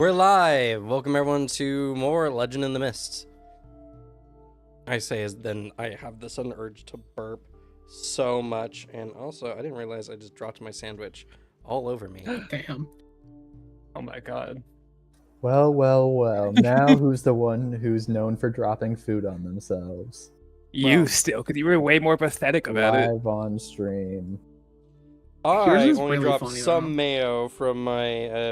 We're live! Welcome everyone to more Legend in the Mist. I say as then I have the sudden urge to burp so much, and also I didn't realize I just dropped my sandwich all over me. Damn. Oh my god. Well. Now who's the one who's known for dropping food on themselves? You Well, still, because you were way more pathetic about it. Live on stream. I is only really dropped funny, some though. mayo from my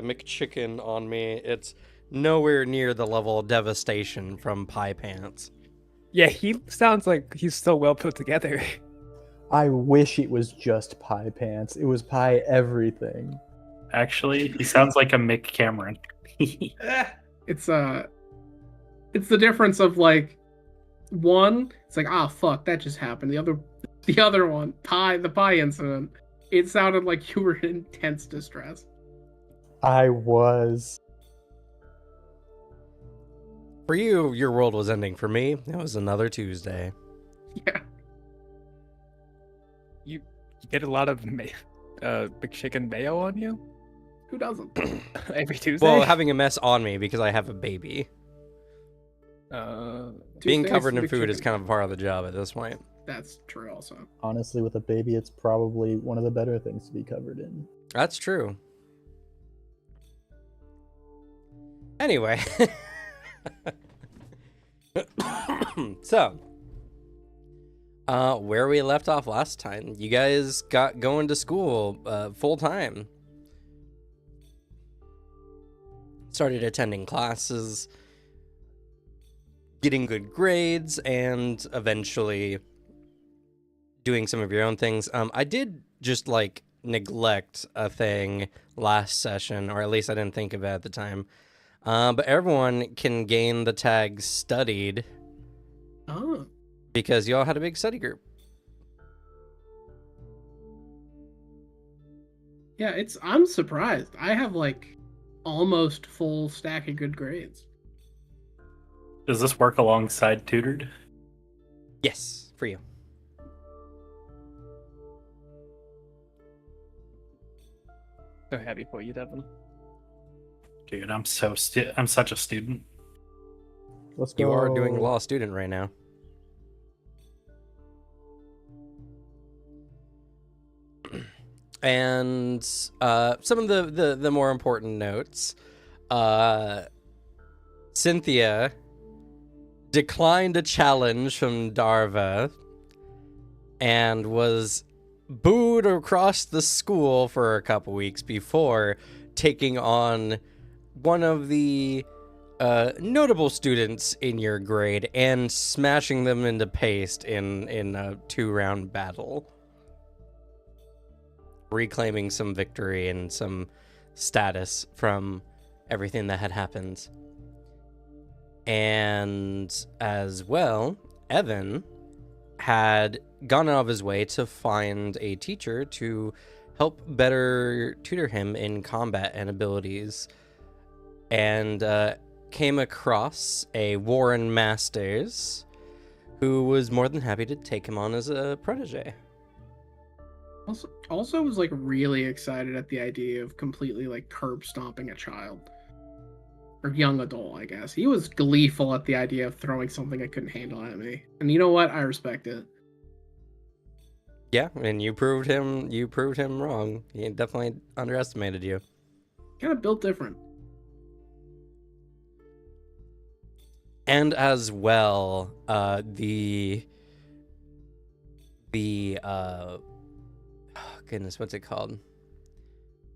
McChicken on me. It's nowhere near the level of devastation from Pie Pants. Yeah, he sounds like he's so well put together. I wish it was just pie pants. It was pie everything. Actually, he sounds like a Mick Cameron. It's the difference of like one, it's like, ah, fuck, that just happened. The other one, the pie incident, it sounded like you were in intense distress. I was. For you, your world was ending. For me, it was another Tuesday. Yeah. You get a lot of McChicken mayo on you Who doesn't? every Tuesday. Well, having a mess on me because I have a baby. Being Tuesdays, covered in big food is chicken. kind of part of the job at this point. That's true also. Honestly, with a baby, it's probably one of the better things to be covered in. That's true. Anyway. So, where we left off last time, you guys got going to school full time. Started attending classes, getting good grades, and eventually doing some of your own things. I did just like neglect a thing last session, or at least I didn't think of it at the time. But everyone can gain the tag studied Oh. because y'all had a big study group. Yeah, I'm surprised. I have like almost full stack of good grades. Does this work alongside tutored? Yes, for you. So happy for you, Devin. Dude, I'm such a student. Let's go. You are doing law student right now. And some of the more important notes. Cynthia declined a challenge from Darva and was booed across the school for a couple weeks before taking on one of the notable students in your grade and smashing them into paste in a 2-round battle, reclaiming some victory and some status from everything that had happened. And as well, Evan had gone out of his way to find a teacher to help better tutor him in combat and abilities, and came across a Warren Masters who was more than happy to take him on as a protege. Also was like really excited at the idea of completely like curb stomping a child. Or young adult, I guess. He was gleeful at the idea of throwing something I couldn't handle at me. And you know what? I respect it. Yeah, and you proved him wrong. He definitely underestimated you. Kind of built different. And as well, goodness, what's it called?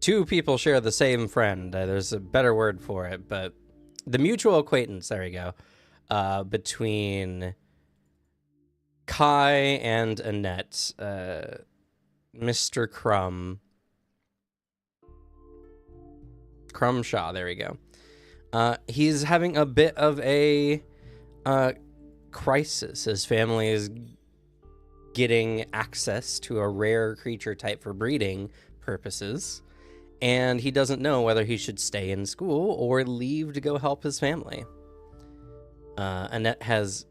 Two people share the same friend. There's a better word for it, but the mutual acquaintance, there we go, between Kai and Annette, Mr. Crumshaw, there we go. He's having a bit of a crisis. His family is getting access to a rare creature type for breeding purposes, and he doesn't know whether he should stay in school or leave to go help his family. Annette has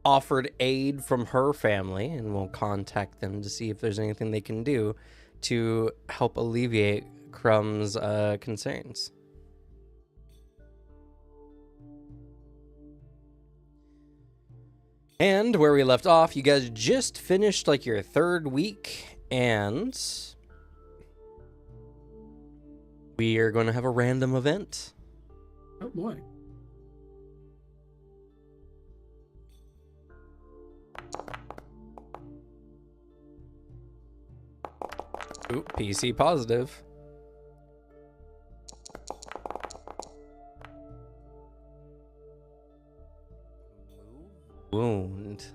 offered aid from her family and will contact them to see if there's anything they can do to help alleviate Crumb's concerns. And where we left off, you guys just finished like your third week, and we are going to have a random event. Oh boy. Ooh, PC positive. Wound.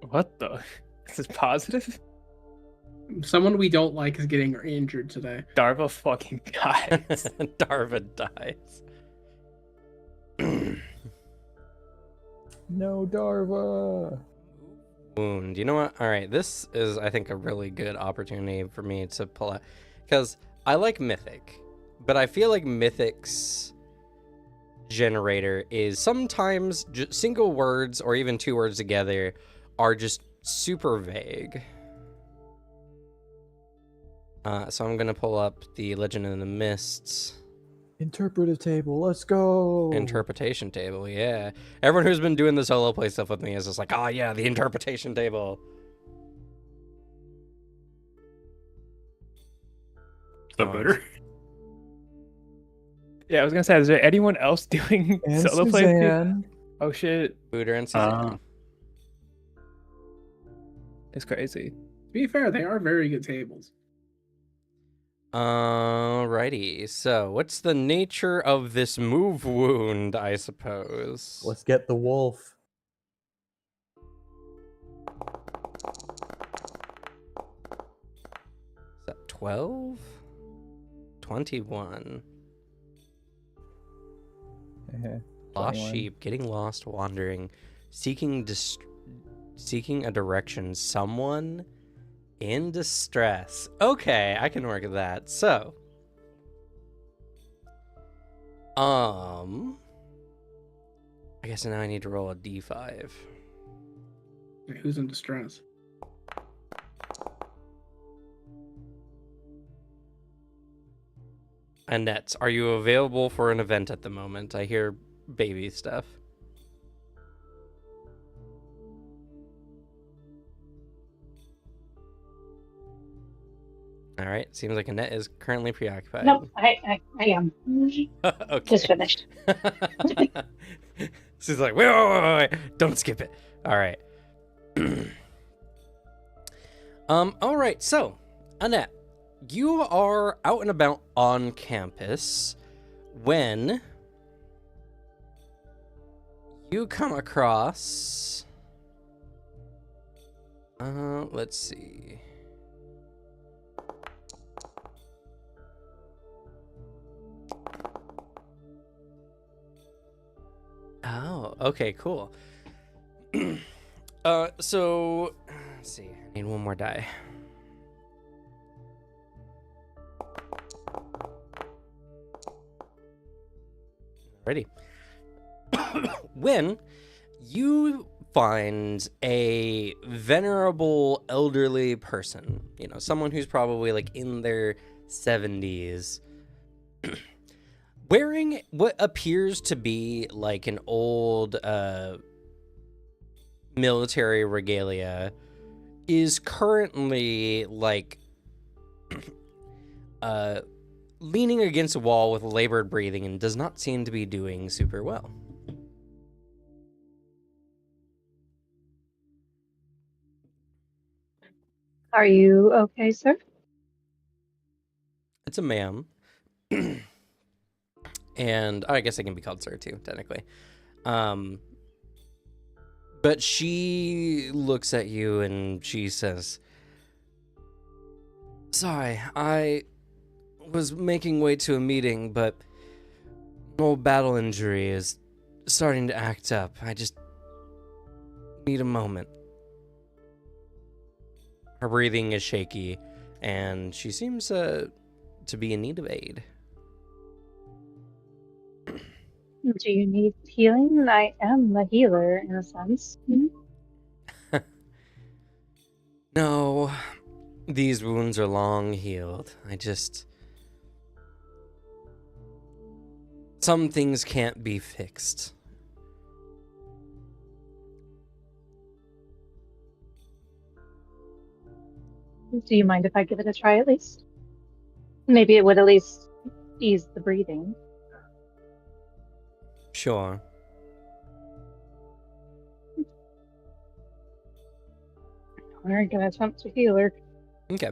What the? This is positive? Someone we don't like is getting injured today. Darva fucking dies. Darva dies. No, Darva. Wound. You know what? All right, this is, I think, a really good opportunity for me to pull out, because I like Mythic, but I feel like Mythic's generator is sometimes just single words or even two words together are just super vague. So I'm gonna pull up the Legend in the Mists Interpretive table. Let's go. interpretation table. Yeah, everyone who's been doing the solo play stuff with me is just like, oh yeah, the interpretation table. The voter. Yeah, I was gonna say, is there anyone else doing And solo play? Suzanne. Oh shit, Booter and Suzanne. it's crazy. To be fair, they are very good tables. Alrighty, so what's the nature of this move wound, I suppose? Let's get the wolf. Is that 12? 21. Lost 21. sheep, getting lost, wandering, seeking a direction, someone in distress. Okay, I can work with that. So, I guess now I need to roll a d5. Who's in distress? Annette, are you available for an event at the moment? I hear baby stuff. All right, seems like Annette is currently preoccupied. Nope, I am. Okay. Just finished. She's like, wait, don't skip it. All right. All right, so, Annette, you are out and about on campus when you come across, let's see. Oh, okay, cool. So, let's see. I need one more die. Ready. When you find a venerable elderly person, you know, someone who's probably like in their 70s, wearing what appears to be like an old military regalia, is currently like leaning against a wall with labored breathing and does not seem to be doing super well. Are you okay, sir? It's a ma'am. And I guess I can be called sir too, technically. But she looks at you and she says, "Sorry, I was making way to a meeting, but an old battle injury is starting to act up. I just need a moment." Her breathing is shaky, and she seems to be in need of aid. Do you need healing? I am a healer in a sense. No, these wounds are long healed. Some things can't be fixed. Do you mind if I give it a try at least? Maybe it would at least ease the breathing. Sure. We're gonna attempt to heal her. Okay.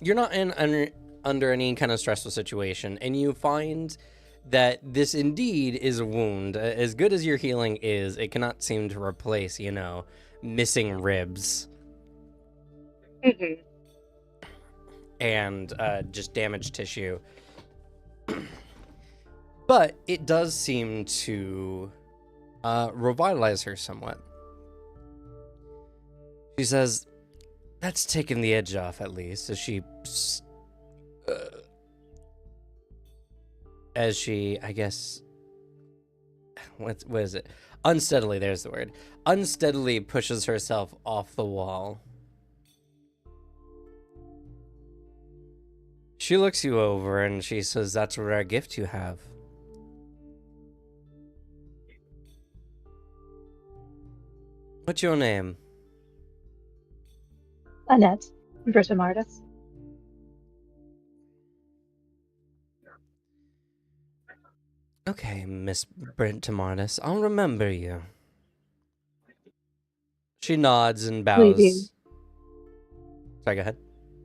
You're not under any kind of stressful situation, and you find that this indeed is a wound. As good as your healing is, it cannot seem to replace, missing ribs Mm-hmm. and just damaged tissue. But it does seem to revitalize her somewhat. She says, "That's taken the edge off, at least," as she, I guess, what is it? Unsteadily, there's the word. Unsteadily pushes herself off the wall. She looks you over and she says, "That's a rare gift you have." What's your name? Annette, Britomardis. Okay, Miss Brent Tamardis, I'll remember you. She nods and Will you be, bows. Sorry, go ahead.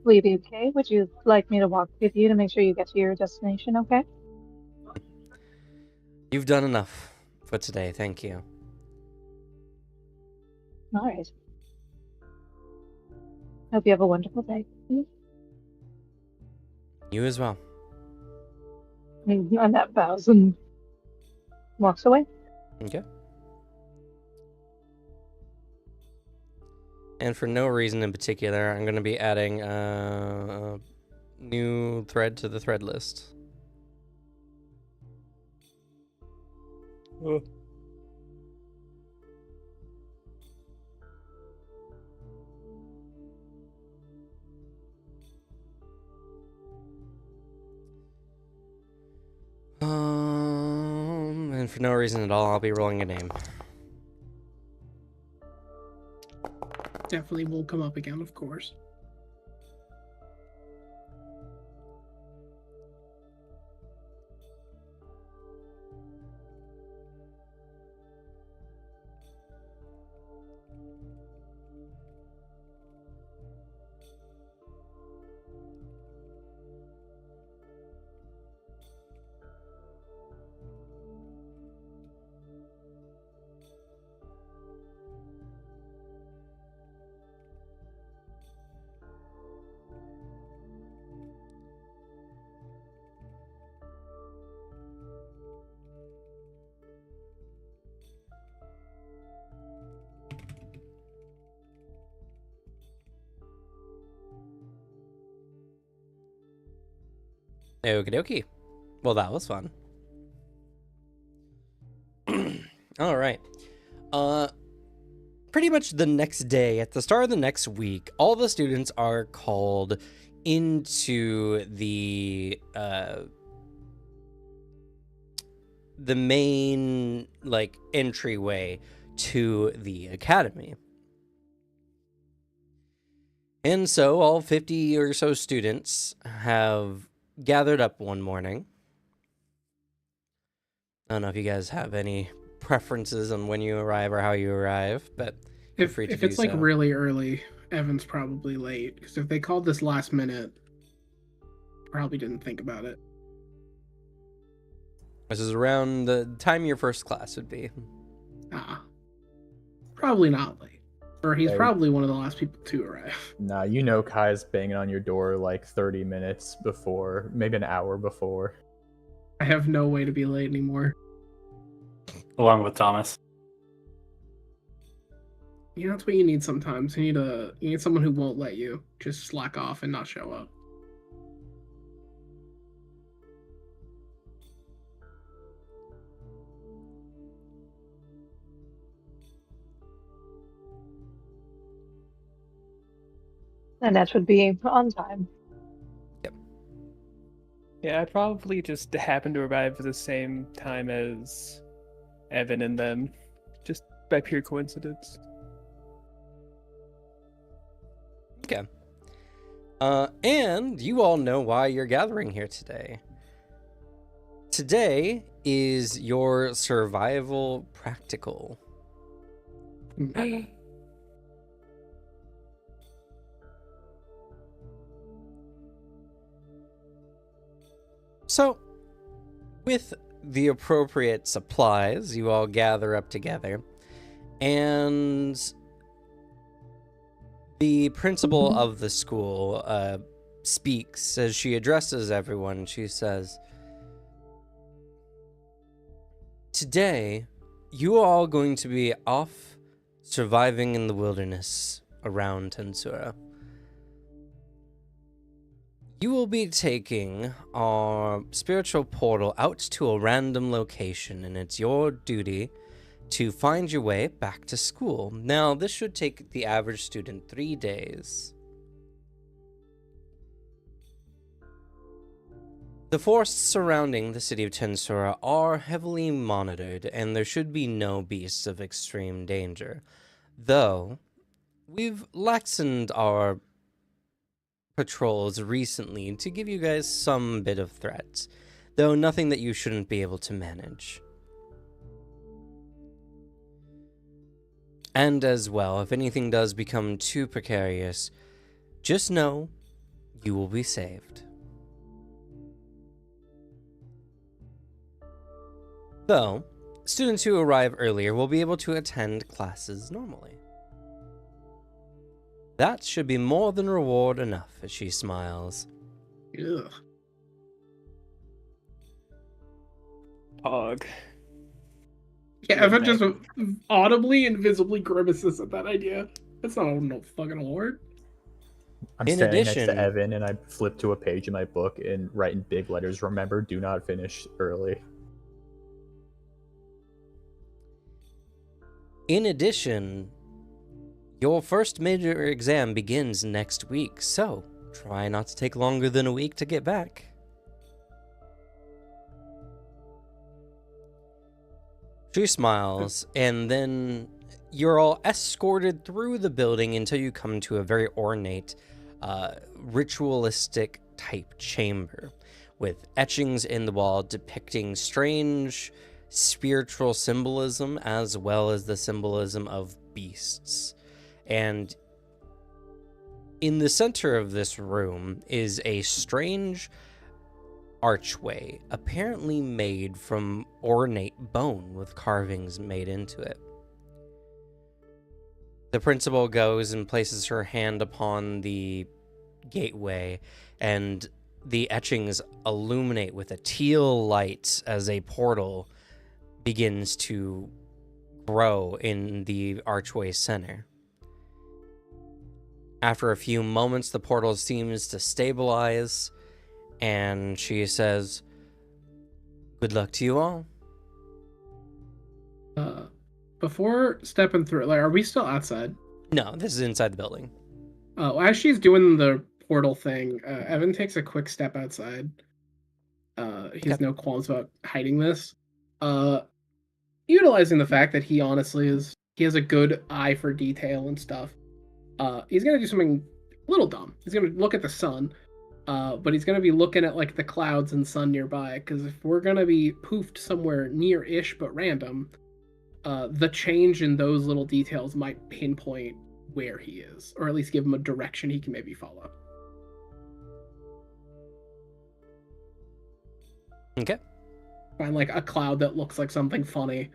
will you be okay? Would you like me to walk with you to make sure you get to your destination okay? You've done enough for today, thank you. All right. Hope you have a wonderful day. You as well. Annette bows and walks away. Okay. And for no reason in particular, I'm going to be adding a new thread to the thread list. Oh. And for no reason at all, I'll be rolling a name. Definitely will come up again, of course. Okie dokie. Well, that was fun. All right. Pretty much the next day, at the start of the next week, all the students are called into the main, entryway to the academy. And so all 50 or so students have gathered up one morning. I don't know if you guys have any preferences on when you arrive or how you arrive, but feel free to If do it's like so. really early, Evan's probably late. Because if they called this last minute, probably didn't think about it. This is around the time your first class would be. Probably not late. Or he's Right. probably one of the last people to arrive. Nah, you know Kai's banging on your door like 30 minutes before, maybe an hour before. I have no way to be late anymore. Along with Thomas. You know, that's what you need sometimes. You need someone who won't let you just slack off and not show up. Annette would be on time. Yeah, I probably just happened to arrive at the same time as Evan and them, just by pure coincidence. Okay. And you all know why you're gathering here today. Today is your survival practical. So, with the appropriate supplies, you all gather up together, and the principal of the school speaks as she addresses everyone. She says, "Today, you are all going to be off surviving in the wilderness around Tensura. You will be taking our spiritual portal out to a random location, and it's your duty to find your way back to school. Now, this should take the average student 3 days. The forests surrounding the city of Tensura are heavily monitored, and there should be no beasts of extreme danger. Though, we've laxened our patrols recently to give you guys some bit of threats, though nothing that you shouldn't be able to manage. And as well, if anything does become too precarious, just know you will be saved. Though, students who arrive earlier will be able to attend classes normally. That should be more than reward enough," as she smiles. Ugh. Pog. Yeah, Evan just audibly and visibly grimaces at that idea. That's not no fucking award. I'm In standing next addition- to Evan, and I flip to a page in my book and write in big letters, "Remember, do not finish early." In addition, your first major exam begins next week, so try not to take longer than a week to get back. She smiles, and then you're all escorted through the building until you come to a very ornate, ritualistic type chamber with etchings in the wall depicting strange spiritual symbolism as well as the symbolism of beasts. And in the center of this room is a strange archway, apparently made from ornate bone with carvings made into it. The principal goes and places her hand upon the gateway, and the etchings illuminate with a teal light as a portal begins to grow in the archway center. After a few moments, the portal seems to stabilize, and she says, "Good luck to you all." Before stepping through, like, are we still outside? No, this is inside the building. As she's doing the portal thing, Evan takes a quick step outside. He has no qualms about hiding this. Utilizing the fact that he has a good eye for detail and stuff. He's gonna do something a little dumb. He's gonna look at the sun, but he's gonna be looking at like the clouds and sun nearby. Because if we're gonna be poofed somewhere near-ish but random, the change in those little details might pinpoint where he is, or at least give him a direction he can maybe follow. Okay. Find like a cloud that looks like something funny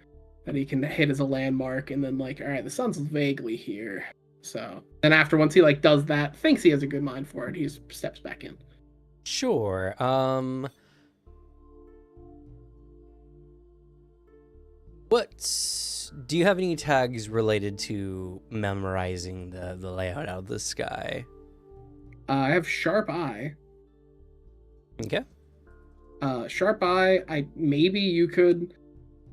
that he can hit as a landmark, and then like, all right, the sun's vaguely here. So then after, once he like does that, thinks he has a good mind for it, he just steps back in. Sure. What do you have any tags related to memorizing the layout out of the sky? I have sharp eye. Okay. Sharp eye. Maybe you could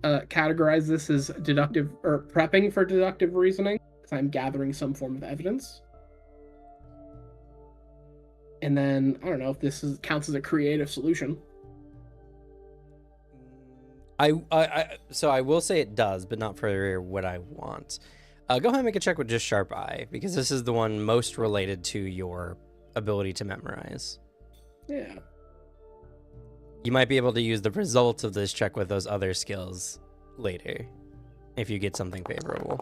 categorize this as deductive or prepping for deductive reasoning, because I'm gathering some form of evidence. And then I don't know if this counts as a creative solution. So I will say it does, but not for what I want. Go ahead and make a check with just Sharp Eye, because this is the one most related to your ability to memorize. Yeah. You might be able to use the results of this check with those other skills later, if you get something favorable.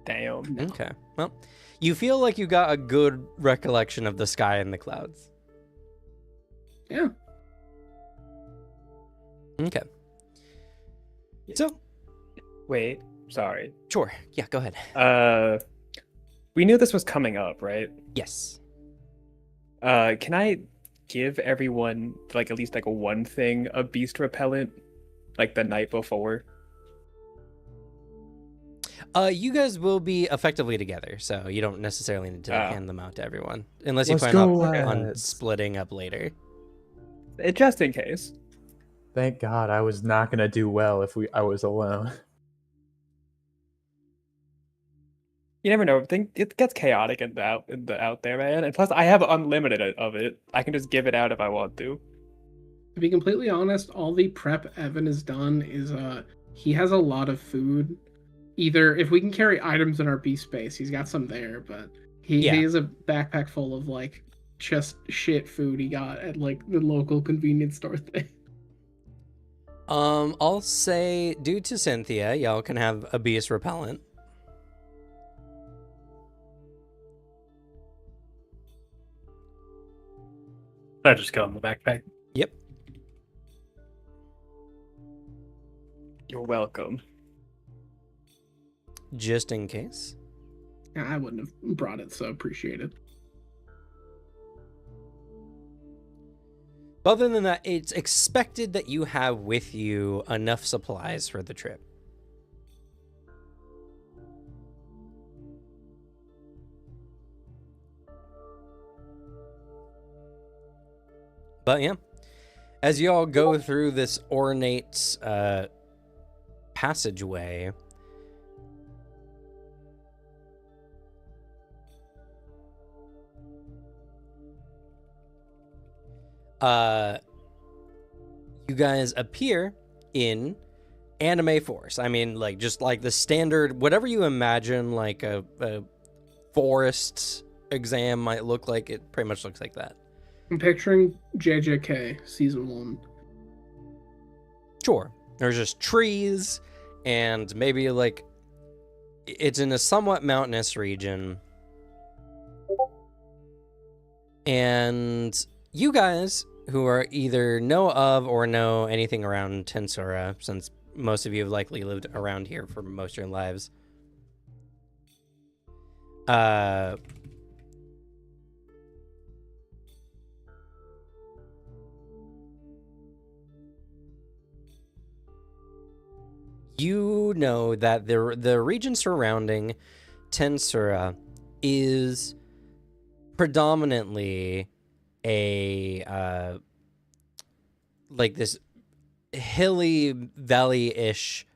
Damn. Okay. Well, you feel like you got a good recollection of the sky and the clouds. Yeah. Okay. So, Wait, sorry. sure. Yeah, go ahead. We knew this was coming up, right? Yes. Can I give everyone like at least like a one thing of beast repellent, like the night before? You guys will be effectively together, so you don't necessarily need to hand them out to everyone, unless you Let's plan go, on lads. splitting up later. Just in case. Thank God I was not gonna do well if I was alone. You never know. It gets chaotic out there, man. And plus, I have unlimited of it. I can just give it out if I want to. To be completely honest, all the prep Evan has done is he has a lot of food. Either if we can carry items in our B space, he's got some there, but he has a backpack full of like just shit food he got at like the local convenience store thing. I'll say, due to Cynthia, y'all can have a beast repellent. I just go in the backpack. Yep. You're welcome. Just in case. I wouldn't have brought it, so appreciate it. Other than that, it's expected that you have with you enough supplies for the trip. But yeah, as you all go through this ornate passageway, you guys appear in anime force. I mean, like, just like the standard, whatever you imagine like a forest exam might look like, it pretty much looks like that. I'm picturing JJK season 1. Sure. There's just trees and maybe like it's in a somewhat mountainous region. And you guys who are either know of or know anything around Tensura, since most of you have likely lived around here for most of your lives, you know that the region surrounding Tensura is predominantly a like this hilly valley-ish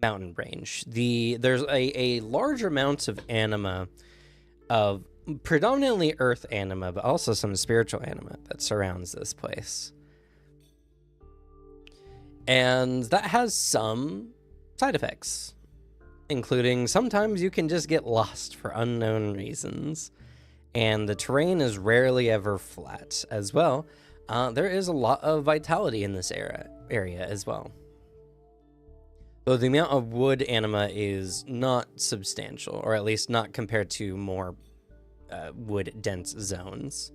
mountain range. There's a large amount of anima, of predominantly earth anima, but also some spiritual anima that surrounds this place. And that has some side effects, including sometimes you can just get lost for unknown reasons. And the terrain is rarely ever flat as well. There is a lot of vitality in this area as well. Though the amount of wood anima is not substantial, or at least not compared to more wood-dense zones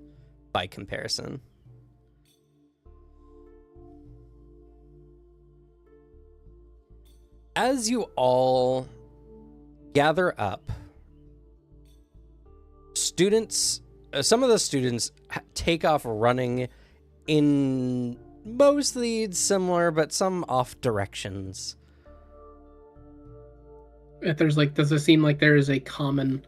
by comparison. As you all gather up, students, some of the students take off running in mostly similar, but some off directions. If there's like, does it seem like there is a common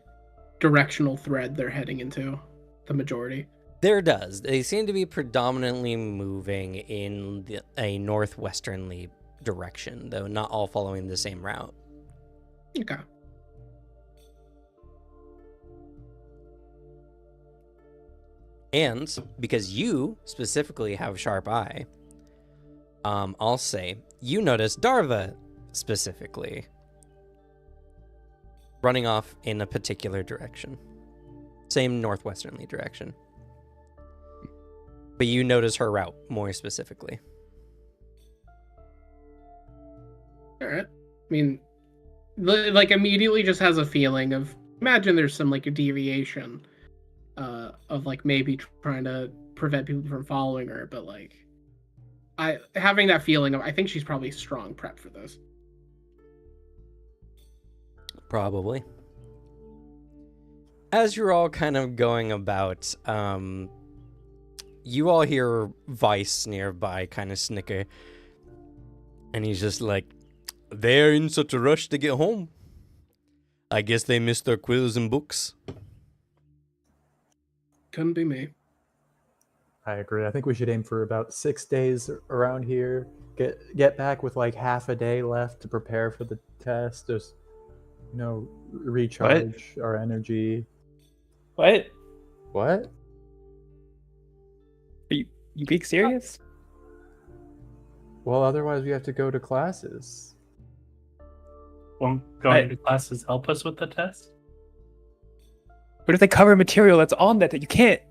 directional thread they're heading into, the majority? There does. They seem to be predominantly moving in a northwesternly direction, though not all following the same route. Okay. And because you specifically have Sharp Eye, I'll say you notice Darva specifically running off in a particular direction. Same northwesternly direction. But you notice her route more specifically. All right. I mean, like immediately just has a feeling of imagine there's some like a deviation of like maybe trying to prevent people from following her, but like I having that feeling of I think she's probably strong prep for this. Probably. As you're all kind of going about, you all hear Vice nearby kind of snicker. And he's just like, they're in such a rush to get home. I guess they missed their quills and books. Couldn't be me. I agree. I think we should aim for about 6 days around here. Get back with like half a day left to prepare for the test. Just, recharge our energy. What? What? Are you being serious? Well, otherwise we have to go to classes. Won't going to classes help us with the test? What if they cover material that's on that you can't?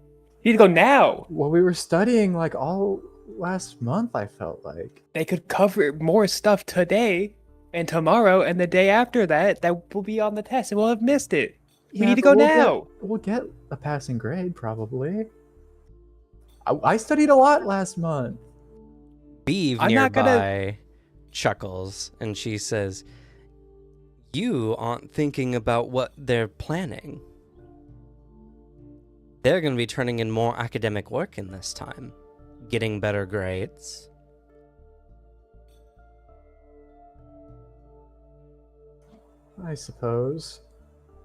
You need to go now. Well, we were studying like all last month, I felt like. They could cover more stuff today and tomorrow and the day after that will be on the test and we'll have missed it. We need to go now. We'll get a passing grade, probably. I studied a lot last month. Beeve I'm not nearby chuckles, and she says, you aren't thinking about what they're planning. They're going to be turning in more academic work in this time, getting better grades. I suppose.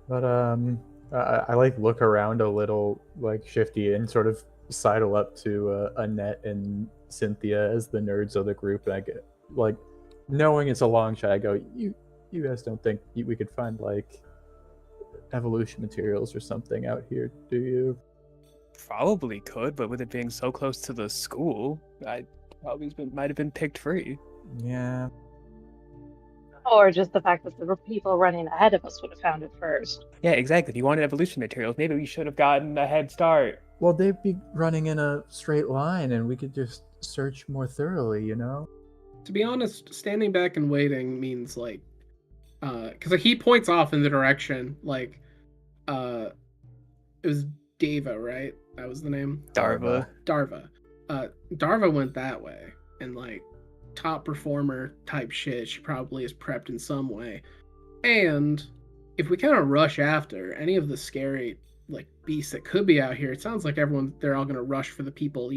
But I like look around a little like shifty and sort of sidle up to Annette and Cynthia as the nerds of the group, and I get like, knowing it's a long shot, I go, you guys don't think we could find like evolution materials or something out here, do you? Probably could, but with it being so close to the school, I probably might have been picked free. Yeah. Or just the fact that the people running ahead of us would have found it first. Yeah, exactly. If you wanted evolution materials, maybe we should have gotten a head start. Well, they'd be running in a straight line, and we could just search more thoroughly, To be honest, standing back and waiting means like, because he points off in the direction like, it was Dava, right? That was the name. Darva. Darva. Darva went that way, and like, top performer type shit. She probably is prepped in some way, and if we kind of rush after any of the scary like beasts that could be out here, it sounds like they're all gonna rush for the people,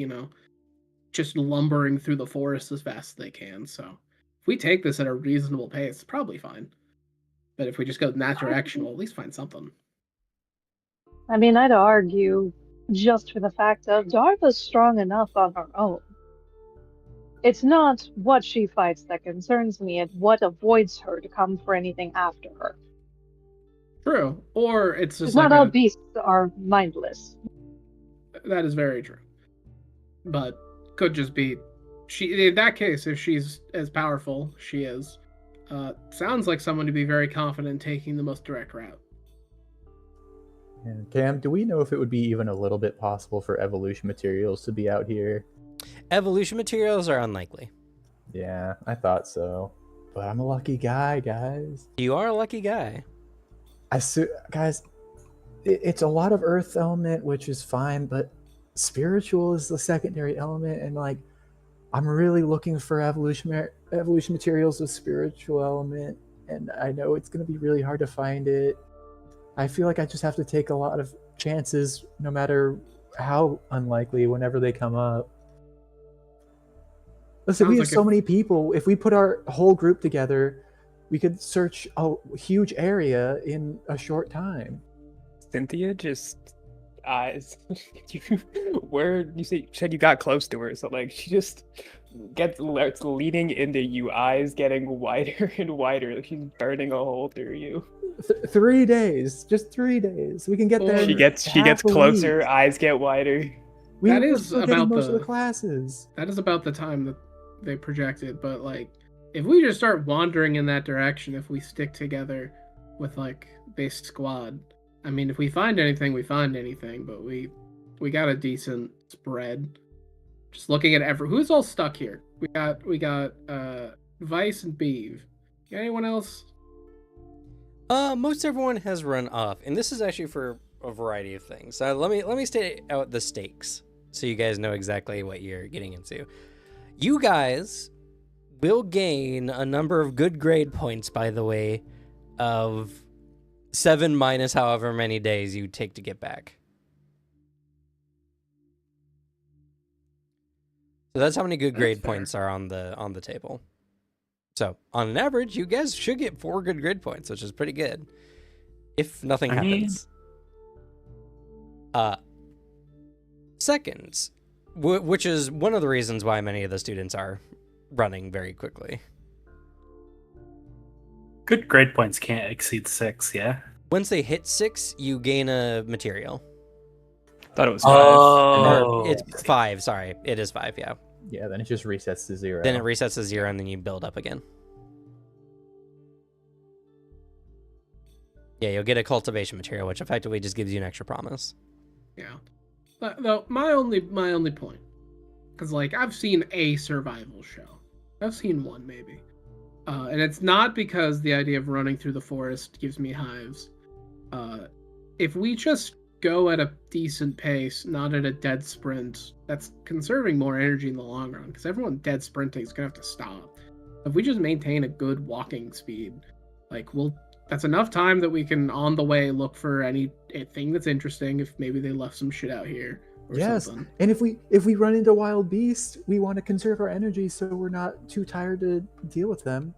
just lumbering through the forest as fast as they can. So if we take this at a reasonable pace, it's probably fine. But if we just go in that direction, we'll at least find something. I mean, I'd argue just for the fact of Darva's strong enough on her own. It's not what she fights that concerns me, it's what avoids her to come for anything after her. True. Or it's just Not all beasts are mindless. That is very true. But could just be she. In that case, if she's as powerful, she is. Sounds like someone to be very confident in taking the most direct route. And Cam, do we know if it would be even a little bit possible for evolution materials to be out here? Evolution materials are unlikely. Yeah, I thought so. But I'm a lucky guy, guys. You are a lucky guy. Guys, it's a lot of earth element, which is fine, but spiritual is the secondary element, and like, I'm really looking for evolution materials with spiritual element, and I know it's going to be really hard to find it. I feel like I just have to take a lot of chances, no matter how unlikely, whenever they come up. Listen, we have so many people. If we put our whole group together, we could search a huge area in a short time. Cynthia just eyes. You said you got close to her, so like she just starts leaning into you, eyes getting wider and wider, like she's burning a hole through you. 3 days, just 3 days. We can get there. She gets closer, eyes get wider. That is about most of the classes. That is about the time they projected, but like if we just start wandering in that direction, if we stick together with like base squad, I mean, if we find anything, we find anything, but we got a decent spread. Just looking at who's all stuck here. We got Vice and Beeve. Got anyone else? Most everyone has run off, and this is actually for a variety of things. Let me state out the stakes so you guys know exactly what you're getting into. You guys will gain a number of good grade points, by the way, of 7 minus however many days you take to get back. So that's how many good grade points are on the table. So on an average, you guys should get 4 good grade points, which is pretty good. If nothing happens. Seconds, which is one of the reasons why many of the students are running very quickly. Good grade points can't exceed 6, yeah? Once they hit 6, you gain a material. Thought it was 5. Oh. Or it's 5, sorry. It is 5, yeah. Yeah, then it just resets to 0. Then it resets to 0, and then you build up again. Yeah, you'll get a cultivation material, which effectively just gives you an extra promise. Yeah. Though my only point, because like I've seen a survival show, I've seen one maybe, and it's not because the idea of running through the forest gives me hives. If we just go at a decent pace, not at a dead sprint, that's conserving more energy in the long run. Because everyone dead sprinting is gonna have to stop. If we just maintain a good walking speed, like that's enough time that we can on the way look for anything that's interesting. If maybe they left some shit out here or something. And if we run into wild beasts, we want to conserve our energy so we're not too tired to deal with them.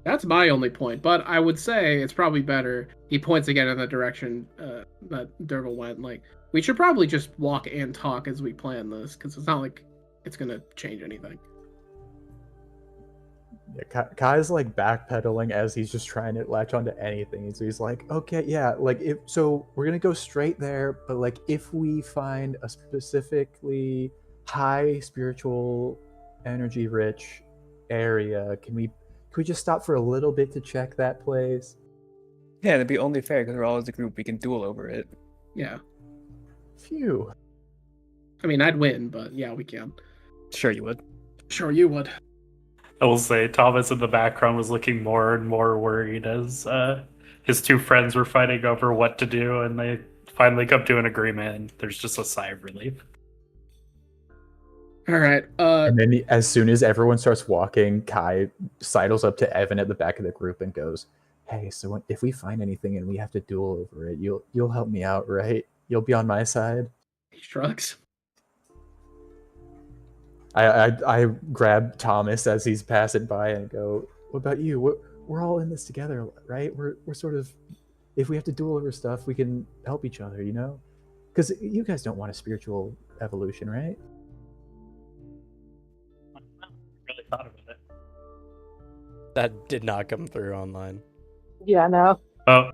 That's my only point, but I would say it's probably better. He points again in the direction that Derval went. Like, we should probably just walk and talk as we plan this, because it's not like it's gonna change anything. Yeah, Kai's like backpedaling as he's just trying to latch onto anything. So he's like, okay, yeah, like so we're gonna go straight there, but like if we find a specifically high spiritual energy rich area, can we just stop for a little bit to check that place? Yeah, that'd be only fair because we're all as a group. We can duel over it. Yeah. Phew. I mean, I'd win, but yeah, we can. Sure, you would. Sure, you would. I will say Thomas in the background was looking more and more worried as his 2 friends were fighting over what to do, and they finally come to an agreement, and there's just a sigh of relief. All right. And then as soon as everyone starts walking, Kai sidles up to Evan at the back of the group and goes, "Hey, so if we find anything and we have to duel over it, you'll help me out, right? You'll be on my side." He shrugs. I grab Thomas as he's passing by and go, "What about you? We're all in this together, right? We're sort of, if we have to duel over stuff, we can help each other, you know? Because you guys don't want a spiritual evolution, right?" Really thought about it. That did not come through online. Yeah, no. Oh.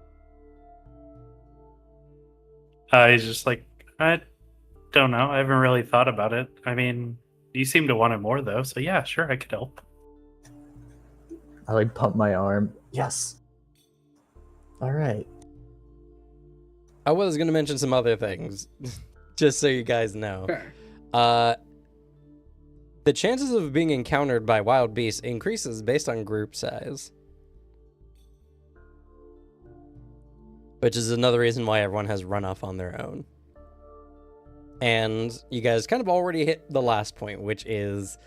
He's just like, I don't know. I haven't really thought about it. I mean, you seem to want it more, though, so yeah, sure, I could help. I like pump my arm. Yes. All right. I was going to mention some other things, just so you guys know. Okay. The chances of being encountered by wild beasts increases based on group size. Which is another reason why everyone has run off on their own. And you guys kind of already hit the last point, which is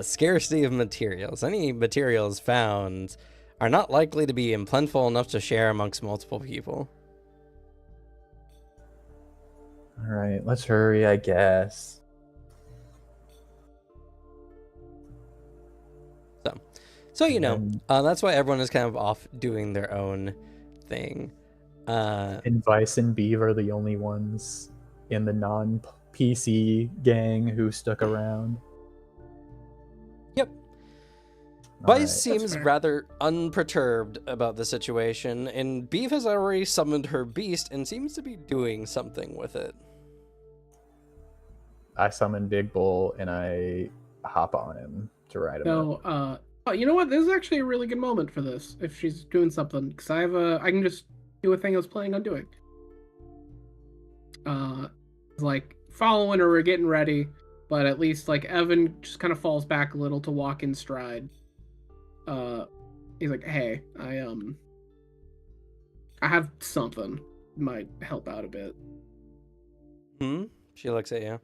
scarcity of materials. Any materials found are not likely to be plentiful enough to share amongst multiple people. All right, let's hurry, I guess. So you know, that's why everyone is kind of off doing their own thing. And Vice and Beeve are the only ones in the non-PC gang who stuck around. Yep. Vice seems rather unperturbed about the situation, and Beeve has already summoned her beast and seems to be doing something with it. I summon Big Bull and I hop on him. to write them So, up. oh, you know what? This is actually a really good moment for this. If she's doing something, because I can just do a thing I was planning on doing. Like following her, we're getting ready, but at least like Evan just kind of falls back a little to walk in stride. He's like, "Hey, I have something might help out a bit." She looks at you.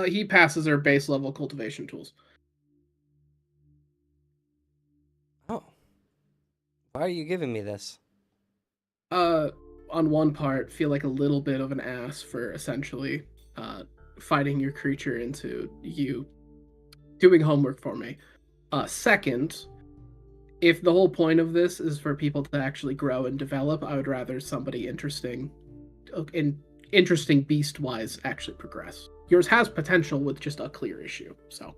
He passes her base level cultivation tools. Oh. Why are you giving me this? On one part, feel like a little bit of an ass for essentially fighting your creature into you doing homework for me. Second, if the whole point of this is for people to actually grow and develop, I would rather somebody interesting beast-wise actually progress. Yours has potential with just a clear issue, so.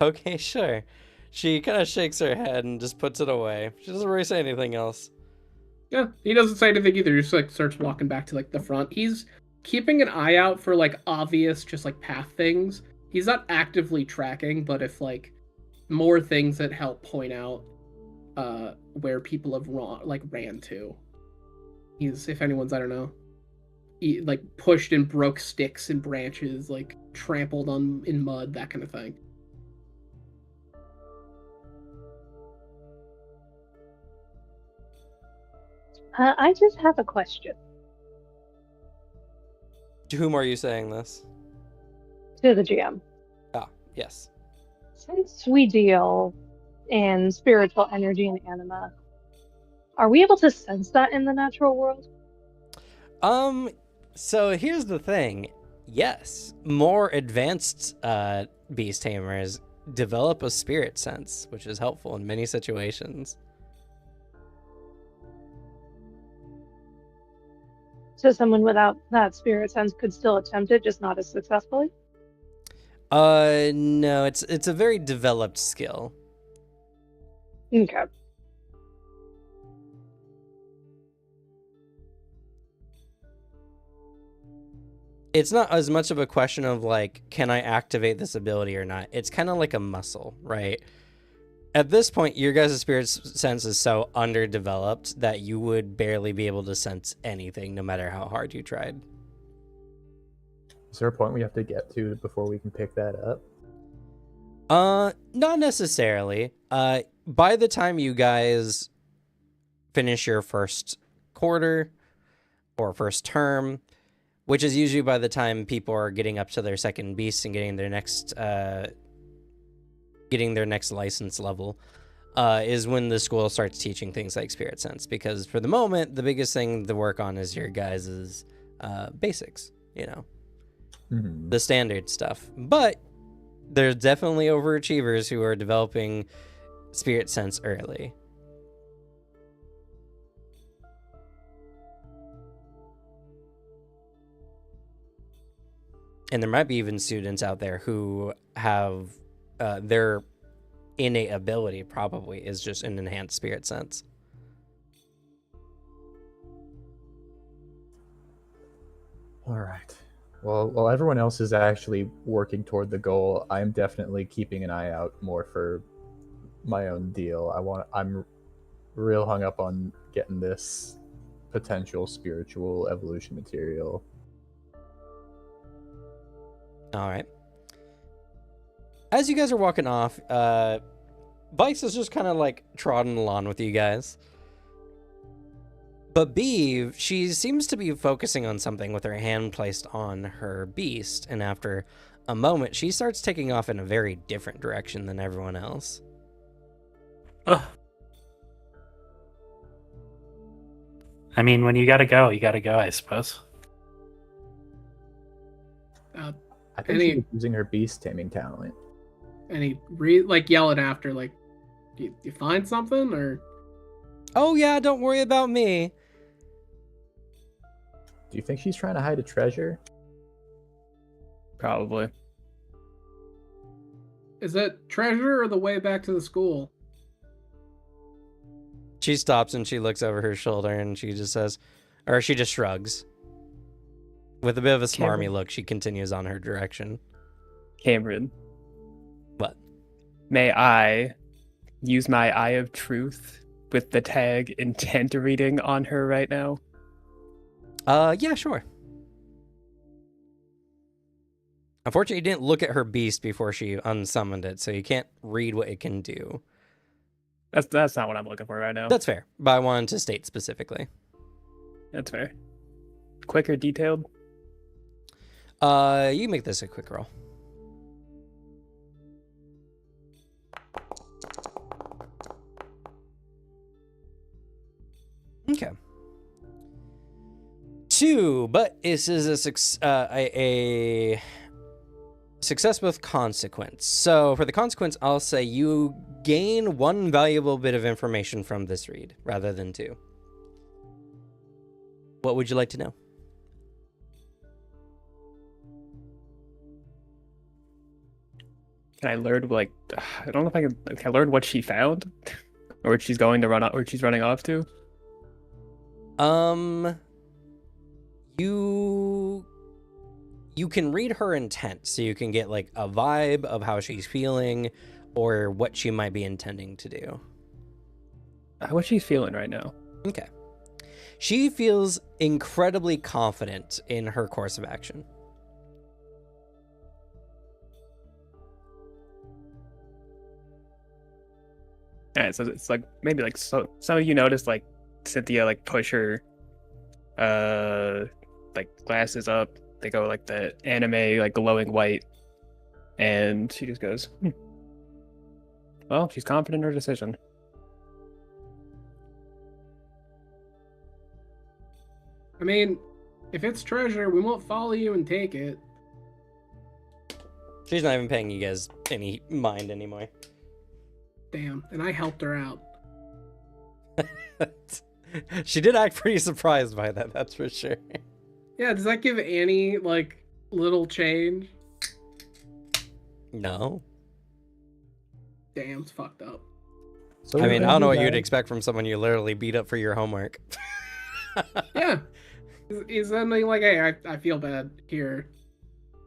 Okay, sure. She kind of shakes her head and just puts it away. She doesn't really say anything else. Yeah, he doesn't say anything either. He just like starts walking back to like the front. He's keeping an eye out for like obvious just like path things. He's not actively tracking, but if like more things that help point out where people have ran to. He's, if anyone's, I don't know, like pushed and broke sticks and branches, like trampled on in mud, that kind of thing. I just have a question To whom are you saying this? to the GM. Ah, yes. Since we deal in spiritual energy and anima, are we able to sense that in the natural world? So here's the thing. Yes, more advanced beast tamers develop a spirit sense, which is helpful in many situations. So someone without that spirit sense could still attempt it, just not as successfully? No, it's a very developed skill. Okay. It's not as much of a question of like, can I activate this ability or not? It's kind of like a muscle, right? At this point, your guys' spirit sense is so underdeveloped that you would barely be able to sense anything, no matter how hard you tried. Is there a point we have to get to before we can pick that up? Not necessarily. By the time you guys finish your first quarter or first term, which is usually by the time people are getting up to their second beast and getting their next license level, is when the school starts teaching things like spirit sense. Because for the moment, the biggest thing to work on is your guys' basics, the standard stuff. But there's definitely overachievers who are developing spirit sense early. And there might be even students out there who have their innate ability probably is just an enhanced spirit sense. All right. Well, while everyone else is actually working toward the goal, I'm definitely keeping an eye out more for my own deal. I'm real hung up on getting this potential spiritual evolution material. All right. As you guys are walking off, Vice is just kind of like trotting along with you guys. But Beeve, she seems to be focusing on something with her hand placed on her beast, and after a moment, she starts taking off in a very different direction than everyone else. Ugh. I mean, when you gotta go, I suppose. I think she was using her beast taming talent. And he like yelling after, like, you find something or? Oh yeah, don't worry about me. Do you think she's trying to hide a treasure? Probably. Is it treasure or the way back to the school? She stops and she looks over her shoulder and she just says, or she just shrugs. With a bit of a smarmy look, she continues on her direction. Cameron, What? may I use my Eye of Truth with the tag intent reading on her right now? Yeah, sure. Unfortunately, you didn't look at her beast before she unsummoned it, so you can't read what it can do. That's not what I'm looking for right now. That's fair, but I wanted to state specifically. That's fair. Quick or detailed? You make this a quick roll. Okay. 2, but this is a success with consequence. So for the consequence, I'll say you gain 1 valuable bit of information from this read rather than 2. What would you like to know? Can I learn I don't know if I can I learn what she found? Or what she's going to run off, or she's running off to? You can read her intent, so you can get like a vibe of how she's feeling or what she might be intending to do. What she's feeling right now. Okay. She feels incredibly confident in her course of action. Alright, so it's like maybe like so some of you noticed like Cynthia like push her like glasses up. They go like the anime like glowing white, and she just goes, well, she's confident in her decision. I mean, if it's treasure, we won't follow you and take it. She's not even paying you guys any mind anymore. Damn, and I helped her out. She did act pretty surprised by that, that's for sure. Yeah, does that give Annie, like, little change? No. Damn, it's fucked up. So I mean, I don't know what you'd guys- expect from someone you literally beat up for your homework. Yeah. Is then like, hey, I feel bad here.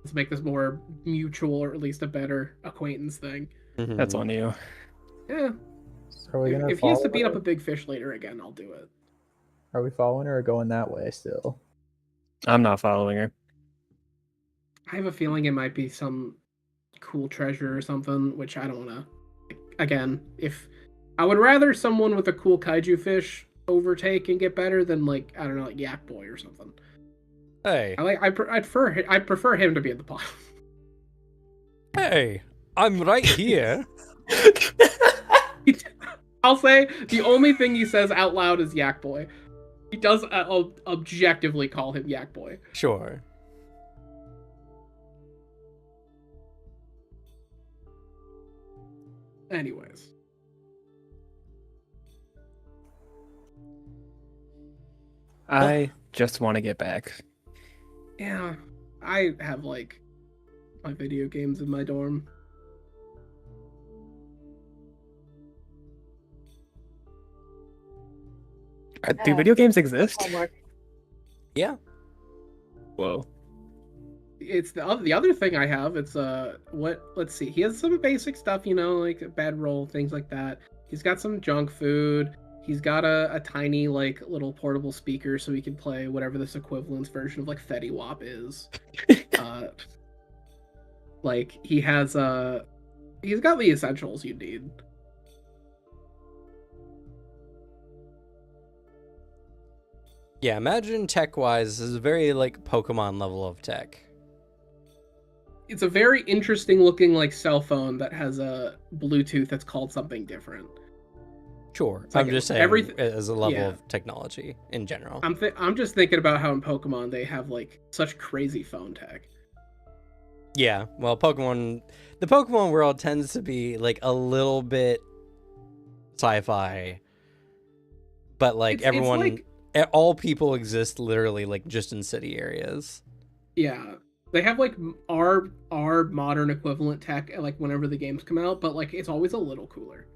Let's make this more mutual, or at least a better acquaintance thing. Mhm. That's on you. Yeah. So are we gonna If he has to follow beat up her? a big fish later again, I'll do it. Are we following her or going that way still? I'm not following her. I have a feeling it might be some cool treasure or something, which I don't want to. Again, if I would rather someone with a cool kaiju fish overtake and get better than like I don't know, like Yak Boy or something. Hey, I prefer him to be at the bottom. hey, I'm right here. I'll say the only thing he says out loud is Yak Boy. He does objectively call him Yak Boy. Sure. Anyways. I just want to get back. Yeah, I have like my video games in my dorm. Do video games exist? Homework. Yeah. Whoa. It's the other thing I have. It's let's see. He has some basic stuff, you know, like a bedroll, things like that. He's got some junk food. He's got a tiny like little portable speaker so he can play whatever this equivalence version of like Fetty Wap is. Like he has he's got the essentials you need. Yeah, imagine tech-wise, this is a very, like, Pokemon level of tech. It's a very interesting looking like cell phone that has a Bluetooth that's called something different. Sure, It's like I'm just saying as a level yeah. of technology in general. I'm just thinking about how in Pokemon they have like such crazy phone tech. Yeah, well, the Pokemon world tends to be, like, a little bit sci-fi. But, like, It's everyone... like- all people exist literally, like, just in city areas. Yeah, they have like our modern equivalent tech like whenever the games come out, but like it's always a little cooler.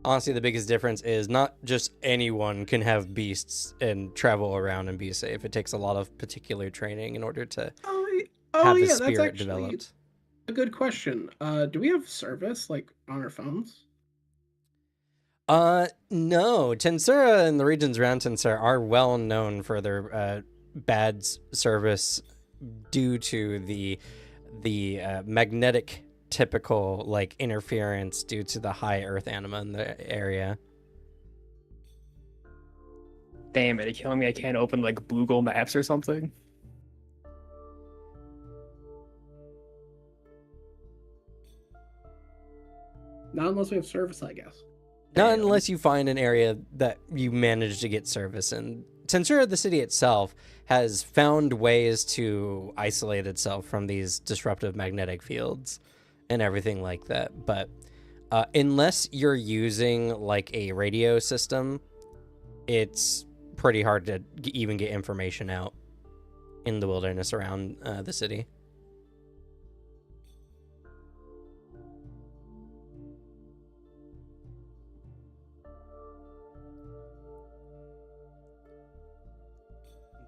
honestly, the biggest difference is not just anyone can have beasts and travel around and be safe. It takes a lot of particular training in order to have the yeah, that's spirit actually developed. a good question. Do we have service like on our phones? No. Tensura and the regions around Tensura are well known for their bad service due to the magnetic typical like interference due to the high earth anima in the area. Damn it, are you telling me I can't open like Google Maps or something? Not unless we have service, I guess. Not Damn. unless you find an area that you manage to get service in. Tensura, the city itself, has found ways to isolate itself from these disruptive magnetic fields and everything like that. But unless you're using like a radio system, it's pretty hard to even get information out in the wilderness around the city.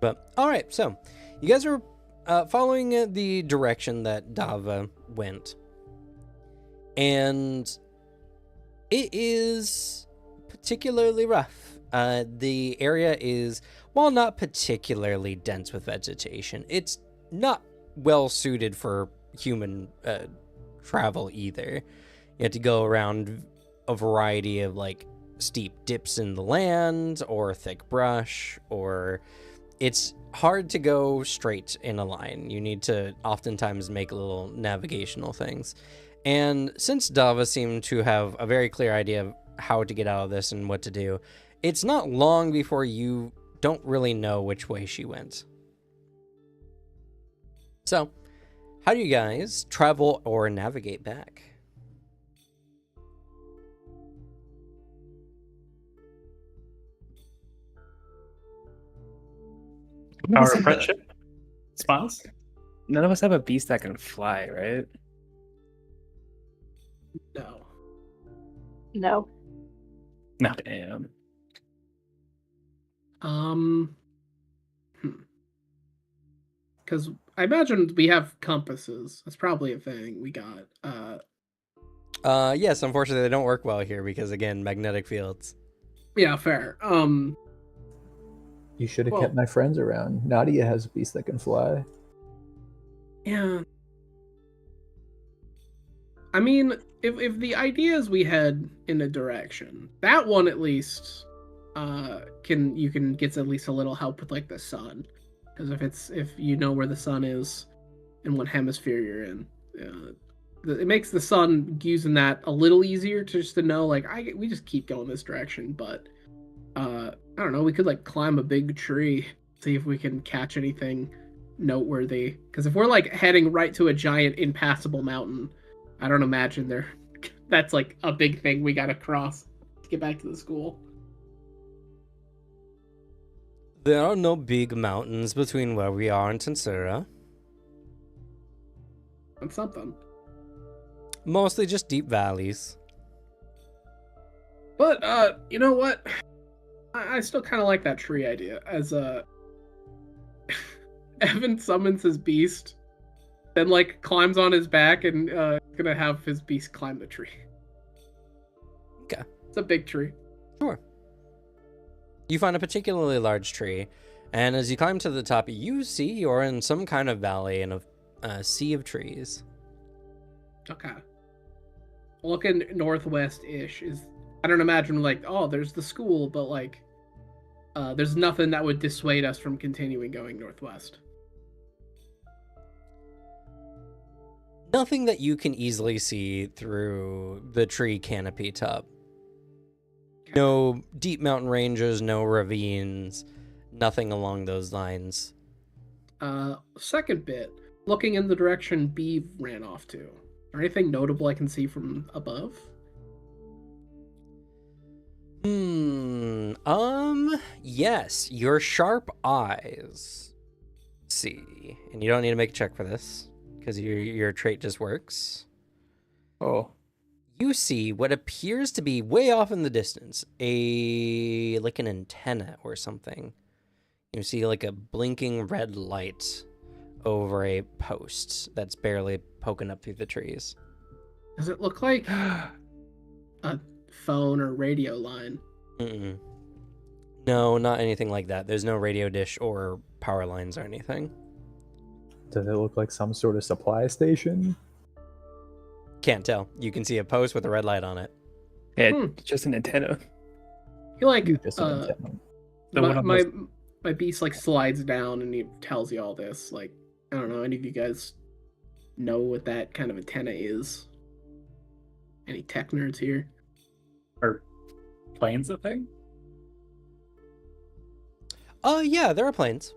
But all right, so you guys are following the direction that Dava went, and it is particularly rough. The area is, while not particularly dense with vegetation, it's not well suited for human travel either. You have to go around a variety of like steep dips in the land or thick brush, or it's hard to go straight in a line. You need to oftentimes make little navigational things. And since Dava seemed to have a very clear idea of how to get out of this and what to do, it's not long before you don't really know which way she went. So, how do you guys travel or navigate back? Power of friendship. Smiles. None of us have a beast that can fly, right? No. No. No. Damn. Because I imagine we have compasses. That's probably a thing we got. Yes, unfortunately they don't work well here because again, magnetic fields. Yeah, fair. You should have Well- kept my friends around. Nadia has a beast that can fly. Yeah. I mean, if the ideas we had in a direction, that one at least gets at least a little help with like the sun, because if you know where the sun is and what hemisphere you're in, it makes the sun using that a little easier to just to know like we just keep going this direction. But I don't know, we could like climb a big tree, see if we can catch anything noteworthy, because if we're like heading right to a giant impassable mountain, I don't imagine that's like a big thing we gotta cross to get back to the school. There are no big mountains between where we are and Tensura. That's something. Mostly just deep valleys. But you know what? I still kind of like that tree idea. As Evan summons his beast, then like climbs on his back and gonna have his beast climb the tree. Okay. It's a big tree. Sure. You find a particularly large tree, and as you climb to the top, you see you're in some kind of valley in a sea of trees. Okay. Looking northwest-ish is. I don't imagine like, oh, there's the school, but like, there's nothing that would dissuade us from continuing going northwest. Nothing that you can easily see through the tree canopy top. No deep mountain ranges, no ravines, nothing along those lines. Second bit, looking in the direction B ran off to. Is there anything notable I can see from above? Yes, your sharp eyes see, and you don't need to make a check for this because your trait just works. Oh. you see what appears to be way off in the distance, like an antenna or something. You see like a blinking red light over a post that's barely poking up through the trees. Does it look like a phone or radio line? Mm-mm. No, not anything like that. There's no radio dish or power lines or anything. Does it look like some sort of supply station? Can't tell. You can see a post with a red light on it. Yeah, Hmm. just an antenna. I feel like Just an antenna. The my, one on my my beast like slides down and he tells you all this. Like, I don't know, any of you guys know what that kind of antenna is? Any tech nerds here? Are planes a thing? Yeah, there are planes.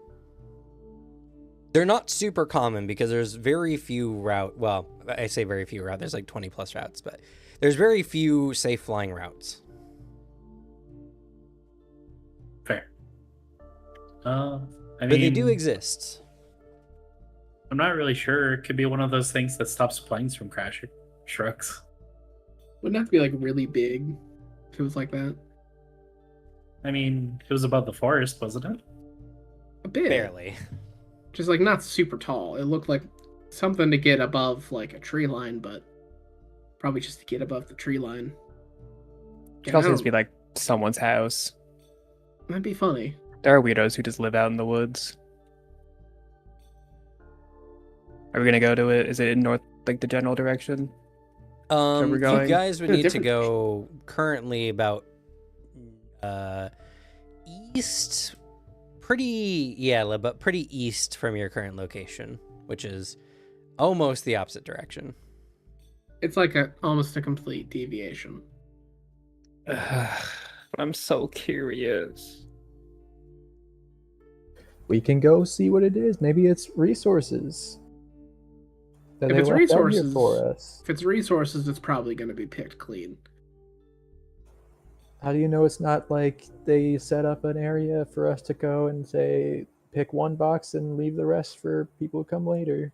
They're not super common because there's very few route. Well, I say very few routes. There's like 20 plus routes, but there's very few safe flying routes. Fair. I But mean, they do exist. I'm not really sure. It could be one of those things that stops planes from crashing. Shrugs. Wouldn't have to be like really big if it was like that. I mean, it was above the forest, wasn't it? A bit. Barely. Just like not super tall. It looked like something to get above like a tree line, but probably just to get above the tree line. It also has to be like someone's house. That'd be funny. There are weirdos who just live out in the woods. Are we gonna go to it? Is it in north, like the general direction? we're You going? guys would Yeah, need to different- go currently about east, but pretty east from your current location, which is almost the opposite direction. It's like almost a complete deviation. But I'm so curious. We can go see what it is. Maybe it's resources. That If they it's left out here resources- for us. If it's resources, it's probably going to be picked clean. How do you know it's not like they set up an area for us to go and say, pick one box and leave the rest for people who come later?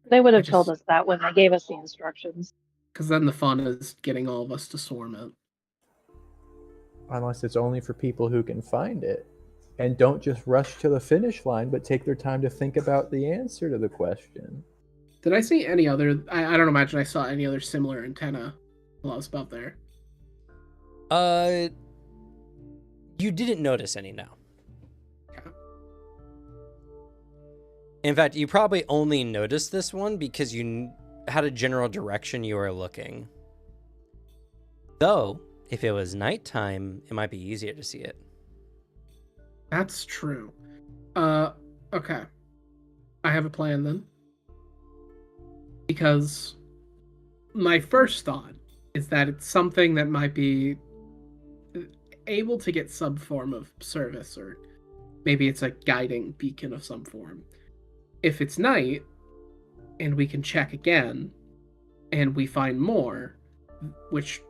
They would have I told just- us that when they gave us the instructions. Because then the fun is getting all of us to swarm it. Unless it's only for people who can find it. And don't just rush to the finish line, but take their time to think about the answer to the question. Did I see any other? I don't imagine I saw any other similar antenna while I was above there. You didn't notice any, no. Okay. In fact, you probably only noticed this one because you had a general direction you were looking. Though, if it was nighttime, it might be easier to see it. That's true. Okay. I have a plan then. Because my first thought is that it's something that might be able to get some form of service, or maybe it's a guiding beacon of some form. If it's night, and we can check again, and we find more, which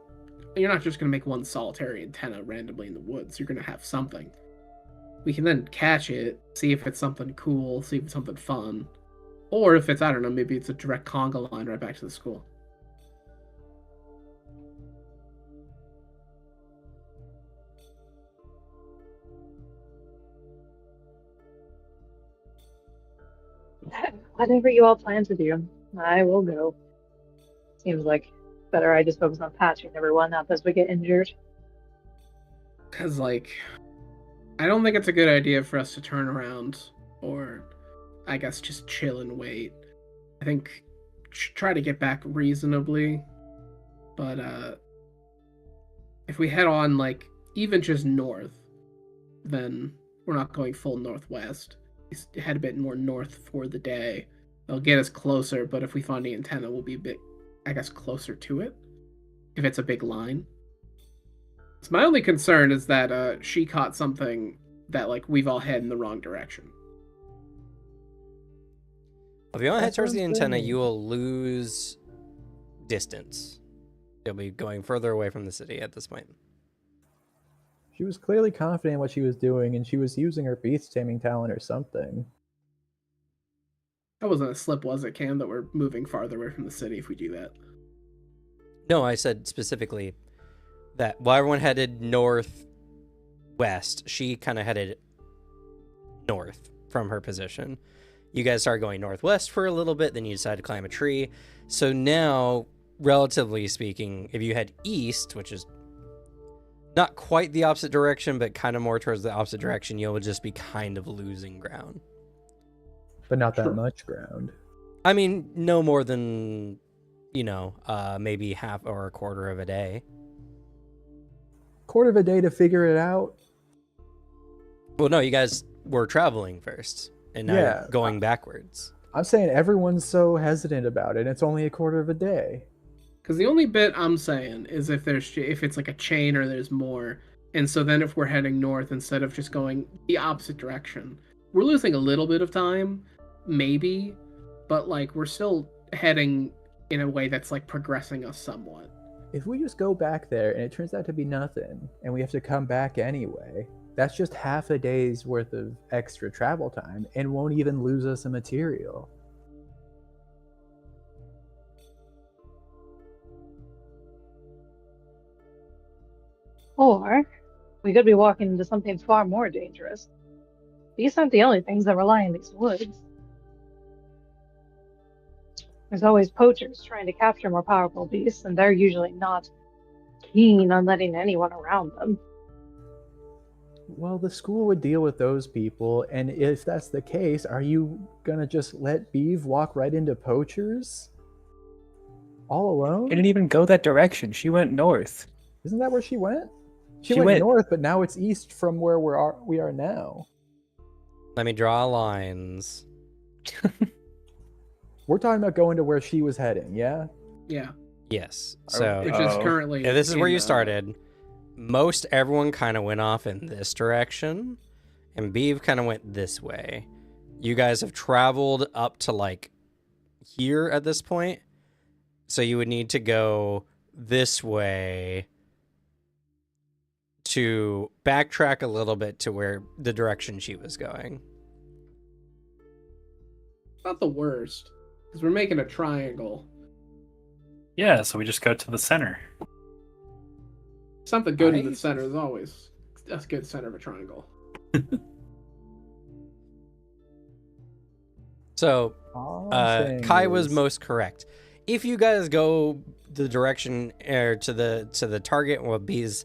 you're not just going to make one solitary antenna randomly in the woods, you're going to have something. We can then catch it, see if it's something cool, see if it's something fun. Or if it's, I don't know, maybe it's a direct conga line right back to the school. Whatever you all plan to do, I will go. Seems like better I just focus on patching everyone up as we get injured. Because, like, I don't think it's a good idea for us to turn around or, I guess, just chill and wait. I think try to get back reasonably. But, if we head on, like, even just north, then we're not going full northwest. We head a bit more north for the day. They'll get us closer, but if we find the antenna, we'll be a bit, I guess, closer to it. If it's a big line. So my only concern is that she caught something that, like, we've all head in the wrong direction. If you want to head That's towards what the I'm antenna, saying. you will lose distance. You'll be going further away from the city at this point. She was clearly confident in what she was doing, and she was using her beast taming talent or something. That wasn't a slip, was it, Cam, that we're moving farther away from the city if we do that? No, I said specifically that while everyone headed northwest, she kind of headed north from her position. You guys started going northwest for a little bit, then you decided to climb a tree. So now, relatively speaking, if you head east, which is not quite the opposite direction, but kind of more towards the opposite direction, you'll just be kind of losing ground. But not that Sure. much ground. I mean, no more than, maybe half or a quarter of a day. Quarter of a day to figure it out. Well, no, you guys were traveling first, and now Yeah, you're going backwards. I'm saying everyone's so hesitant about it. It's only a quarter of a day. Because the only bit I'm saying is if it's like a chain or there's more, and so then if we're heading north instead of just going the opposite direction, we're losing a little bit of time, maybe, but like we're still heading in a way that's like progressing us somewhat. If we just go back there and it turns out to be nothing, and we have to come back anyway, that's just half a day's worth of extra travel time and won't even lose us a material. Or we could be walking into something far more dangerous. These aren't the only things that rely in these woods. There's always poachers trying to capture more powerful beasts, and they're usually not keen on letting anyone around them. Well, the school would deal with those people, and if that's the case, are you gonna just let Beeve walk right into poachers? All alone? She didn't even go that direction. She went north. Isn't that where she went? She She went went- north, but now it's east from where we are now. Let me draw lines. We're talking about going to where she was heading, yeah? Yeah, Yes. Are- So which is Oh. currently. yeah, this is where in, you started. Most everyone kind of went off in this direction, and Beeve kind of went this way. You guys have traveled up to like here at this point, so you would need to go this way to backtrack a little bit to where the direction she was going. Not the worst, because we're making a triangle. Yeah, so we just go to the center. Something good in I- the center is always a good center of a triangle. So All I'm saying Kai was is- most correct. If you guys go the direction to the target, or B's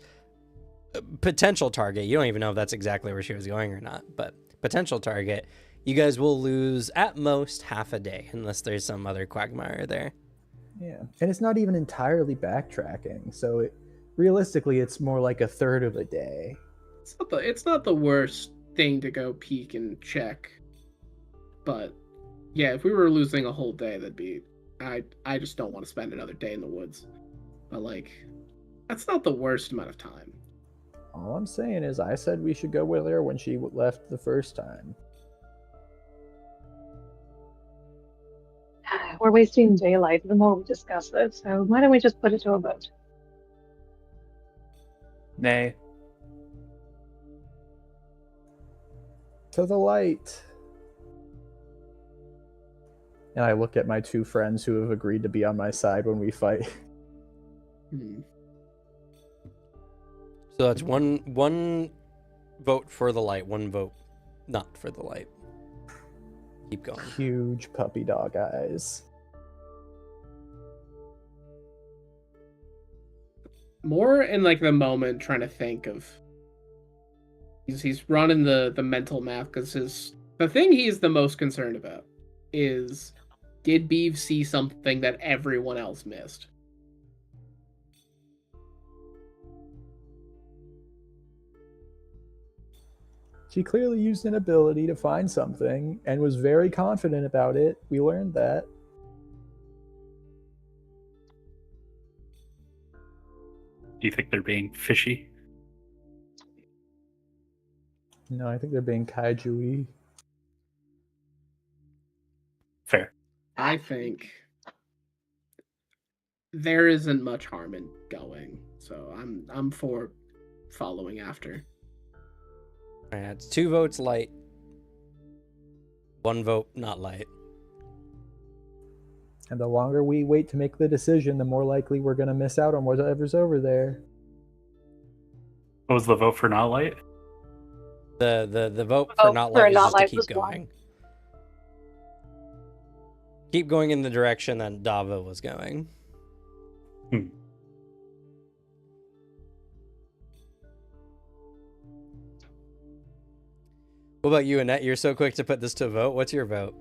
potential target, you don't even know if that's exactly where she was going or not, but potential target, you guys will lose at most half a day unless there's some other quagmire there. Yeah, and it's not even entirely backtracking, so realistically, it's more like a third of a day. It's not the worst thing to go peek and check, but yeah, if we were losing a whole day, that'd be. I just don't want to spend another day in the woods, but like, that's not the worst amount of time. All I'm saying is, I said we should go with her when she left the first time. We're wasting daylight the more we discuss this, so why don't we just put it to a vote? Nay. To the light. And I look at my two friends who have agreed to be on my side when we fight. So that's one vote for the light, one vote not for the light. Keep going. Huge puppy dog eyes. More in like the moment, trying to think of. He's running the mental math because the thing he's the most concerned about is, did Beeve see something that everyone else missed? She clearly used an ability to find something and was very confident about it. We learned that. Do you think they're being fishy? No, I think they're being kaiju-y. Fair. I think there isn't much harm in going, so I'm for following after. All right, it's 2 votes light, 1 vote not light. And the longer we wait to make the decision, the more likely we're going to miss out on whatever's over there. What was the vote for not light? The vote for not light is just to keep going. Keep going in the direction that Dava was going. What about you, Annette? You're so quick to put this to a vote. What's your vote?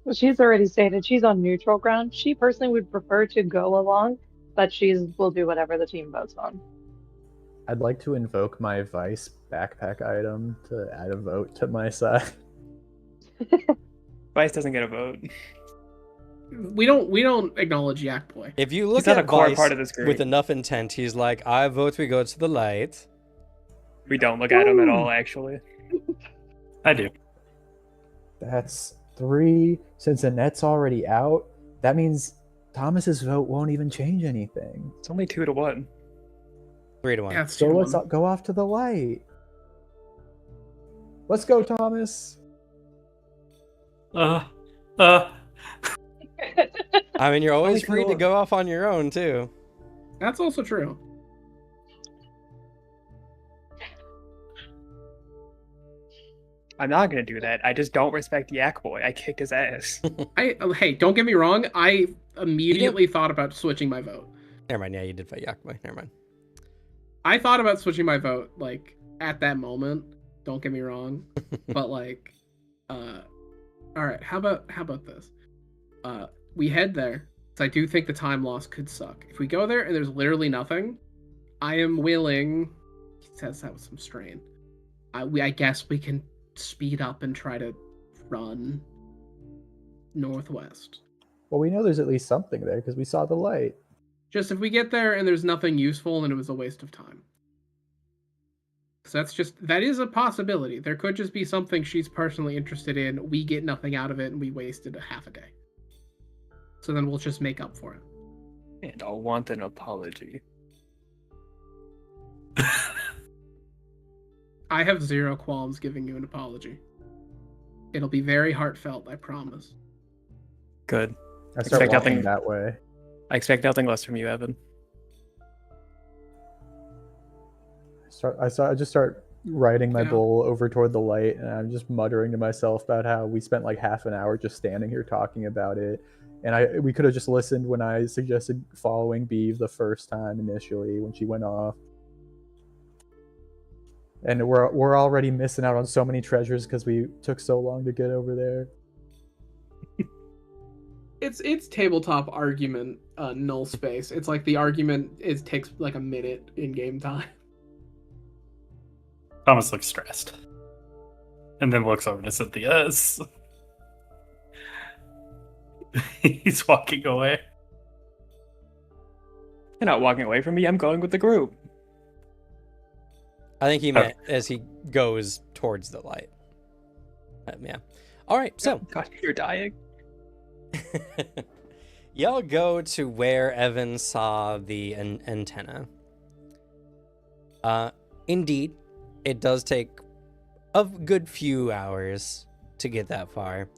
Well, she's already stated she's on neutral ground. She personally would prefer to go along, but will do whatever the team votes on. I'd like to invoke my Vice backpack item to add a vote to my side. Vice doesn't get a vote. We don't acknowledge Yak Boy. If you look He's not at a core Vice part of this group. with enough intent, he's like, I vote we go to the light. We don't look at him at all, actually. I do. That's 3. Since Annette's already out, that means Thomas's vote won't even change anything. It's only 2-1. 3-1. Yeah, it's So 2-1. let's go off to the light. Let's go, Thomas. Uh, I mean, you're always Only free to 2-1. go off on your own, too. That's also true. I'm not gonna do that. I just don't respect Yak Boy. I kicked his ass. Hey, don't get me wrong. I immediately thought about switching my vote. Never mind. Yeah, you did fight Yakboy. Never mind. I thought about switching my vote like at that moment. Don't get me wrong, but like, all right. How about this? We head there. So I do think the time loss could suck. If we go there and there's literally nothing, I am willing. He says that with some strain. I guess we can speed up and try to run northwest. Well, we know there's at least something there because we saw the light. Just if we get there and there's nothing useful, then it was a waste of time. So that is a possibility. There could just be something she's personally interested in. We get nothing out of it and we wasted a half a day. So then we'll just make up for it. And I'll want an apology. I have zero qualms giving you an apology. It'll be very heartfelt, I promise. Good. I start Expect walking nothing. that way. I expect nothing less from you, Evan. I just start riding my Yeah. bull over toward the light, and I'm just muttering to myself about how we spent like half an hour just standing here talking about it. And we could have just listened when I suggested following Beeve the first time initially when she went off. And we're already missing out on so many treasures because we took so long to get over there. It's tabletop argument null space. It's like the argument takes like a minute in game time. Thomas looks stressed. And then looks over to Cynthia. He's walking away. You're not walking away from me. I'm going with the group. I think he meant as he goes towards the light. Yeah. All right, so God, you're dying. y'all go to where Evan saw the antenna. Indeed, it does take a good few hours to get that far.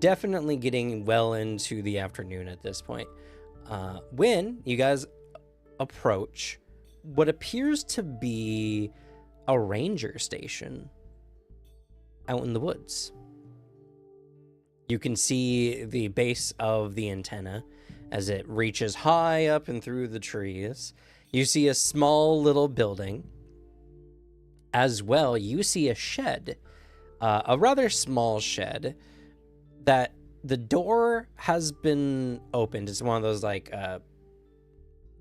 Definitely getting well into the afternoon at this point. When you guys approach what appears to be a ranger station out in the woods. You can see the base of the antenna as it reaches high up and through the trees. You see a small little building. As well, you see a shed, a rather small shed that the door has been opened. It's one of those like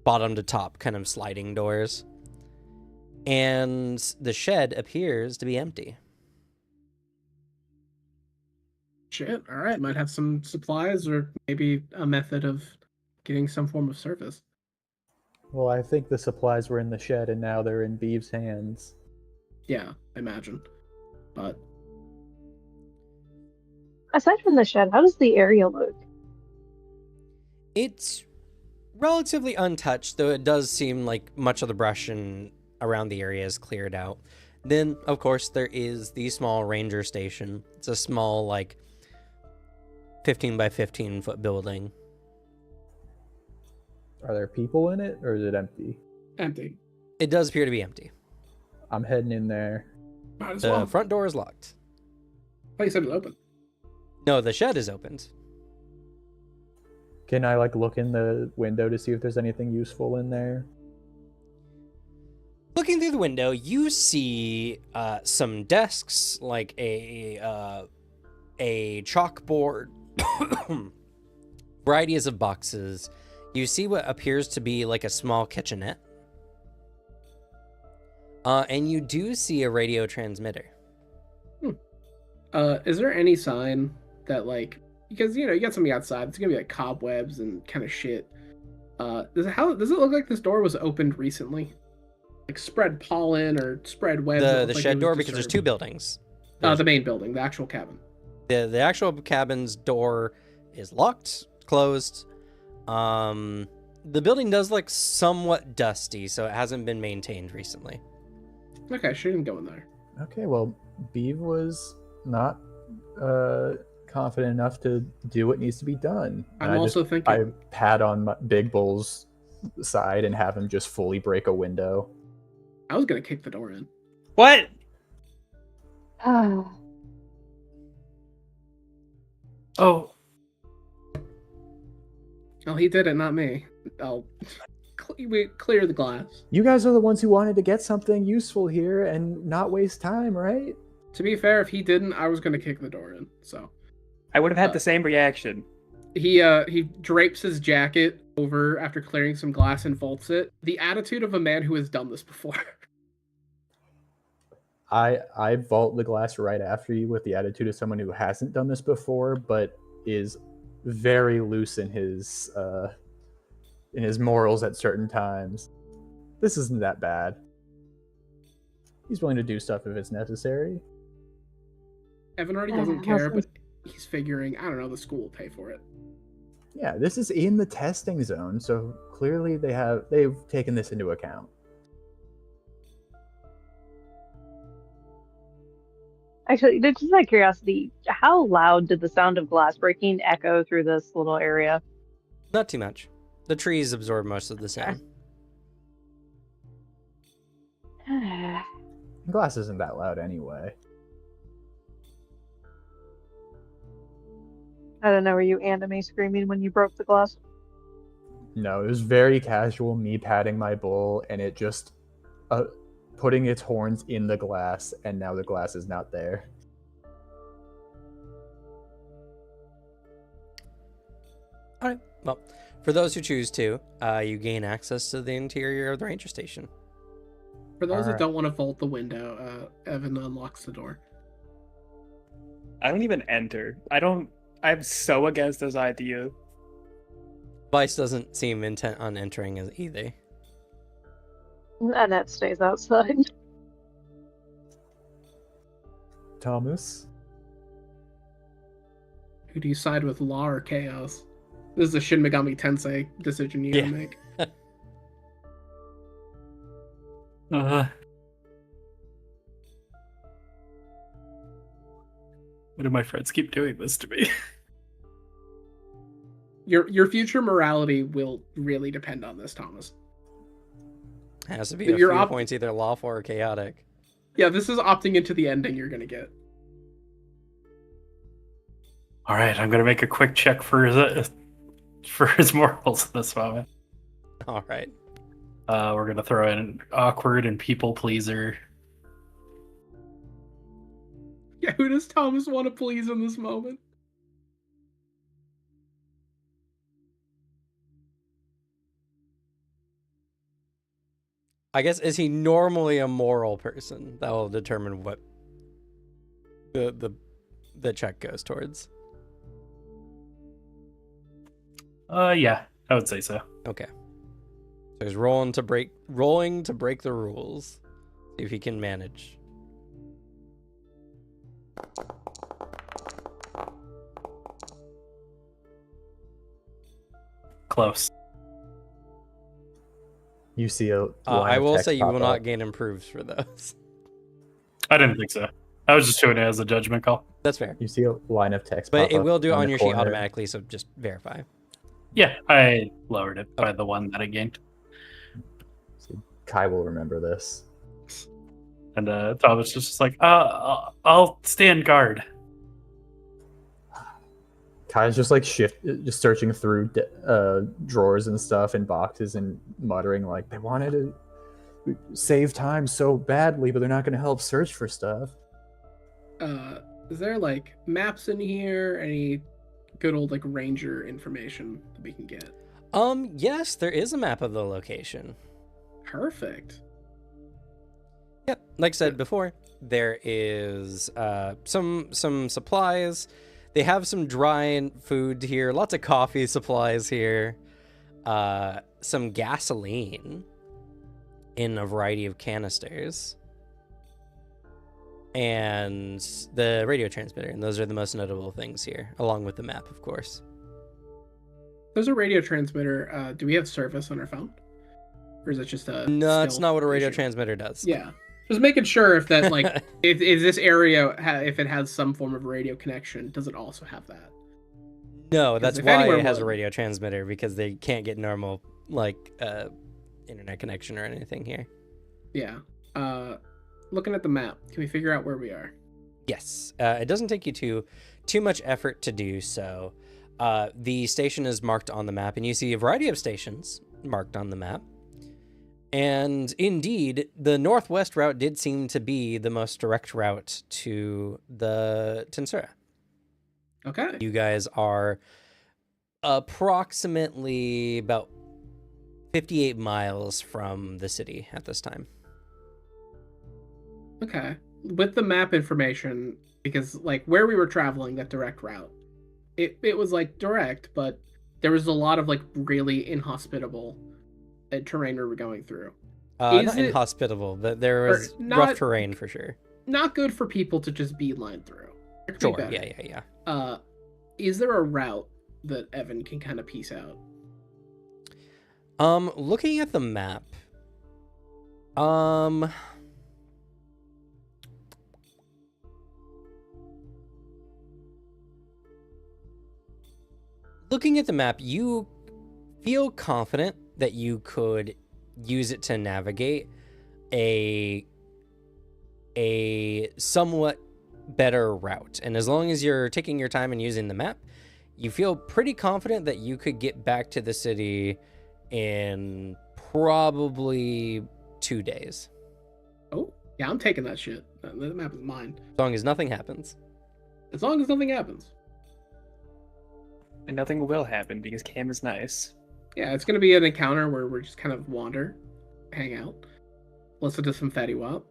bottom to top kind of sliding doors. And the shed appears to be empty. Shit, alright, might have some supplies or maybe a method of getting some form of service. Well, I think the supplies were in the shed and now they're in Beeve's hands. Yeah, I imagine. But Aside from the shed, how does the area look? It's relatively untouched, though it does seem like much of the brush around the area is cleared out. Then, of course, there is the small ranger station. It's a small, like, 15 by 15 foot building. Are there people in it, or is it empty? Empty. It does appear to be empty. I'm heading in there. Might as The well. front door is locked. Oh, you said it was open. No, the shed is opened. Can I like look in the window to see if there's anything useful in there? Looking through the window, you see some desks, like a chalkboard, varieties of boxes. You see what appears to be like a small kitchenette. And you do see a radio transmitter. Is there any sign that like, because you got something outside, it's gonna be like cobwebs and kind of shit. Does it look like this door was opened recently? Like spread pollen or spread webs? The shed door, because there's two buildings. The main building, the actual cabin. The actual cabin's door is locked, closed. The building does look somewhat dusty, so it hasn't been maintained recently. Okay, shouldn't go in there. Okay, well, Beav was not confident enough to do what needs to be done. I'm also thinking. I pat on Big Bull's side and have him just fully break a window. I was gonna kick the door in. What? Ah, Oh, Oh, he did it, not me. I'll clear the glass. You guys are the ones who wanted to get something useful here and not waste time, right? To be fair, if he didn't, I was gonna kick the door in. So I would have had the same reaction. he drapes his jacket over after clearing some glass and vaults it. The attitude of a man who has done this before. I vault the glass right after you with the attitude of someone who hasn't done this before, but is very loose in his morals at certain times. This isn't that bad. He's willing to do stuff if it's necessary. Evan already doesn't care, but he's figuring, I don't know, the school will pay for it. Yeah, this is in the testing zone, so clearly they've taken this into account. actually, just out of curiosity, how loud did the sound of glass breaking echo through this little area? Not too much. The trees absorb most of the sound. Glass isn't that loud anyway. I don't know, were you anime screaming when you broke the glass? No, it was very casual, me patting my bull, and it just putting its horns in the glass, and now the glass is not there. All right. Well, for those who choose to, you gain access to the interior of the ranger station. For those that Alright. don't want to vault the window, Evan unlocks the door. I don't even enter. I'm so against this idea. Vice doesn't seem intent on entering as either. Annette stays outside. Thomas? Who do you side with, law or chaos? This is a Shin Megami Tensei decision you gotta Yeah. make. Why do my friends keep doing this to me? Your future morality will really depend on this, Thomas. Has to be But a you're few op- points either lawful or chaotic. Yeah, this is opting into the ending you're gonna get. All right, I'm gonna make a quick check for his morals at this moment. All right. We're gonna throw in awkward and people pleaser. Yeah, who does Thomas want to please in this moment? I guess, is he normally a moral person? That will determine what the check goes towards. Yeah, I would say so. Okay. So he's rolling to break the rules. See if he can manage. Close. You see a line I of will text say you pop will up. not gain improves for those. I didn't think so. I was just doing it as a judgment call. That's fair. You see a line of text, But pop it up will do it on the your sheet corner. automatically, so just verify. Yeah, I lowered it by the one that I gained. So Kai will remember this. And Thomas was just like, I'll stand guard. Kai's just like just searching through drawers and stuff and boxes and muttering like they wanted to save time so badly, but they're not going to help search for stuff. Is there like maps in here? Any good old like ranger information that we can get? Yes, there is a map of the location. Perfect. Yep, like I said before, there is some supplies. They have some dry food here, lots of coffee supplies here, some gasoline in a variety of canisters, and the radio transmitter. And those are the most notable things here, along with the map, of course. There's a radio transmitter. Do we have service on our phone? Or is it just a... No, it's skill not what a radio issue? transmitter does. Yeah. Just making sure if that, like, if this area, if it has some form of radio connection, does it also have that? No, that's if why anywhere it has a would- radio transmitter, because they can't get normal, like, internet connection or anything here. Yeah. Looking at the map, can we figure out where we are? Yes, it doesn't take you too much effort to do so. The station is marked on the map, and you see a variety of stations marked on the map. And indeed, the northwest route did seem to be the most direct route to the Tensura. Okay. You guys are approximately about 58 miles from the city at this time. Okay. With the map information, because like where we were traveling, that direct route, it was like direct, but there was a lot of like really inhospitable terrain we were going through. Not Is it- inhospitable, but there or was not- rough terrain for sure. Not good for people to just beeline through. It could be Sure, better. yeah. Is there a route that Evan can kind of piece out? Looking at the map, you feel confident that you could use it to navigate a somewhat better route. And as long as you're taking your time and using the map, you feel pretty confident that you could get back to the city in probably 2 days. Oh, yeah, I'm taking that shit. The map is mine. As long as nothing happens. As long as nothing happens. And nothing will happen because Cam is nice. Yeah, it's gonna be an encounter where we're just kind of wander, hang out, listen to some Fatty Wap.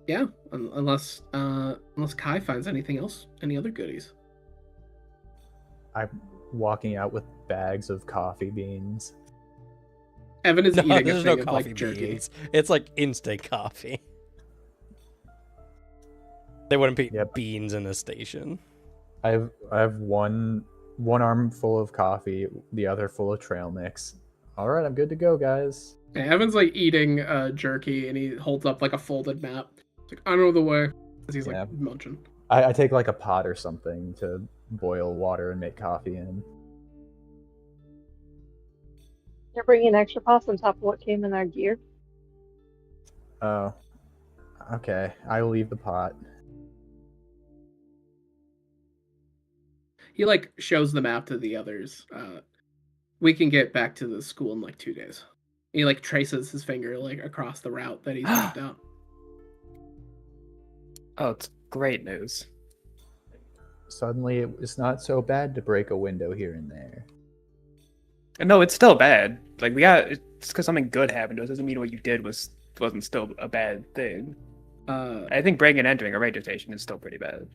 Yeah, unless Kai finds anything else, any other goodies. I'm walking out with bags of coffee beans. Evan is No, eating a there's thing no of coffee like jerky. beans. It's like instant coffee. They wouldn't put Yep. beans in the station. I have one arm full of coffee, the other full of trail mix. All right, I'm good to go, guys. Yeah, Evan's like eating jerky, and he holds up like a folded map. It's like, I know the way, as he's like Yeah. munching. I take like a pot or something to boil water and make coffee in. You're bringing extra pots on top of what came in our gear. Oh, okay. I'll leave the pot. He like shows the map to the others. We can get back to the school in like 2 days. He like traces his finger like across the route that he's mapped out. Oh, it's great news. Suddenly, it's not so bad to break a window here and there. And no, it's still bad. Like it's because something good happened to us doesn't mean what you did wasn't still a bad thing. I think breaking and entering a radio station is still pretty bad.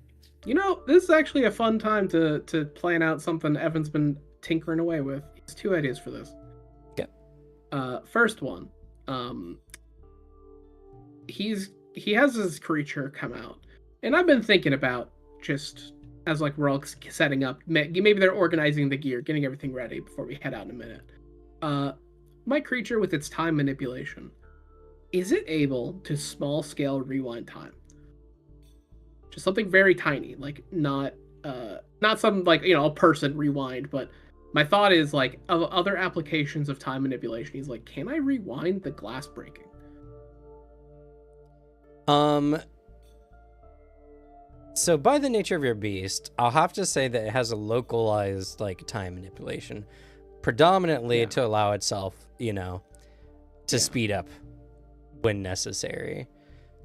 You know, this is actually a fun time to plan out something Evan's been tinkering away with. He has 2 ideas for this. Okay. First one, he has his creature come out, and I've been thinking about just as like we're all setting up. Maybe they're organizing the gear, getting everything ready before we head out in a minute. My creature with its time manipulation. is it able to small scale rewind time? Just something very tiny, like not some like a person rewind, but my thought is like of other applications of time manipulation. He's like, can I rewind the glass breaking? So by the nature of your beast, I'll have to say that it has a localized like time manipulation, predominantly to allow itself, to speed up when necessary.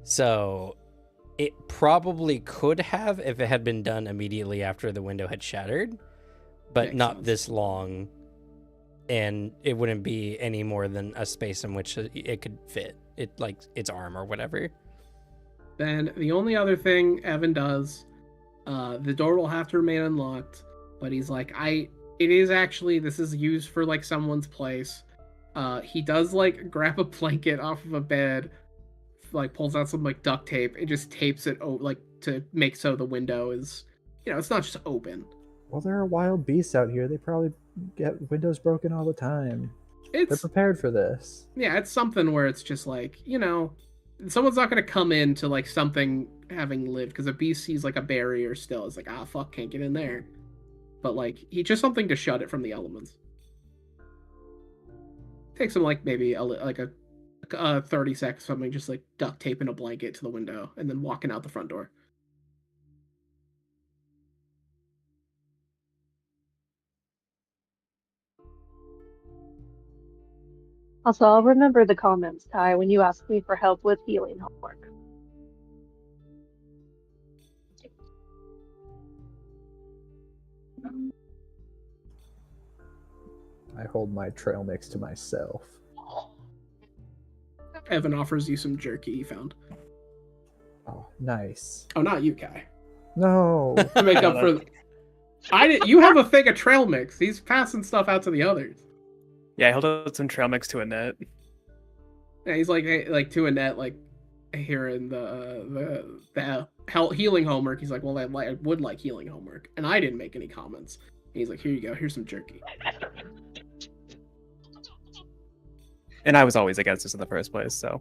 So it probably could have if it had been done immediately after the window had shattered, but Makes not sense. this long, and it wouldn't be any more than a space in which it could fit it, like its arm or whatever. Then the only other thing Evan does, the door will have to remain unlocked, but he's like, this is used for like someone's place. He does like grab a blanket off of a bed, like pulls out some like duct tape and just tapes it like to make so the window is, it's not just open. Well, there are wild beasts out here. They probably get windows broken all the time. They're It's prepared for this. yeah, it's something where it's just like, someone's not gonna come into like something having lived, because a beast sees like a barrier still. It's like, ah, fuck, can't get in there. But like, he just something to shut it from the elements. Takes him like maybe a 30 seconds, something, just like duct taping a blanket to the window and then walking out the front door. Also, I'll remember the comments, Ty, when you ask me for help with healing homework. I hold my trail mix to myself. Evan offers you some jerky he found. Oh, nice. Oh, not you, Kai. No. To make up for. You have a thing of trail mix. He's passing stuff out to the others. Yeah, I held out some trail mix to Annette. Yeah, he's like to Annette, like here in the healing homework. He's like, well, I would like healing homework, and I didn't make any comments. And he's like, here you go. Here's some jerky. And I was always against this in the first place, so.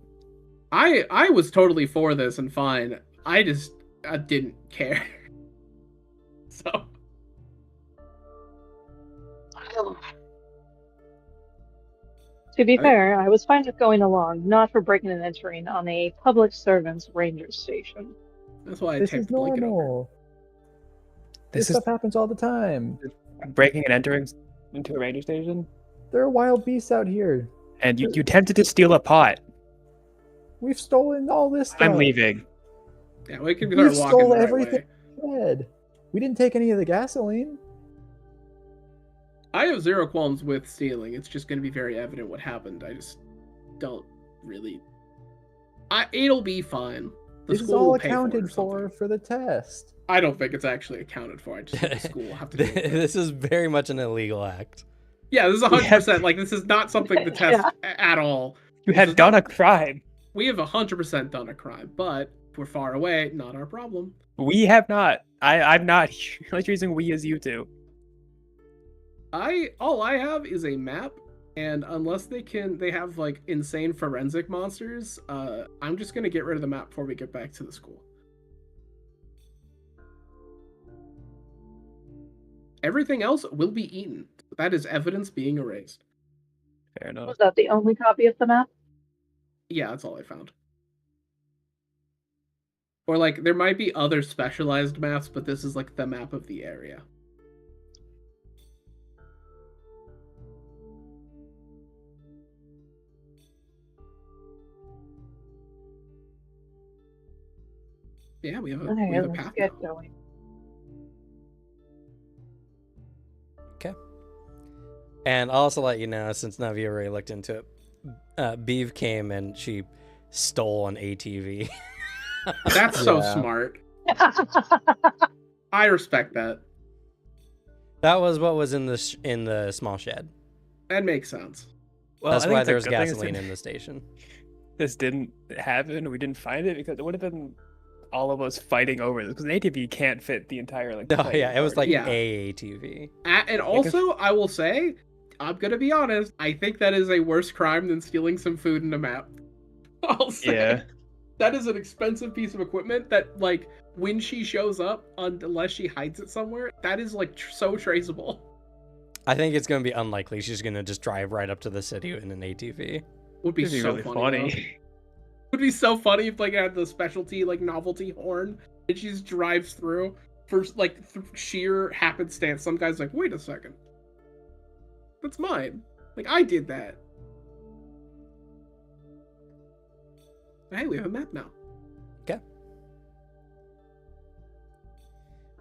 I was totally for this and fine. I didn't care. So. To be fair, I was fine with going along, not for breaking and entering on a public servant's ranger station. That's why I This taped is the blanket over. normal. This This is stuff happens all the time. breaking and entering into a ranger station. There are wild beasts out here. And you attempted to steal a pot. We've stolen all this stuff. I'm leaving. Yeah, we can We start walking stole the right everything. way. We didn't take any of the gasoline. I have zero qualms with stealing. It's just going to be very evident what happened. I just don't really. It'll be fine. The This is school all will pay accounted for for the test. I don't think it's actually accounted for. I just think the school will have to do it. This is very much an illegal act. Yeah, this is 100%. Like, this is not something to test at all. You had done a crime. We have 100% done a crime, but if we're far away, not our problem. We have not. I'm not. The only reason we is you two. All I have is a map, and unless they have like insane forensic monsters, I'm just gonna get rid of the map before we get back to the school. Everything else will be eaten. That is evidence being erased. Fair enough. Was that the only copy of the map? Yeah, that's all I found. Or like there might be other specialized maps, but this is like the map of the area. Yeah, we have a Alright, let's path get now. going. And I'll also let you know, since none of you already looked into it, Beeve came and she stole an ATV. That's so Yeah. smart. I respect that. That was what was in the small shed. That makes sense. Well, That's I think why it's a there's good thing gasoline in the station. this didn't happen. We didn't find it because it would have been all of us fighting over this. Because an ATV can't fit the entire like. Oh yeah, it was like Yeah. a ATV. And also, I will say, I'm gonna be honest, I think that is a worse crime than stealing some food in a map. I'll say. Yeah. That is an expensive piece of equipment that, like, when she shows up, unless she hides it somewhere, that is, like, so traceable. I think it's gonna be unlikely. She's gonna just drive right up to the city in an ATV. Would be It'd be so really funny. funny. Though. Would be so funny if, like, it had the specialty, like, novelty horn, and she just drives through for, like, sheer happenstance. Some guy's like, wait a second. That's mine. Like, I did that. Hey, we have a map now. Okay.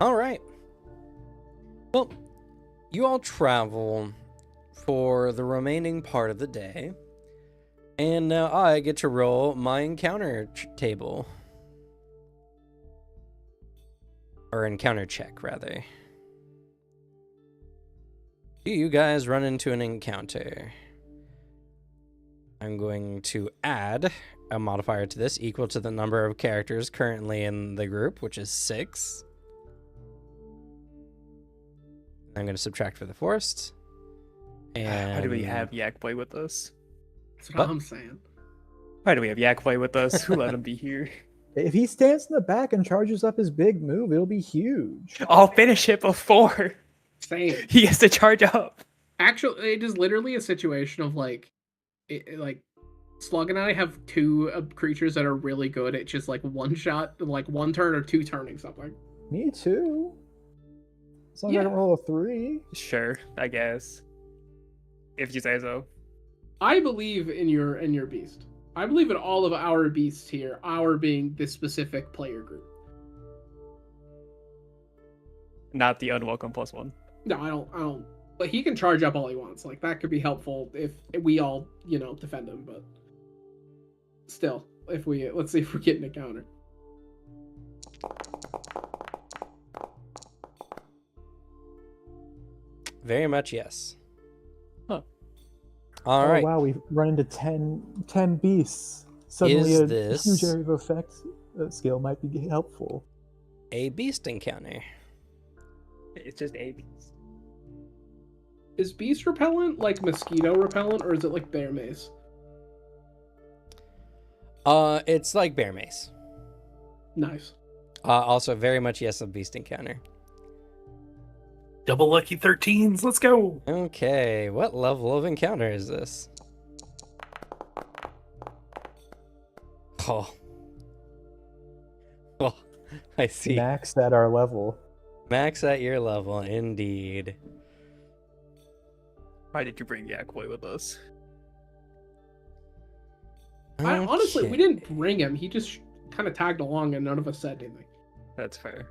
All right. Well, you all travel for the remaining part of the day, and now I get to roll my encounter table. Or encounter check, rather. Do you guys run into an encounter? I'm going to add a modifier to this equal to the number of characters currently in the group, which is 6. I'm going to subtract for the forest. And Why do we have Yak Boy with us? That's what What? I'm saying. Why do we have Yak Boy with us? Who let him be here? If he stands in the back and charges up his big move, it'll be huge. I'll finish it before Same. he gets to charge up. Actually, it is literally a situation of, like, Slug and I have 2 creatures that are really good at just, like, one shot, like, 1 turn or 2 turning something. Me too. As long as I don't roll a 3. Sure, I guess. If you say so. I believe in your beast. I believe in all of our beasts here, our being this specific player group. Not the unwelcome +1. No, I don't. But he can charge up all he wants. Like, that could be helpful if we all, defend him. But still, let's see if we get an encounter. Very much yes. Huh. All right. Wow, we've run into 10 beasts. Suddenly Is a this- huge area of effect skill might be helpful. A beast encounter. It's just A beast. Is beast repellent like mosquito repellent, or is it like bear mace? It's like bear mace. Nice. Also very much yes, a beast encounter. Double lucky 13s. Let's go. Okay, what level of encounter is this? Oh. Oh, I see. Max at our level. Max at your level, indeed. Why did you bring Yak Boy with us? Honestly, we Okay. didn't bring him. He just kind of tagged along, and none of us said anything. That's fair.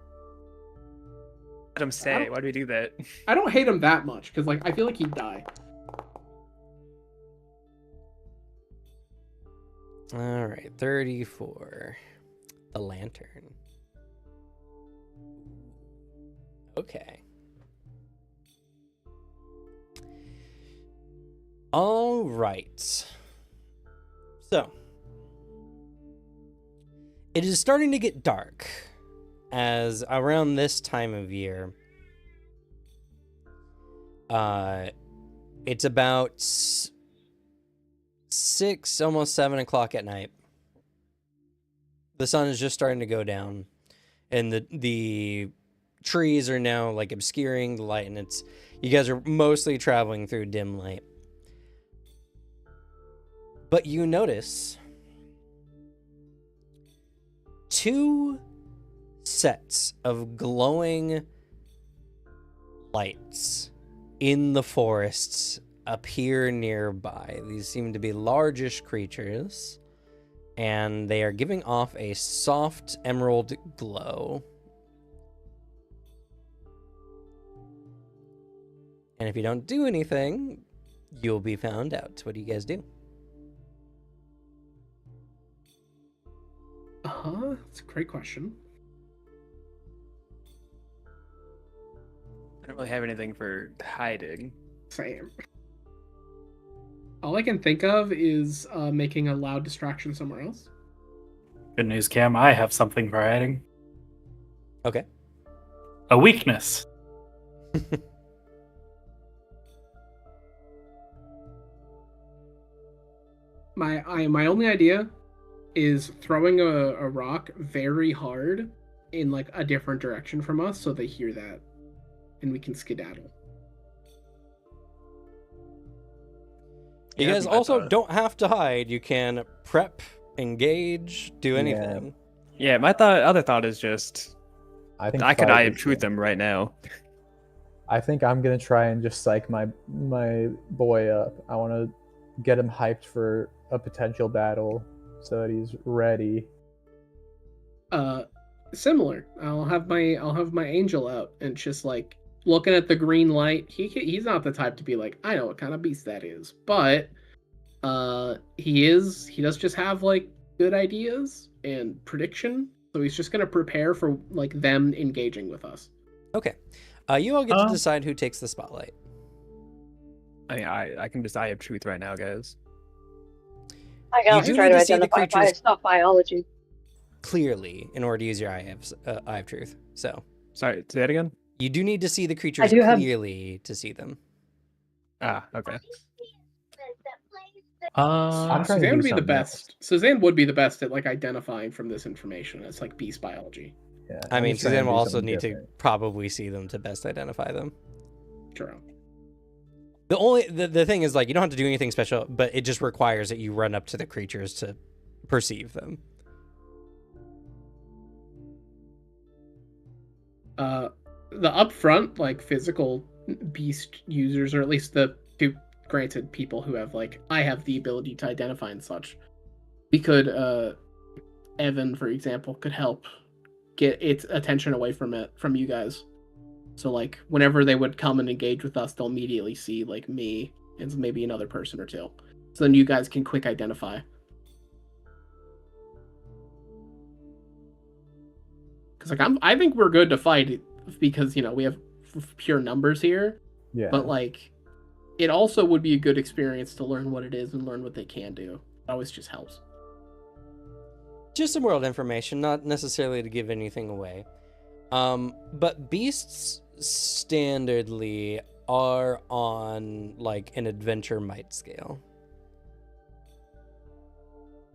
Let him stay. Why do we do that? I don't hate him that much because, like, I feel like he'd die. All right, 34. The lantern. Okay. All right. So, it is starting to get dark as around this time of year. It's about 6, almost 7 o'clock at night. The sun is just starting to go down, and the trees are now like obscuring the light, and you guys are mostly traveling through dim light. But you notice 2 sets of glowing lights in the forests appear nearby. These seem to be largish creatures, and they are giving off a soft emerald glow. And if you don't do anything, you'll be found out. What do you guys do? That's a great question. I don't really have anything for hiding. Same. All I can think of is making a loud distraction somewhere else. Good news, Cam. I have something for hiding. Okay. A weakness. My only idea is throwing a rock very hard in like a different direction from us so they hear that and we can skedaddle. You Yeah, guys I also thought- don't have to hide. You can prep, engage, do anything. Yeah, my other thought is just I think I could fight eye is of truth good. them right now. I think I'm gonna try and just psych my boy up. I want to get him hyped for a potential battle so that he's ready. Similar. I'll have my angel out and just like looking at the green light. He's not the type to be like, I know what kind of beast that is, but he does just have like good ideas and prediction. So he's just gonna prepare for like them engaging with us. Okay. You all get to decide who takes the spotlight. I mean, I can just eye of truth right now, guys. I You gotta do try need to to see the identify creatures- it's not biology. Clearly, in order to use your eye of truth. So Sorry, say that again. you do need to see the creatures do have- clearly to see them. Ah, okay. I'm trying to Suzanne do would be the something best. Suzanne would be the best at like identifying from this information. It's like beast biology. Yeah, I I'm mean, just trying Suzanne do will also something need different. to probably see them to best identify them. True. The thing is, like, you don't have to do anything special, but it just requires that you run up to the creatures to perceive them. The upfront like physical beast users, or at least the two granted people who have like I have the ability to identify and such. We could Evan, for example, could help get its attention away from you guys. So like whenever they would come and engage with us, they'll immediately see like me and maybe another person or two. So then you guys can quick identify. Because like I think we're good to fight because you know we have pure numbers here. Yeah. But like, it also would be a good experience to learn what it is and learn what they can do. It always just helps. Just some world information, not necessarily to give anything away. But beasts standardly are on like an adventure might scale.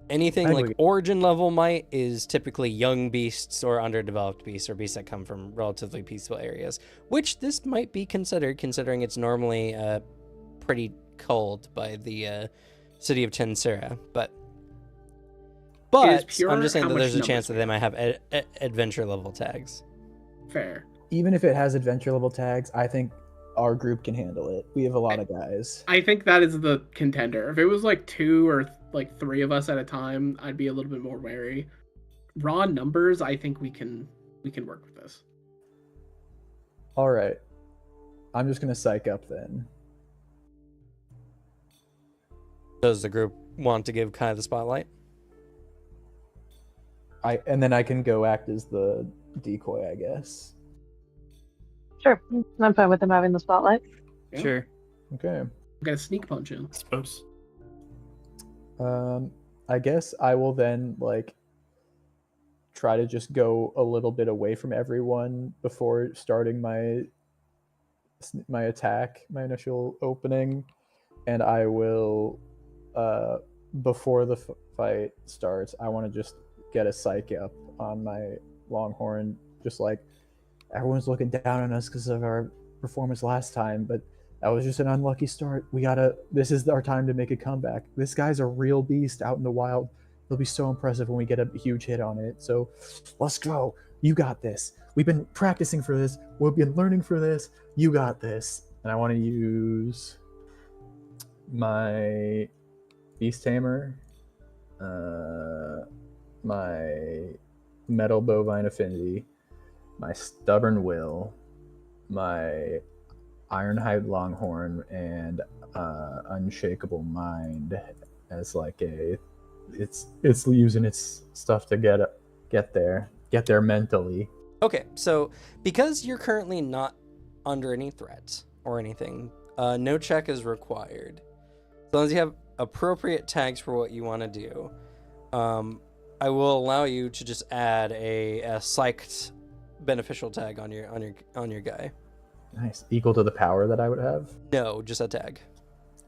Anything I like agree. origin level might is typically young beasts or underdeveloped beasts or beasts that come from relatively peaceful areas, which this might be considered, considering it's normally pretty cold by the city of Tensura. But pure I'm just saying how that much there's a chance that numbers they might have adventure level tags. Fair. Even if it has adventure level tags, I think our group can handle it. We have a lot of guys. I think that is the contender. If it was like 2 or like 3 of us at a time, I'd be a little bit more wary. Raw numbers, I think we can work with this. All right. I'm just gonna psych up then. Does the group want to give kind of the spotlight? And then I can go act as the decoy, I guess. Sure, I'm fine with them having the spotlight. Yeah. Sure. Okay. I'm gonna sneak punch in. I suppose. I guess I will then like try to just go a little bit away from everyone before starting my attack, my initial opening, and I will before the fight starts, I want to just get a psych up on my longhorn, just like everyone's looking down on us because of our performance last time, but that was just an unlucky start. This is our time to make a comeback. This guy's a real beast out in the wild. It'll be so impressive when we get a huge hit on it. So let's go. You got this. We've been practicing for this. We've been learning for this. You got this. And I want to use my Beast Tamer, my Metal Bovine Affinity, my Stubborn Will, my Ironhide Longhorn, and Unshakable Mind as like it's using its stuff to get there mentally. Okay, so because you're currently not under any threat or anything, no check is required. As long as you have appropriate tags for what you want to do, I will allow you to just add a psyched beneficial tag on your guy. Nice. Equal to the power that I would have? No, just a tag.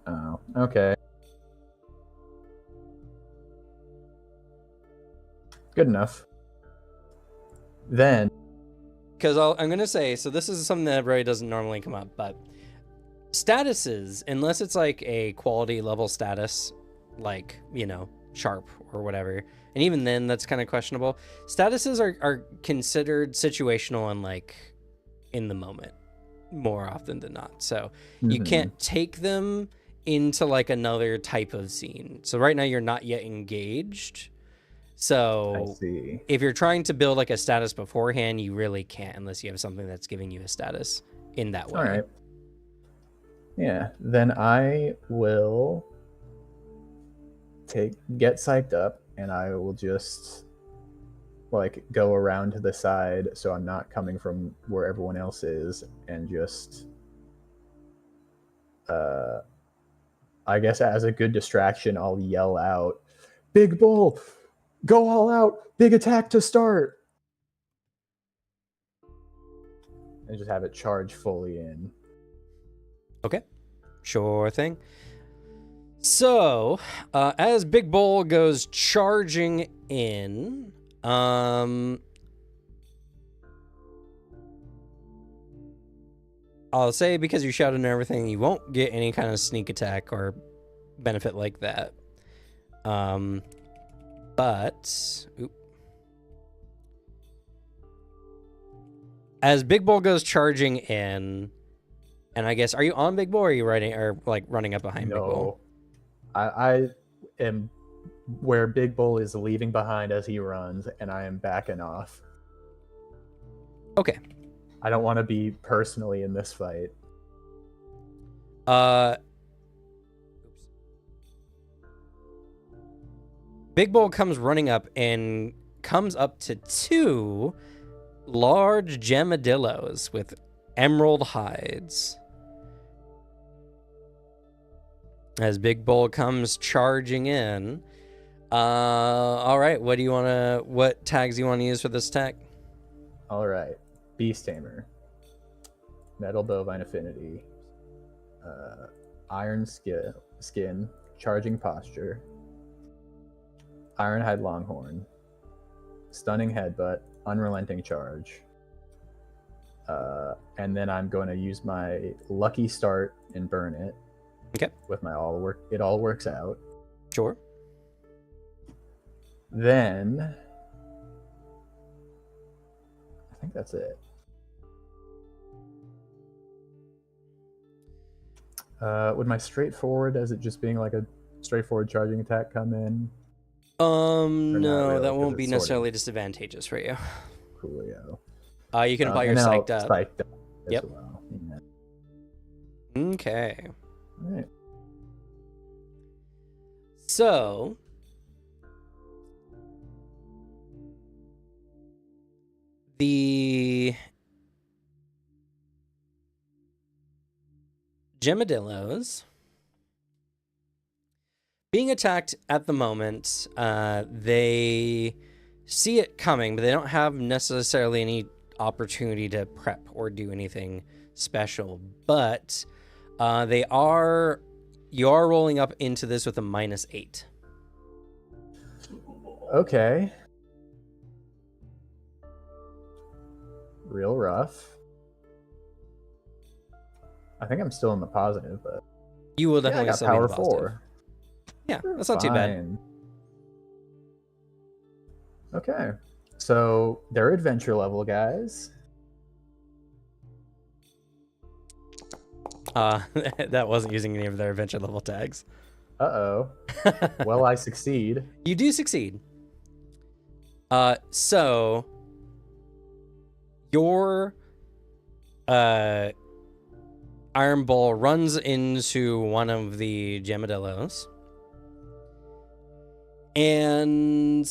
Oh, okay. Good enough. Then, Because I'm going to say, so this is something that really doesn't normally come up, but statuses, unless it's like a quality level status, like, you know, sharp or whatever, and even then that's kind of questionable. Statuses are considered situational and like in the moment more often than not. So you can't take them into like another type of scene. So right now you're not yet engaged. I So see. if you're trying to build like a status beforehand, you really can't unless you have something that's giving you a status in that way. All right. Yeah. Then I will get psyched up, and I will just like go around to the side so I'm not coming from where everyone else is, and just I guess as a good distraction, I'll yell out, "Big Bull, go all out! Big attack to start!" And just have it charge fully in. Okay, sure thing. So, as Big Bull goes charging in, I'll say because you shouted and everything, you won't get any kind of sneak attack or benefit like that. As Big Bull goes charging in, and I guess, are you on Big Bull or are you running up behind Big Bull? No, I am where Big Bull is leaving behind as he runs, and I am backing off. Okay. I don't want to be personally in this fight. Big Bull comes running up and comes up to two large gemadillos with emerald hides. As Big Bull comes charging in. All right, what tags do you want to use for this attack? All right. Beast Tamer. Metal Bovine Affinity. Iron Skin. Charging Posture. Ironhide Longhorn. Stunning Headbutt. Unrelenting Charge. And then I'm going to use my Lucky Start and burn it. Okay. With my it all works out. Sure. Then I think that's it. Would my straightforward, as it just being like a straightforward charging attack, come in? No, really, that 'cause won't be it's necessarily disadvantageous for you. Coolio. You can apply your and psyched I'll up. Psyched up as Yep. well. Yeah. Okay. All right. So, the Gemadillos being attacked at the moment, they see it coming, but they don't have necessarily any opportunity to prep or do anything special. But you are rolling up into this with a -8. Okay. Real rough. I think I'm still in the positive, but You will yeah, I definitely got still be in power the positive. 4. Yeah, that's not too bad. Fine. Okay. So they're adventure level guys. That wasn't using any of their adventure level tags. Uh-oh. Well, I succeed. You do succeed. So your Iron Bull runs into one of the Gemadillos. And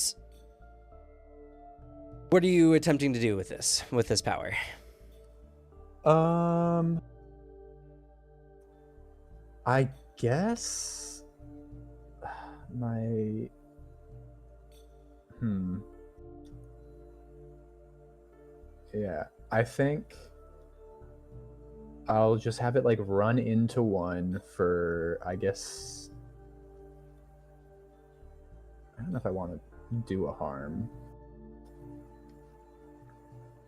what are you attempting to do with this power? I guess my yeah, I think I'll just have it like run into one for, I guess, I don't know if I want to do a harm.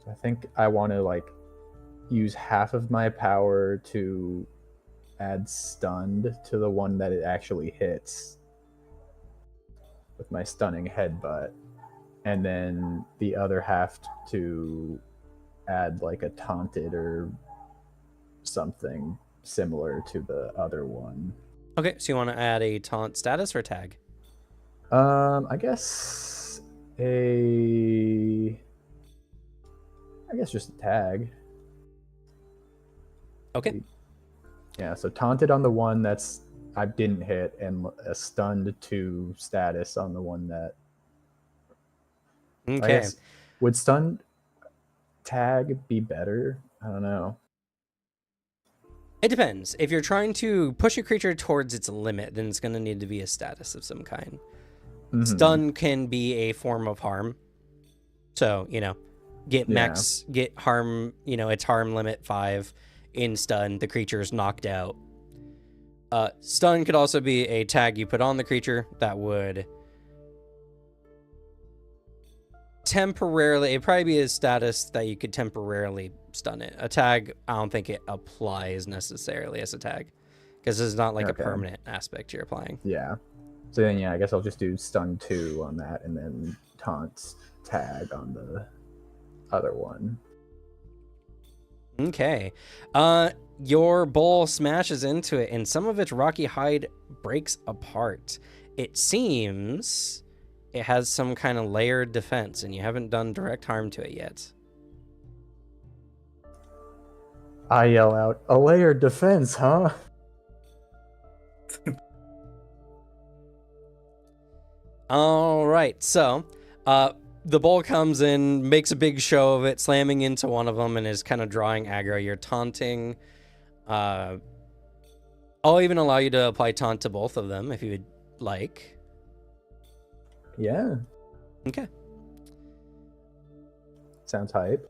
I think I want to like use half of my power to add stunned to the one that it actually hits with my stunning headbutt, and then the other half to add like a taunted or something similar to the other one. Okay, so you want to add a taunt status or tag? I guess just a tag. Okay. Yeah, so taunted on the one that's I didn't hit, and a stunned 2 status on the one that. I Okay. guess, would stunned tag be better? I don't know. It depends. If you're trying to push a creature towards its limit, then it's going to need to be a status of some kind. Mhm. Stun can be a form of harm. So, get harm, its harm limit 5 in stun. The creature is knocked out. Stun could also be a tag you put on the creature that would temporarily, it'd probably be a status that you could temporarily stun it. A tag, I don't think it applies necessarily as a tag because it's not like a Okay. permanent aspect you're applying. Yeah. So then, I guess I'll just do stun 2 on that, and then taunt tag on the other one. Okay. Your bowl smashes into it, and some of its rocky hide breaks apart. It seems it has some kind of layered defense, and you haven't done direct harm to it yet. I yell out, "A layered defense, huh?" All right, so the bull comes in, makes a big show of it, slamming into one of them, and is kind of drawing aggro. You're taunting. I'll even allow you to apply taunt to both of them if you would like. Yeah. Okay. Sounds hype.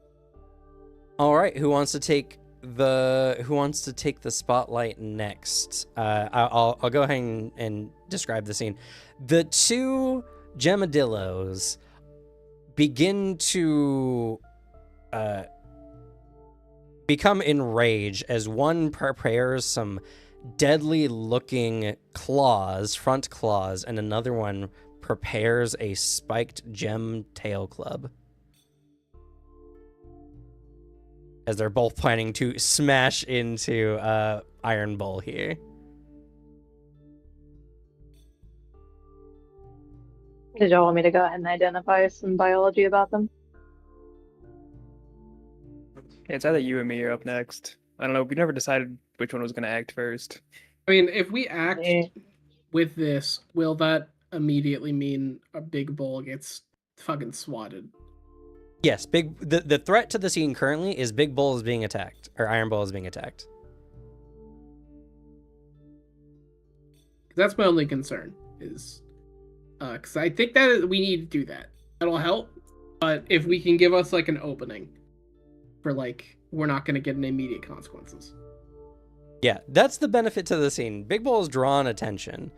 All right, who wants to take the spotlight next? I'll go ahead and describe the scene. The 2 Gemadillos begin to become enraged as one prepares some deadly looking claws, front claws, and another one prepares a spiked gem tail club. As they're both planning to smash into Iron Bull here. Did y'all want me to go ahead and identify some biology about them? It's either you and me are up next. I don't know. We never decided which one was going to act first. I mean, if we act Eh. with this, will that immediately mean a big bull gets fucking swatted? Yes, the threat to the scene currently is Big Bull is being attacked, or Iron Bull is being attacked. That's my only concern, is because I think that we need to do that. That'll help. But if we can give us like an opening for like we're not going to get any immediate consequences. Yeah, that's the benefit to the scene. Big Bull has drawn attention,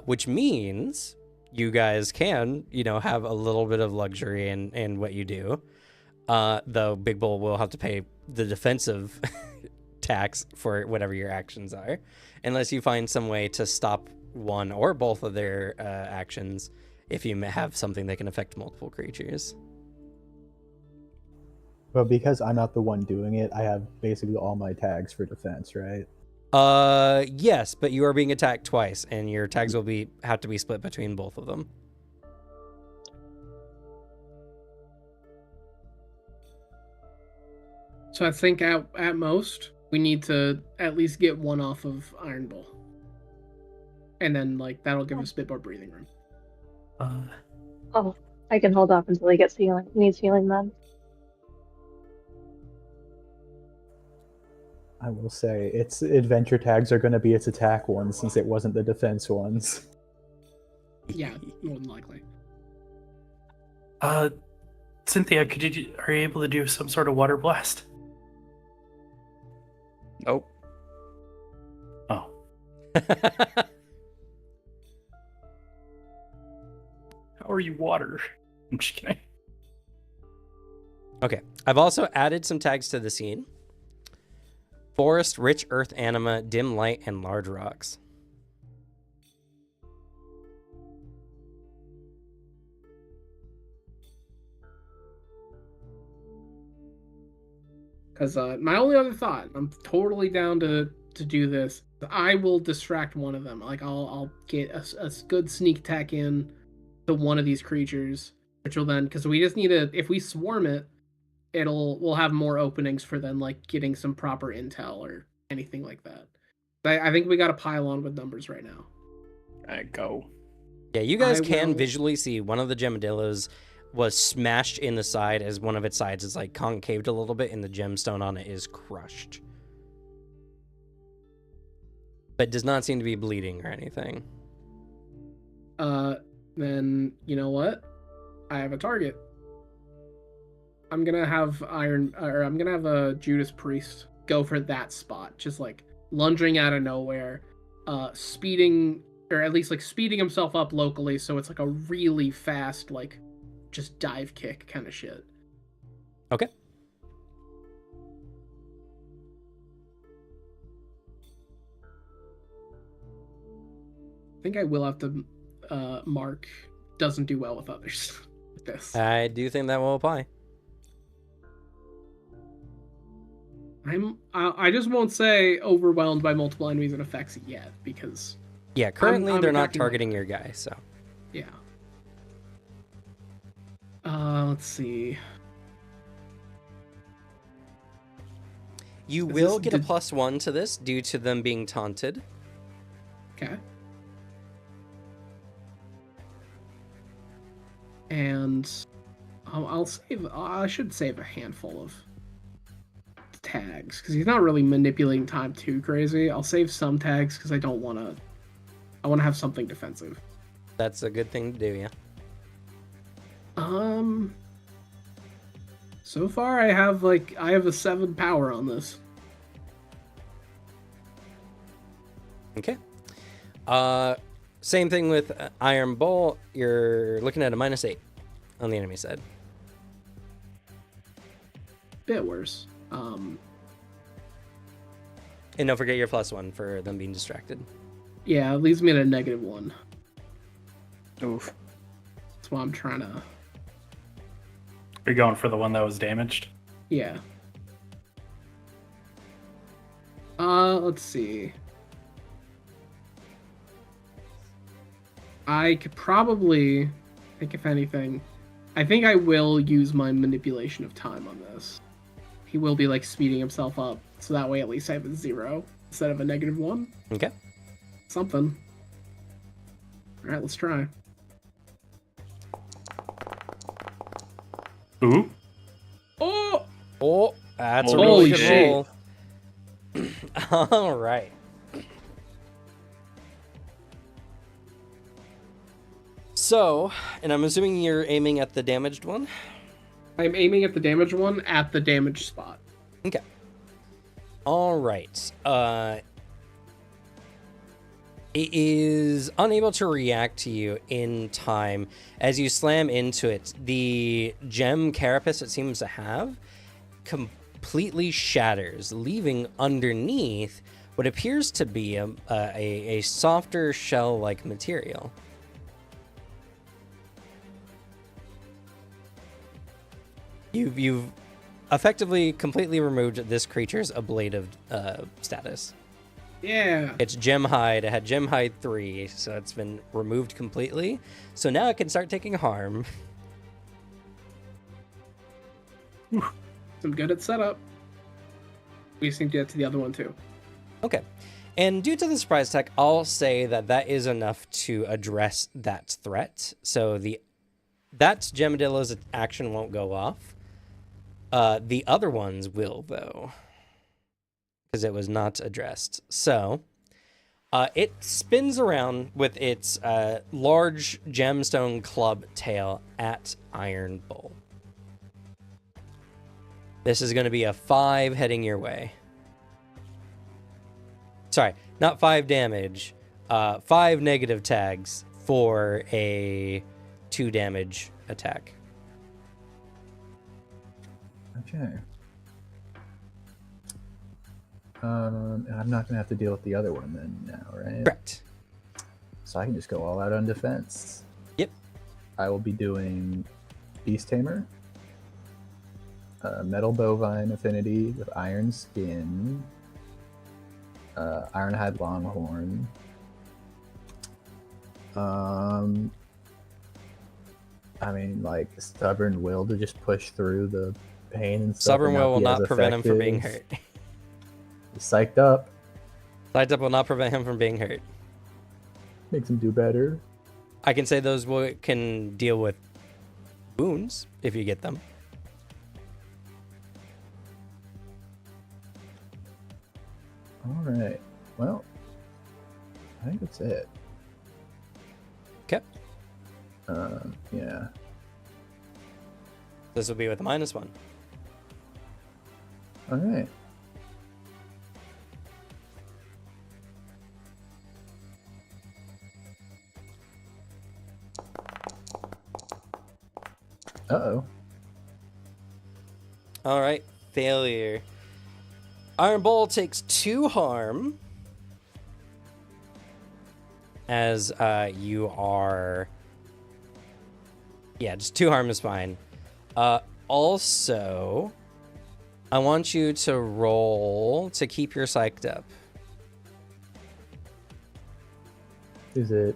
which means you guys can, have a little bit of luxury in what you do. Though Big Bull will have to pay the defensive tax for whatever your actions are, unless you find some way to stop one or both of their actions if you have something that can affect multiple creatures. But because I'm not the one doing it, I have basically all my tags for defense, right? Yes, but you are being attacked twice, and your tags will have to be split between both of them. So I think at most we need to at least get one off of Iron Bull, and then like that'll give us a bit more breathing room. Oh, I can hold off until he needs healing then. I will say its adventure tags are going to be its attack ones since it wasn't the defense ones. Yeah, more than likely. Cynthia, are you able to do some sort of water blast? Nope. Oh. How are you water? I'm just kidding. Okay. I've also added some tags to the scene. Forest, rich earth anima, dim light, and large rocks. Because my only other thought, I'm totally down to do this. I will distract one of them. Like I'll get a good sneak attack in to one of these creatures, which will then, because we just need to, if we swarm it, we'll have more openings for then like getting some proper intel or anything like that. I think we got a pile on with numbers right now. Alright, go. Yeah, you guys I can will- visually see one of the gemadillos was smashed in the side as one of its sides is like concaved a little bit and the gemstone on it is crushed. But does not seem to be bleeding or anything. Then you know what? I have a target. I'm gonna have a Judas Priest go for that spot, just like lunging out of nowhere, speeding, or at least like speeding himself up locally, so it's like a really fast, like just dive kick kind of shit. Okay. I think I will have to mark doesn't do well with others with this. I do think that will apply. I just won't say overwhelmed by multiple enemies and effects yet, because Yeah, currently I'm they're not attacking my targeting your guy, so. yeah. Let's see. You Is will this get a did- +1 to this due to them being taunted. Okay. And I'll save. I should save a handful of tags because he's not really manipulating time too crazy. I'll save some tags because I don't want to. I want to have something defensive. That's a good thing to do, yeah. So far I have a 7 power on this. Okay. Same thing with Iron Bowl. You're looking at a -8 on the enemy side. Bit worse. And don't forget your +1 for them being distracted. Yeah, it leaves me at a -1. Oof. That's why I'm trying to. You're going for the one that was damaged? Yeah. Let's see. I could probably, I think if anything, I think I will use my manipulation of time on this. He will be like speeding himself up, so that way at least I have a 0 instead of a -1. Okay. Something. Alright, let's try. Ooh. Oh! Oh, that's a Holy really good shit. roll. All right. So, and I'm assuming you're aiming at the damaged one? I'm aiming at the damaged one at the damaged spot. Okay. All right. It is unable to react to you in time as you slam into it. The gem carapace it seems to have completely shatters, leaving underneath what appears to be a softer shell-like material. You've effectively completely removed this creature's ablative status. Yeah. It's gem hide. It had gem hide 3, so it's been removed completely. So now it can start taking harm. I'm good at setup. We just need to get to the other one too. Okay. And due to the surprise attack, I'll say that is enough to address that threat. So that Gemadillo's action won't go off. The other ones will, though, because it was not addressed. So it spins around with its large gemstone club tail at Iron Bull. This is going to be a 5 heading your way. Sorry, not 5 damage. 5 negative tags for a 2 damage attack. Okay. And I'm not gonna have to deal with the other one then now, right? Correct. So I can just go all out on defense. Yep. I will be doing Beast Tamer, Metal Bovine Affinity with Iron Skin, Ironhide Longhorn. I mean, like Stubborn Will to just push through the pain and stuff. Stubborn and will be not as prevent him from being hurt. effective. Psyched up Psyched up will not prevent him from being hurt. makes him do better. I can say those can deal with wounds if you get them. All right. Well, I think that's it. Okay. Yeah. This will be with a -1. All right. Uh-oh. All right, failure. Iron Bowl takes 2 harm as you are. Yeah, just 2 harm is fine. Also, I want you to roll to keep your psyched up. Is it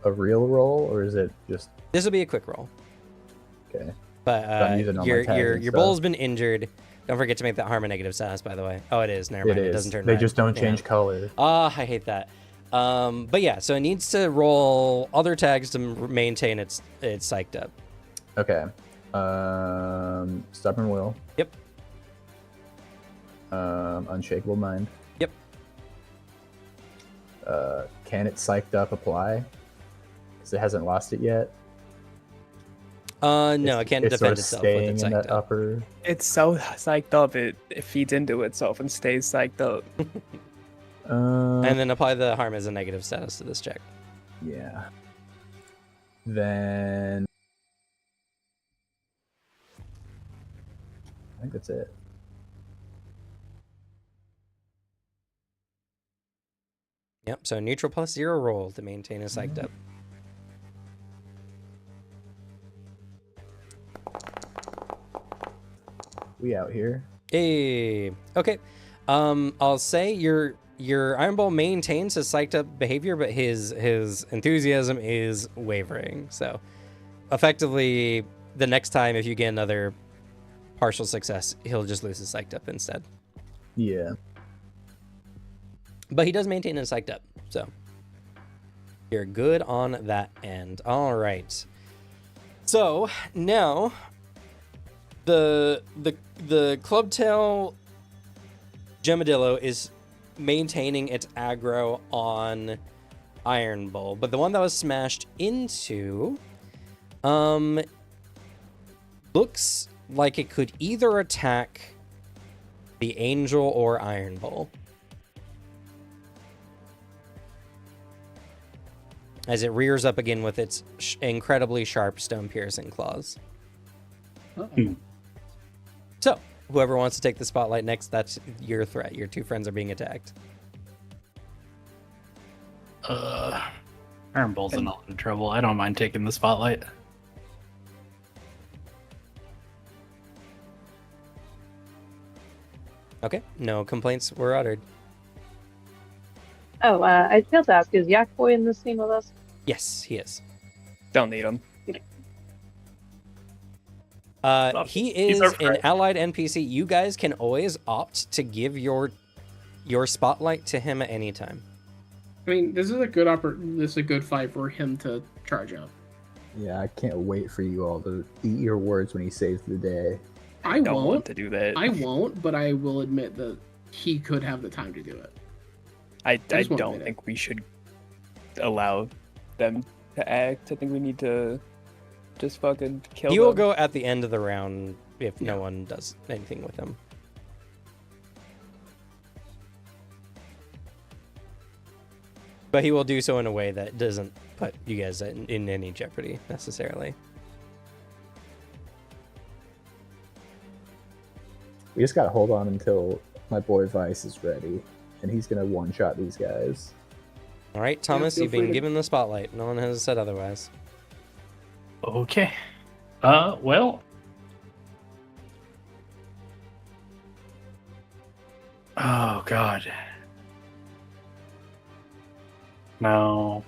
a real roll or is it just This will be a quick roll, okay? but I'm using all my your tags your and your stuff. bull's been injured. Don't forget to make that harm a negative status, by the way. Oh, it is. Never It mind. It is. doesn't turn They red. just don't Yeah. change color. I hate that. But yeah, so it needs to roll other tags to maintain its psyched up. Okay. Stubborn Will. Yep. Unshakable Mind. Yep. Can it psyched up apply? Because it hasn't lost it yet. No, it can't it's defend sort of itself with staying its in psyched that up. upper. It's so psyched up, it feeds into itself and stays psyched up. And then apply the harm as a negative status to this check. Yeah. Then I think that's it. Yep, so neutral +0 roll to maintain a psyched up. We out here. Hey, okay. I'll say your Iron Ball maintains his psyched up behavior, but his enthusiasm is wavering. So, effectively, the next time if you get another partial success, he'll just lose his psyched up instead. Yeah. But he does maintain his psyched up, so you're good on that end. All right. So now the Clubtail Gemadillo is maintaining its aggro on Iron Bull, but the one that was smashed into looks like it could either attack the Angel or Iron Bull. As it rears up again with its incredibly sharp stone-piercing claws. Uh-oh. So, whoever wants to take the spotlight next, that's your threat. Your 2 friends are being attacked. Iron Bull's in a lot of trouble. I don't mind taking the spotlight. Okay, no complaints were uttered. Oh, I failed to ask, is Yak Boy in this scene with us? Yes, he is. Don't need them. He He's is our an friend. allied NPC. You guys can always opt to give your spotlight to him at any time. I mean, this is a good fight for him to charge up. Yeah, I can't wait for you all to eat your words when he saves the day. I Don't want won't. to do that. I won't, but I will admit that he could have the time to do it. I just won't don't admit it. think we should allow them to act. I think we need to just fucking kill He them. will go at the end of the round if no one does anything with him. But he will do so in a way that doesn't put you guys in any jeopardy necessarily. We just gotta hold on until my boy Vice is ready, and he's gonna one-shot these guys. All right, Thomas, feel you've free been to- given the spotlight. No one has said otherwise. Okay. Well. Oh, God. No.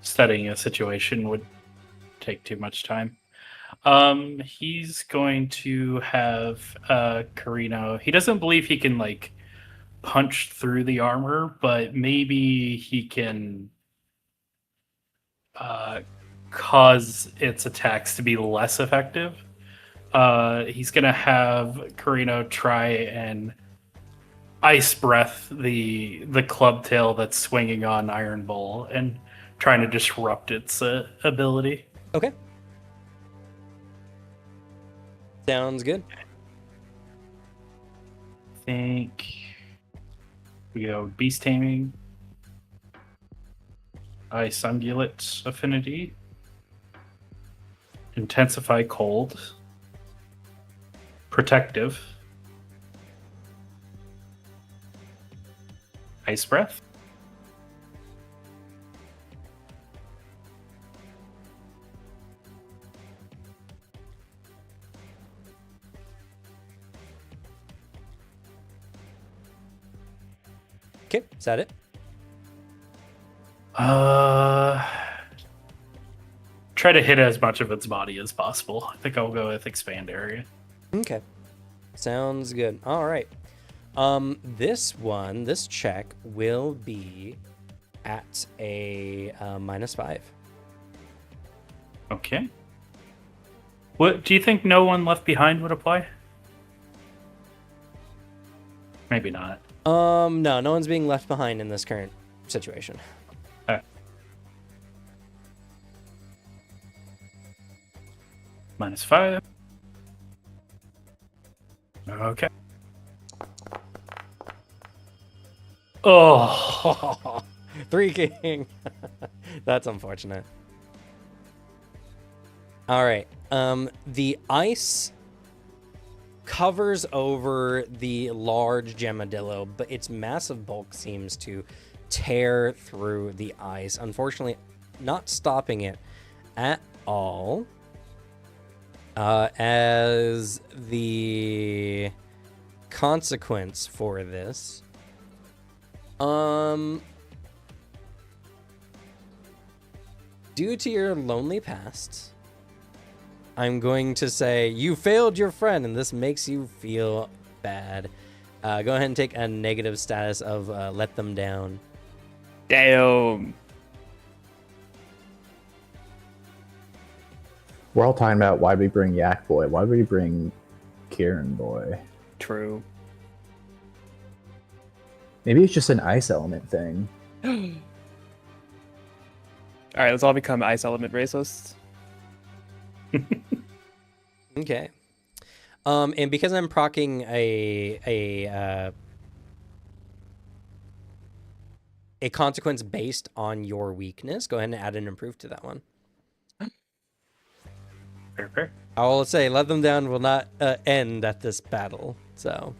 Studying a situation would take too much time. He's going to have Carino. He doesn't believe he can like punch through the armor, but maybe he can cause its attacks to be less effective. He's gonna have Carino try and ice breath the club tail that's swinging on Iron Bull and trying to disrupt its ability. Okay. Sounds good. I think we go Beast Taming, Ice Ungulate Affinity, Intensify Cold, Protective, Ice Breath, Okay, is that it? Try to hit as much of its body as possible. I think I'll go with Expand Area. Okay. Sounds good. All right. This check will be at a -5. Okay. What do you think? No One Left Behind would apply? Maybe not. No one's being left behind in this current situation. -5. Okay. Oh, 3 king. That's unfortunate. All right. The ice covers over the large Gemadillo, but its massive bulk seems to tear through the ice. Unfortunately, not stopping it at all. As the consequence for this, due to your lonely past, I'm going to say you failed your friend, and this makes you feel bad. Go ahead and take a negative status of let them down. Damn. We're all talking about why we bring Yak Boy. Why would we bring Kieran Boy? True. Maybe it's just an ice element thing. All right, let's all become ice element racists. Okay. And because I'm procking a consequence based on your weakness, go ahead and add an improve to that one. fair. I will say, let them down will not end at this battle. So,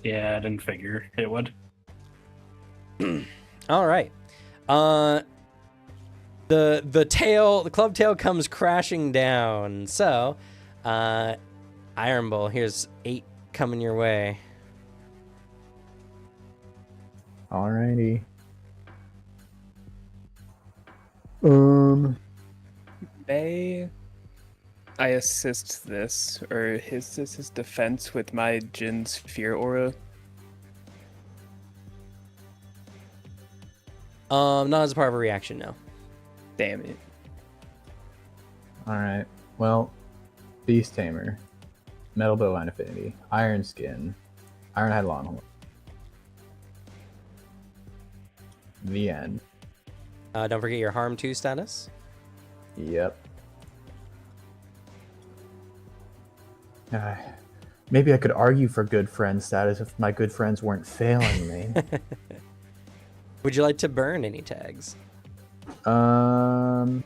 Yeah, I didn't figure it would. all right. The club tail comes crashing down. So, Iron Bull, here's 8 coming your way. Alrighty. May I assist this, or his defense with my Jin's fear aura? Not as a part of a reaction, no. Damn it. Alright. Well, Beast Tamer, Metal Bowline Affinity, Iron Skin, Ironhide Longhorn. The end. Don't forget your harm 2 status. Yep. Maybe I could argue for good friend status if my good friends weren't failing me. Would you like to burn any tags? Um,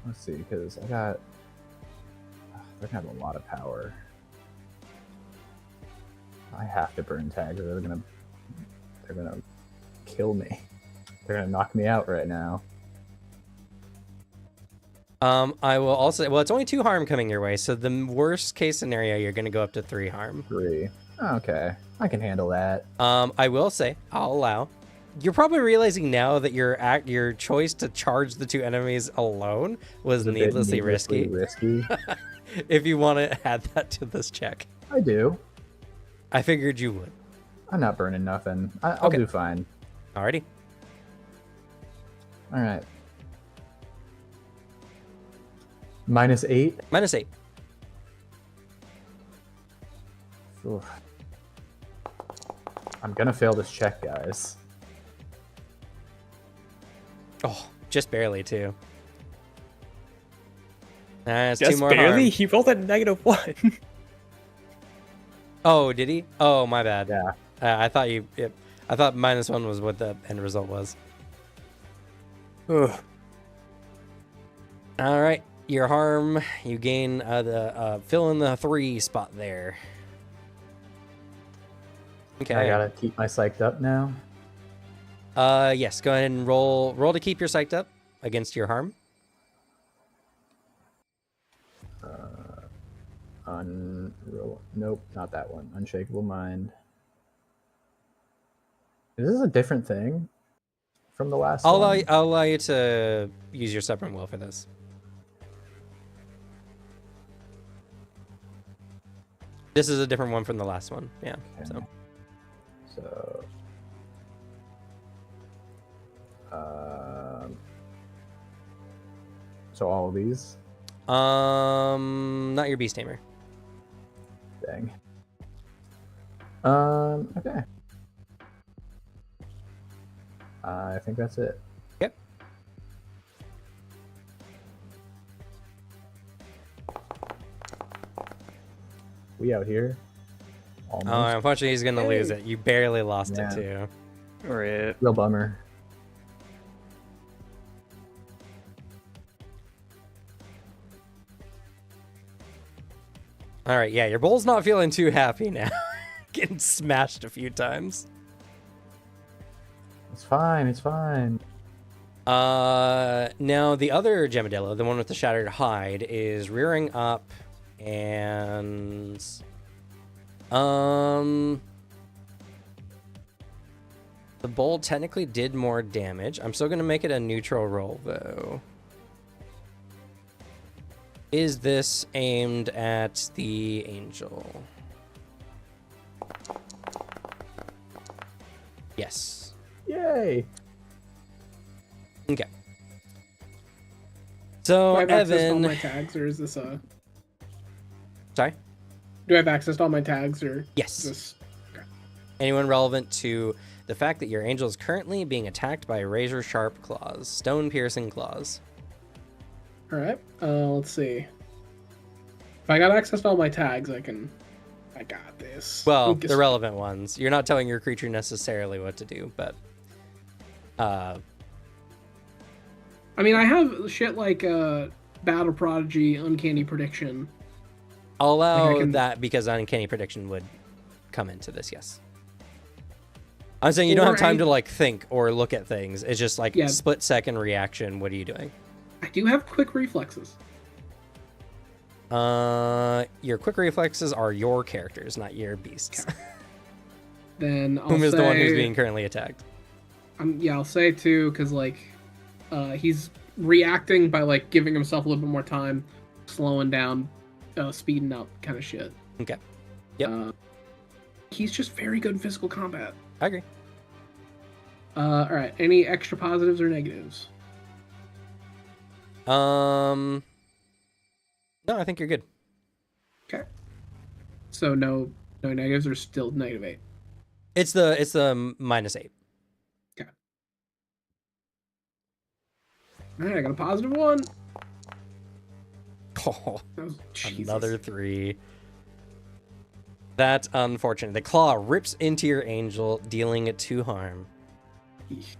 Let's see, because they're gonna have a lot of power. I have to burn tags, or they're gonna kill me. They're gonna knock me out right now. I will also. Well, it's only 2 harm coming your way, so the worst case scenario, you're gonna go up to 3 harm. 3. Okay, I can handle that. I will say, I'll allow. You're probably realizing now that your choice to charge the 2 enemies alone was It's a bit needlessly risky. risky. If you want to add that to this check, I do. I figured you would. I'm not burning nothing. I'll Okay. do fine. Alrighty. All right. -8. -8. Oof. I'm gonna fail this check, guys. Oh, just barely too. That's 2 Just more barely? harm. He rolled a -1. Oh, did he? Oh, my bad. Yeah. I thought I thought -1 was what the end result was. Ugh. All right, your harm. You gain the fill in the 3 spot there. Okay. I gotta keep my psyched up now. Yes. Go ahead and roll to keep your psyched up against your harm. Nope, not that one. Unshakable mind. Is this a different thing from the last I'll one? allow you to use your stubborn will for this. This is a different one from the last one. Yeah. Okay. So all of these? Not your beast tamer. Dang. Okay. I think that's it. Yep. We out here. Oh, Almost. unfortunately, he's gonna lose it. You barely lost Yeah. it too. Rip. Real bummer. All right, yeah, your bull's not feeling too happy now. Getting smashed a few times. It's fine. It's fine. Now the other Gemadillo, the one with the shattered hide, is rearing up, and the bull technically did more damage. I'm still gonna make it a neutral roll though. Is this aimed at the angel? Yes. Yay! Okay. Do So I have access to all Evan, my tags, or is this a? sorry. Do I have access to all my tags, or Yes. is this? Anyone relevant to the fact that your angel is currently being attacked by razor sharp claws, stone piercing claws. All right. Let's see. If I got access to all my tags, I got this. Well, Lucas- the relevant ones. You're not telling your creature necessarily what to do, but I mean, I have shit like Battle Prodigy, Uncanny Prediction. I'll allow I can- that because uncanny prediction would come into this. Yes. I'm saying you don't have time to like think or look at things. It's just like Yeah. split second reaction. What are you doing? I do have quick reflexes. Your quick reflexes are your characters, not your beasts. Then I'll Whom is the one who's say- being currently attacked? Yeah, I'll say too, because like, he's reacting by like giving himself a little bit more time, slowing down, speeding up, kind of shit. Okay. Yep. He's just very good in physical combat. I agree. All right. Any extra positives or negatives? No, I think you're good. Okay. So no negatives, or still -8. It's the -8. All right, I got a +1. Oh, Oh, Jesus. another 3. That's unfortunate. The claw rips into your angel, dealing it 2 harm. Eesh.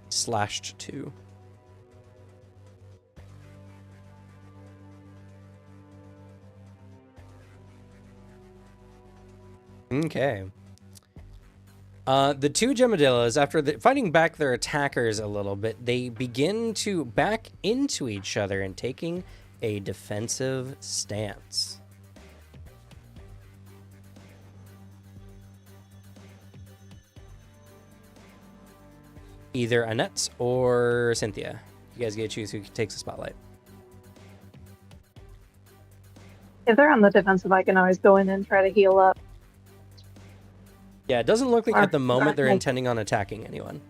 Slashed 2. Okay. The two Gemadillos, after fighting back their attackers a little bit, they begin to back into each other and taking a defensive stance. Either Annette or Cynthia. You guys get to choose who takes the spotlight. If they're on the defensive, I can always go in and try to heal up. Yeah, it doesn't look like at the moment they're intending on attacking anyone.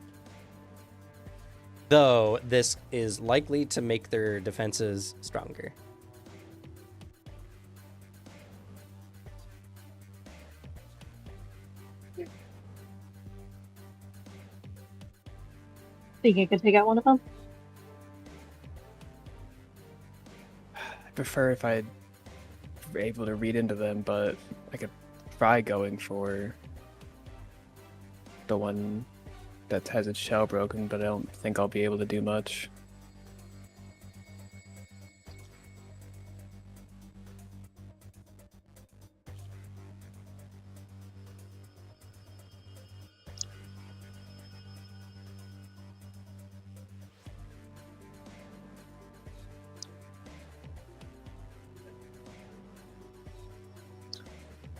Though, this is likely to make their defenses stronger. Think you could take out one of them? I prefer if I were able to read into them, but I could try going for the one that has its shell broken, but I don't think I'll be able to do much.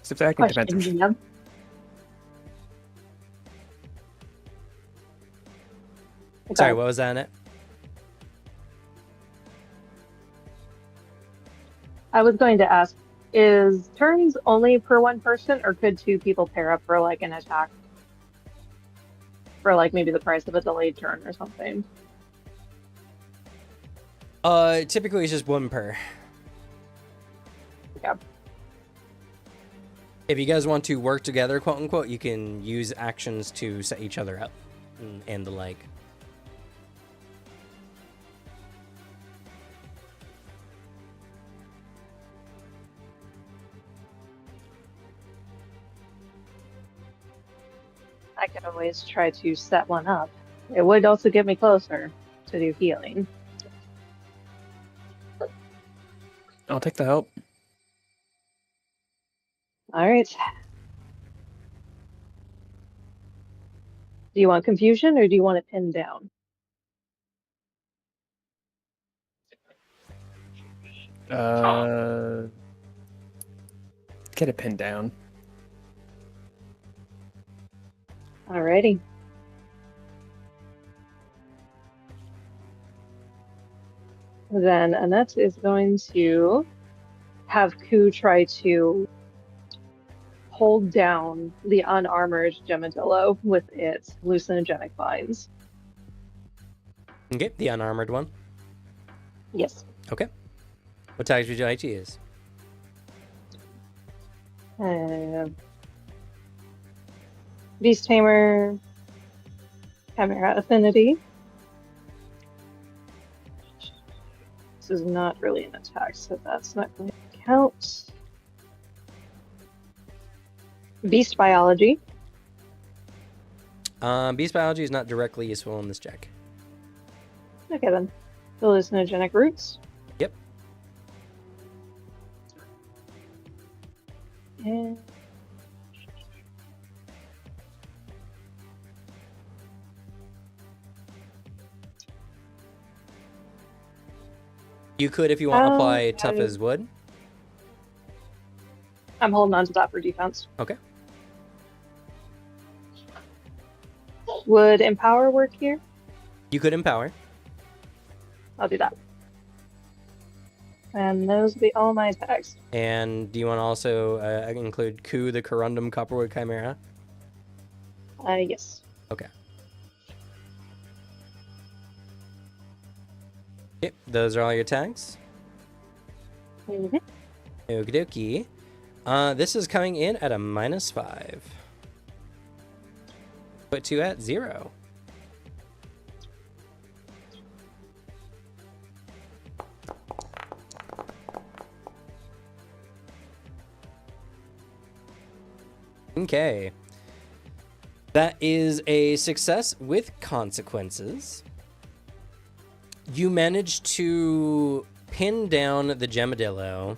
So if I can defensive. DM. Sorry, what was that, Annette? I was going to ask, is turns only per one person, or could two people pair up for like an attack? For like maybe the price of a delayed turn or something. Typically it's just one per. Yeah. If you guys want to work together, quote unquote, you can use actions to set each other up and the like. I could always try to set one up. It would also get me closer to do healing. I'll take the help. All right. Do you want confusion or do you want it pinned down? Get it pinned down. Alrighty. Then Annette is going to have Ku try to hold down the unarmored Gemadillo with its hallucinogenic vines. Okay, the unarmored one. Yes. Okay. What tags would you like to use? Beast Tamer, Chimera Affinity. This is not really an attack, so that's not going to count. Beast Biology. Beast biology is not directly useful in this check. Okay then. Hallucinogenic Roots. Yep. And You could, if you want, apply yeah, tough as wood. I'm holding on to that for defense. Okay. Would Empower work here? You could empower. I'll do that. And those will be all my attacks. And do you want to also include Ku, the Corundum Copperwood Chimera? Yes. Okay. Yep, those are all your tags. Mhm. Okie dokie. This is coming in at a -5. Put 2 at 0. Okay. That is a success with consequences. You managed to pin down the Gemadillo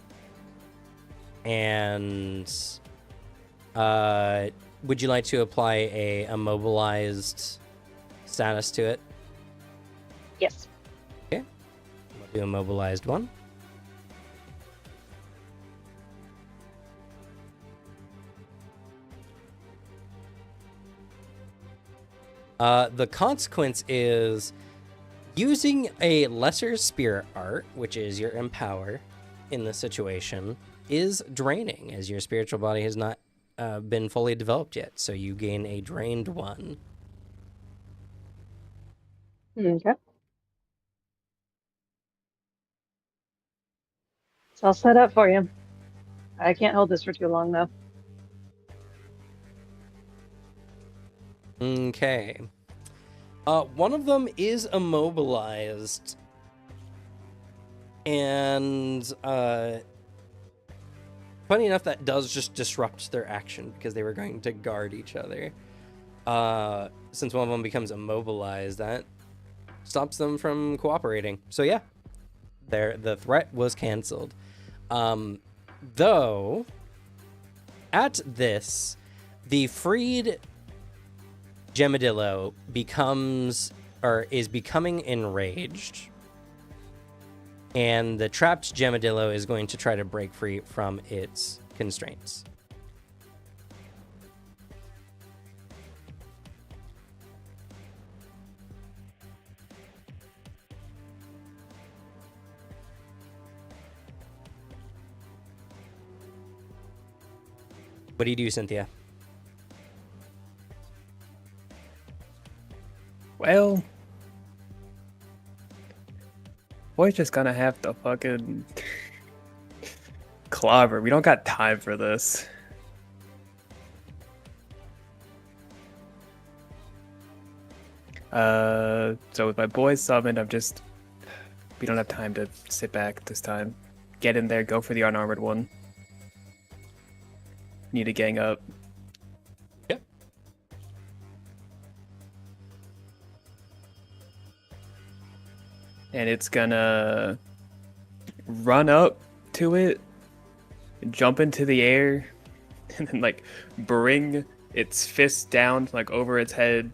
and Would you like to apply a immobilized status to it? Yes. We'll do immobilized one. The consequence is using a lesser spirit art, which is your empower in this situation, is draining, as your spiritual body has not been fully developed yet. So you gain a drained one. Okay. So I'll set up for you. I can't hold this for too long, though. Okay. One of them is immobilized. And funny enough, that does just disrupt their action because they were going to guard each other. Since one of them becomes immobilized, that stops them from cooperating. So yeah, the threat was canceled. Though, at this, the freed Gemadillo is becoming enraged. And the trapped Gemadillo is going to try to break free from its constraints. What do you do, Cynthia? Well, boy's just gonna have to fucking clobber. We don't got time for this. So with my boys summoned, we don't have time to sit back this time. Get in there, go for the unarmored one. Need to gang up. Yep. And it's gonna run up to it, jump into the air, and then like bring its fist down like over its head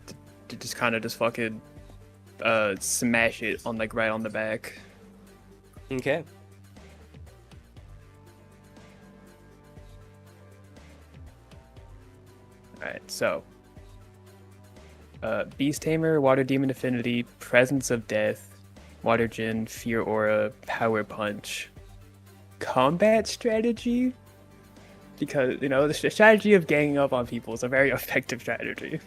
to just kind of just fucking smash it on like right on the back. Okay. Alright, so Beast Tamer, Water Demon Affinity, Presence of Death, Water Djinn, Fear Aura, Power Punch. Combat strategy? Because, you know, the strategy of ganging up on people is a very effective strategy.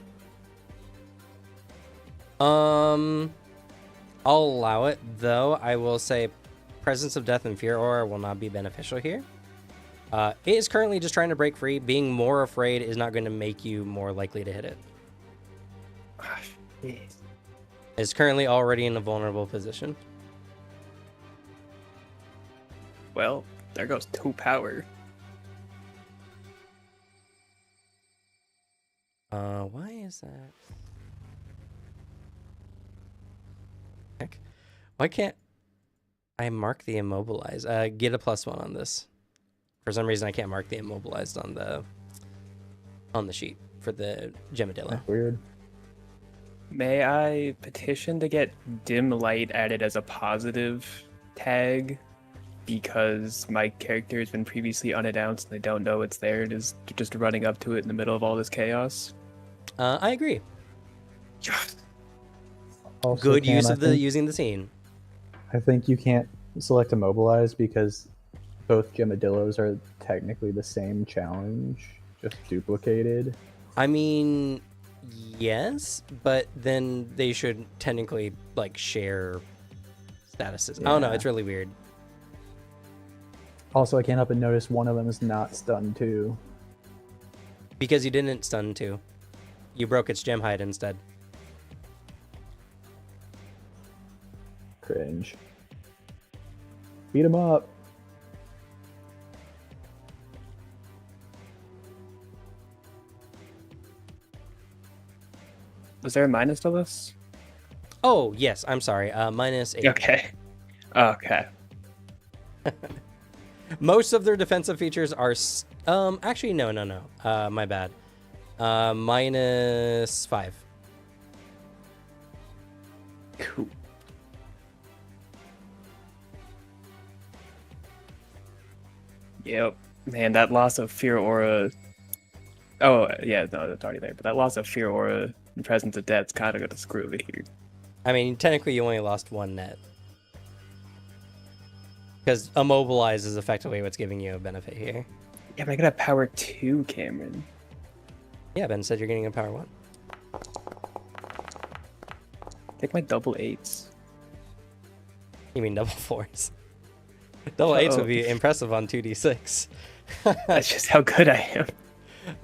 I'll allow it, though. I will say Presence of Death and Fear Aura will not be beneficial here. It is currently just trying to break free. Being more afraid is not going to make you more likely to hit it. Gosh, yes. It's currently already in a vulnerable position. Well, there goes 2 power. Why is that? Heck. Why can't I mark the immobilized? Get a +1 on this. For some reason, I can't mark the immobilized on the sheet for the Gemadillo. That's weird. May I petition to get dim light added as a positive tag? Because my character has been previously unannounced and they don't know it's there. It is just running up to it in the middle of all this chaos. I agree. Also, Good Cam, use I of think- using the scene. I think you can't select immobilize because both Gemadillos are technically the same challenge, just duplicated. I mean, yes, but then they should technically like share statuses. I don't know. Yeah. It's really weird. Also, I can't help but notice one of them is not stunned too. Because you didn't stun two. You broke its gem hide instead. Cringe. Beat him up. Was there a minus to this? Oh, yes. I'm sorry. -8. Okay. Okay. Most of their defensive features are Actually, no. My bad. -5. Cool. Yep. Man, that loss of fear aura. Oh, yeah, no, it's already there. But that loss of fear aura in presence of death's kind of gonna screw over here. I mean, technically, you only lost 1 net. Because immobilize is effectively what's giving you a benefit here. Yeah, but I got a power 2, Cameron. Yeah, Ben said you're getting a power 1. Take my double 8s. You mean double 4s? Double 8s would be impressive on 2d6. That's just how good I am.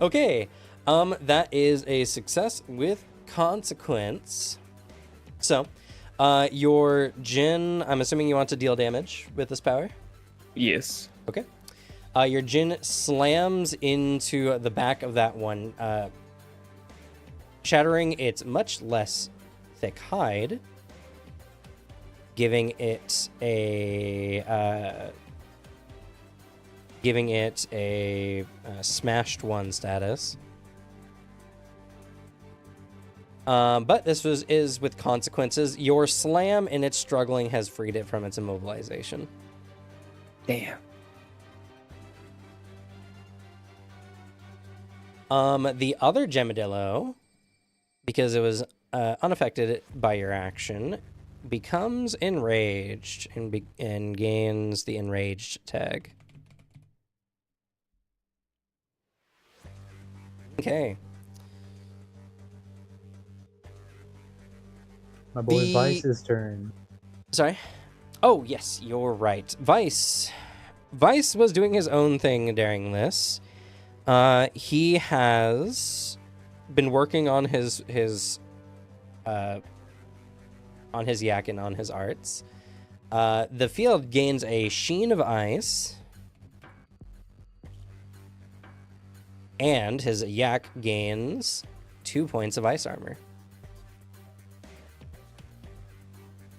Okay, that is a success with consequence. So, your Jin, I'm assuming you want to deal damage with this power? Yes. Okay. Your Jin slams into the back of that one, shattering its much less thick hide, giving it a smashed 1 status. But this is with consequences. Your slam in its struggling has freed it from its immobilization. Damn. The other Gemadillo, because it was unaffected by your action, becomes enraged and gains the enraged tag. Okay. My boy The- Vice's turn. Sorry. Oh, yes, you're right. Vice was doing his own thing during this. He has been working on his yak and on his arts. The field gains a sheen of ice, and his yak gains 2 points of ice armor.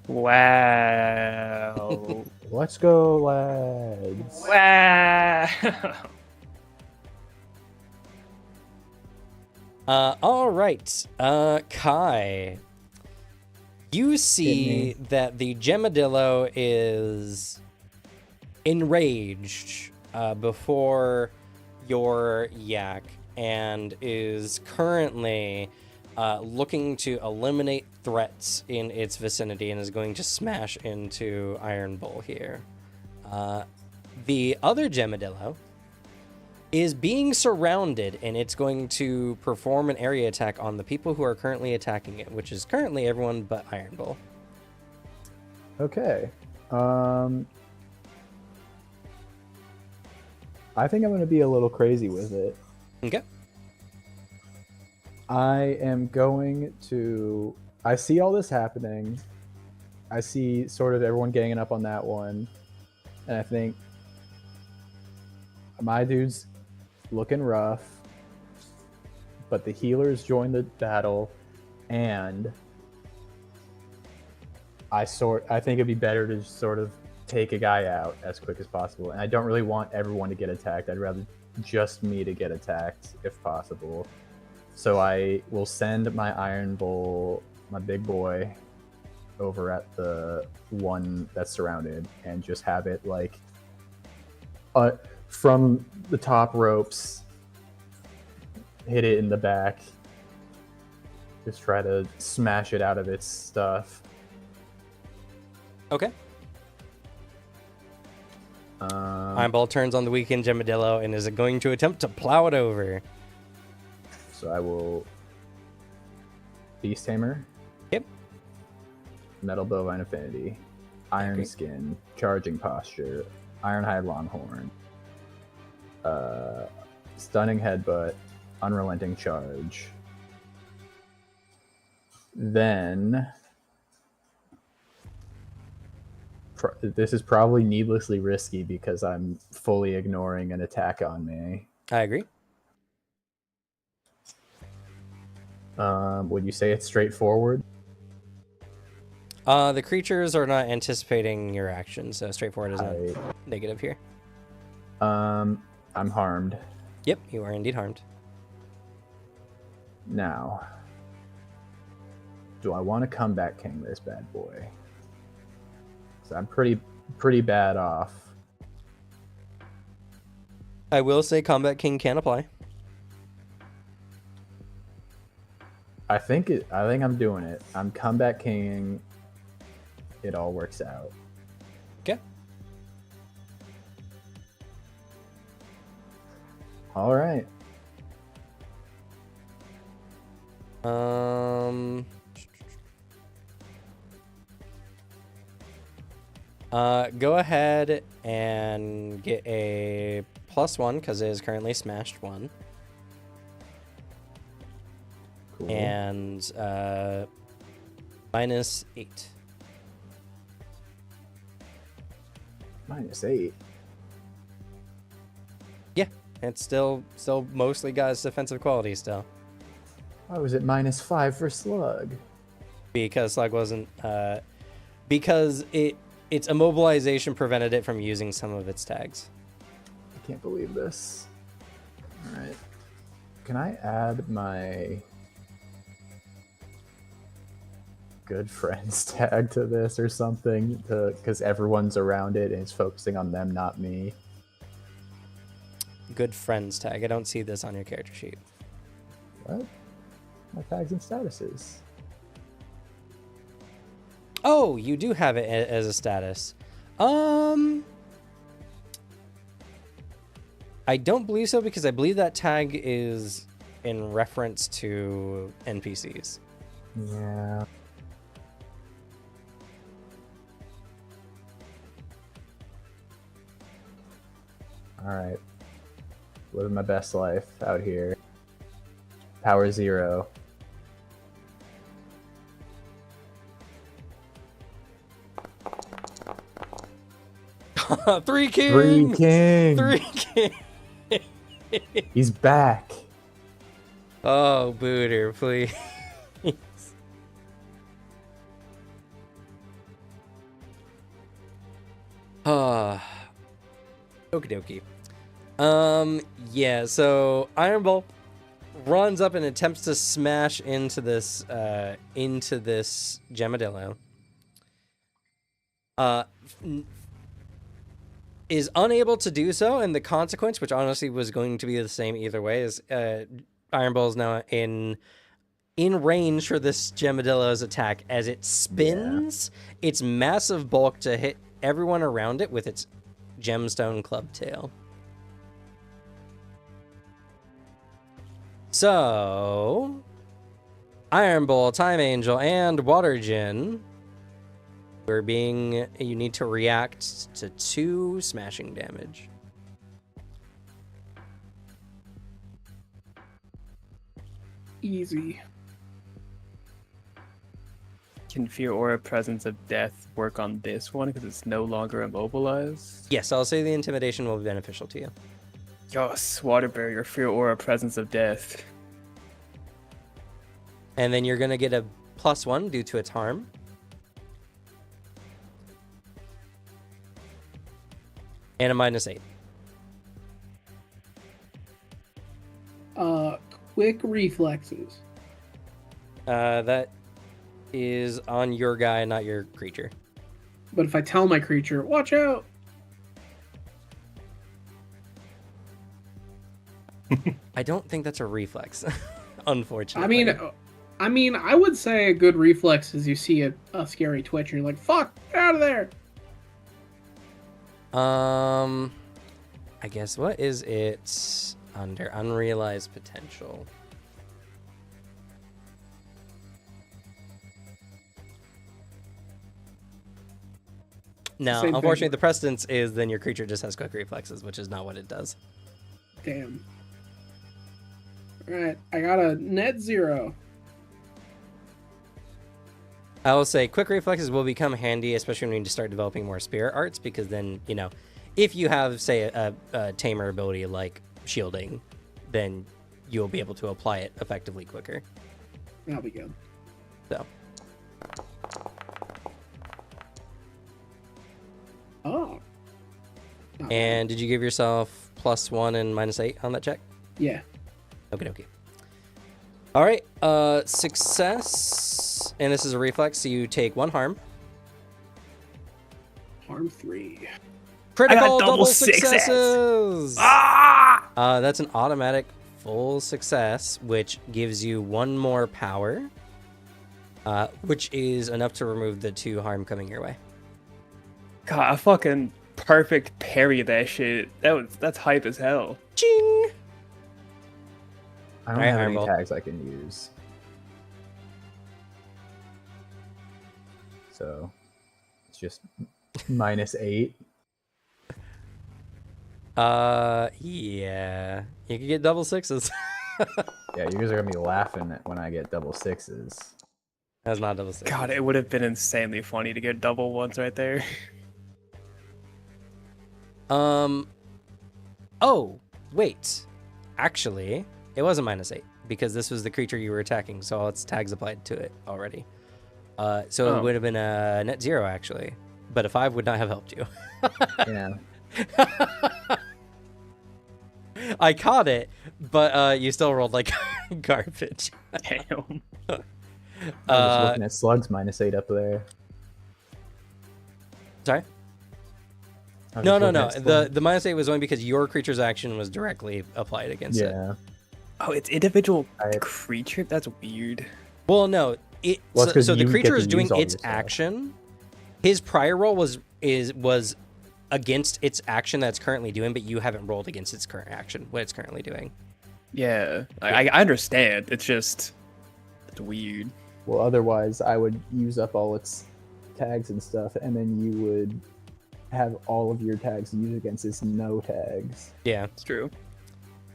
Wow. Let's go, lads. Wow. All right. Kai, you see that the Gemadillo is enraged before your yak and is currently looking to eliminate threats in its vicinity and is going to smash into Iron Bull here. The other Gemadillo is being surrounded, and it's going to perform an area attack on the people who are currently attacking it, which is currently everyone but Iron Bull. Okay. I think I'm going to be a little crazy with it. Okay. I am going to... I see all this happening. I see sort of everyone ganging up on that one. And I think my dude's looking rough. But the healers join the battle. And I think it'd be better to just sort of take a guy out as quick as possible. And I don't really want everyone to get attacked. I'd rather just me to get attacked if possible. So I will send my Iron Bull, my big boy, over at the one that's surrounded and just have it like from the top ropes, hit it in the back, just try to smash it out of its stuff. Okay. Iron Bull turns on the weakened Gemadillo and is going to attempt to plow it over. So I will Beast Tamer. Yep. Metal Bovine Affinity. Iron Okay. Skin. Charging Posture. Ironhide Longhorn. Stunning Headbutt. Unrelenting Charge. Then... this is probably needlessly risky because I'm fully ignoring an attack on me. I agree. Would you say it's straightforward? The creatures are not anticipating your action, so straightforward is not negative here. I'm harmed. Yep, you are indeed harmed. Now, do I want to comeback king this bad boy? So I'm pretty bad off. I will say Combat King can apply. I think I'm doing it. I'm comeback king. It all works out. Okay. All right. Go ahead and get a +1 because it is currently smashed 1. Cool. And -8. -8. Yeah, it's still mostly Guy's defensive quality still. Why was it -5 for slug? Because Slug wasn't because its immobilization prevented it from using some of its tags. I can't believe this. All right. Can I add my good friends tag to this or something? Because everyone's around it and it's focusing on them, not me. Good friends tag. I don't see this on your character sheet. What? My tags and statuses. Oh, you do have it as a status. I don't believe so because I believe that tag is in reference to NPCs. Yeah. All right. Living my best life out here. Power 0. Three kings! 3 king. 3 kings! He's back. Oh, Booter, please. Okie dokie. Yeah, so Iron Bull runs up and attempts to smash into this Gemadillo. Is unable to do so, and the consequence, which honestly was going to be the same either way, is Iron Bull is now in range for this Gemadillo's attack as it spins its massive bulk to hit everyone around it with its gemstone club tail. So, Iron Bull, Time Angel, and Water Djinn, you need to react to 2 smashing damage. Easy. Can Fear Aura Presence of Death work on this one because it's no longer immobilized? Yes, I'll say the intimidation will be beneficial to you. Yes, Water Barrier, Fear Aura Presence of Death. And then you're going to get a +1 due to its harm. And a -8. Quick reflexes. That is on your guy, not your creature. But if I tell my creature, watch out! I don't think that's a reflex, unfortunately. I mean, I would say a good reflex is you see a scary twitch and you're like, fuck, get out of there! I guess what is it under unrealized potential? No, Same unfortunately, thing. the precedence is then your creature just has quick reflexes, which is not what it does. Damn. Alright, I got a net 0. I will say quick reflexes will become handy, especially when you need to start developing more spirit arts, because then, if you have, say, a tamer ability like shielding, then you'll be able to apply it effectively quicker. That'll be good. So, Oh. Not and did you give yourself +1 and -8 on that check? Yeah. Okay. All right. Success, and this is a reflex, so you take 1 harm. Harm 3. Critical double successes. Ah! That's an automatic full success, which gives you 1 more power, which is enough to remove the 2 harm coming your way. God, I fucking perfect parry that shit. That's hype as hell. Ching. I don't Alright, have any Ironbolt. tags I can use. So it's just -8. Yeah. You can get double 6s. Yeah, you guys are gonna be laughing when I get double 6s. That's not double 6s. God, it would have been insanely funny to get double ones right there. Oh, wait. Actually, it wasn't -8 because this was the creature you were attacking, so all its tags applied to it already. So it Oh. would have been a net 0 actually, but a 5 would not have helped you. Yeah. I caught it, but you still rolled like garbage. Damn. I'm just looking at slugs -8 up there. Sorry? I was No. just looking at slugs. The -8 was only because your creature's action was directly applied against it. Yeah. Oh, it's individual I- creature? That's weird. Well, no. Well, it's 'cause So the you get creature to is doing use all its your stuff. action. His prior roll was against its action that's currently doing, but you haven't rolled against its current action, what it's currently doing. Yeah, I understand. It's just, it's weird. Well, otherwise, I would use up all its tags and stuff, and then you would have all of your tags used against its no tags. Yeah. It's true.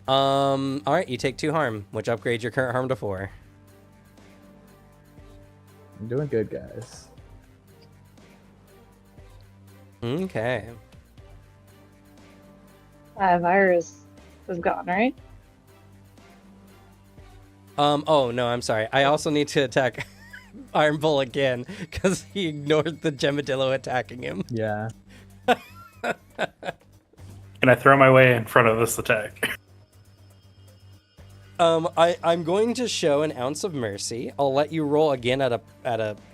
All right, you take 2 harm, which upgrades your current harm to 4. I'm doing good, guys. Okay. Virus is gone, right? Oh no, I'm sorry. I also need to attack Iron Bull again because he ignored the Gemadillo attacking him. Yeah. Can I throw my way in front of this attack? I'm going to show an ounce of mercy. I'll let you roll again at a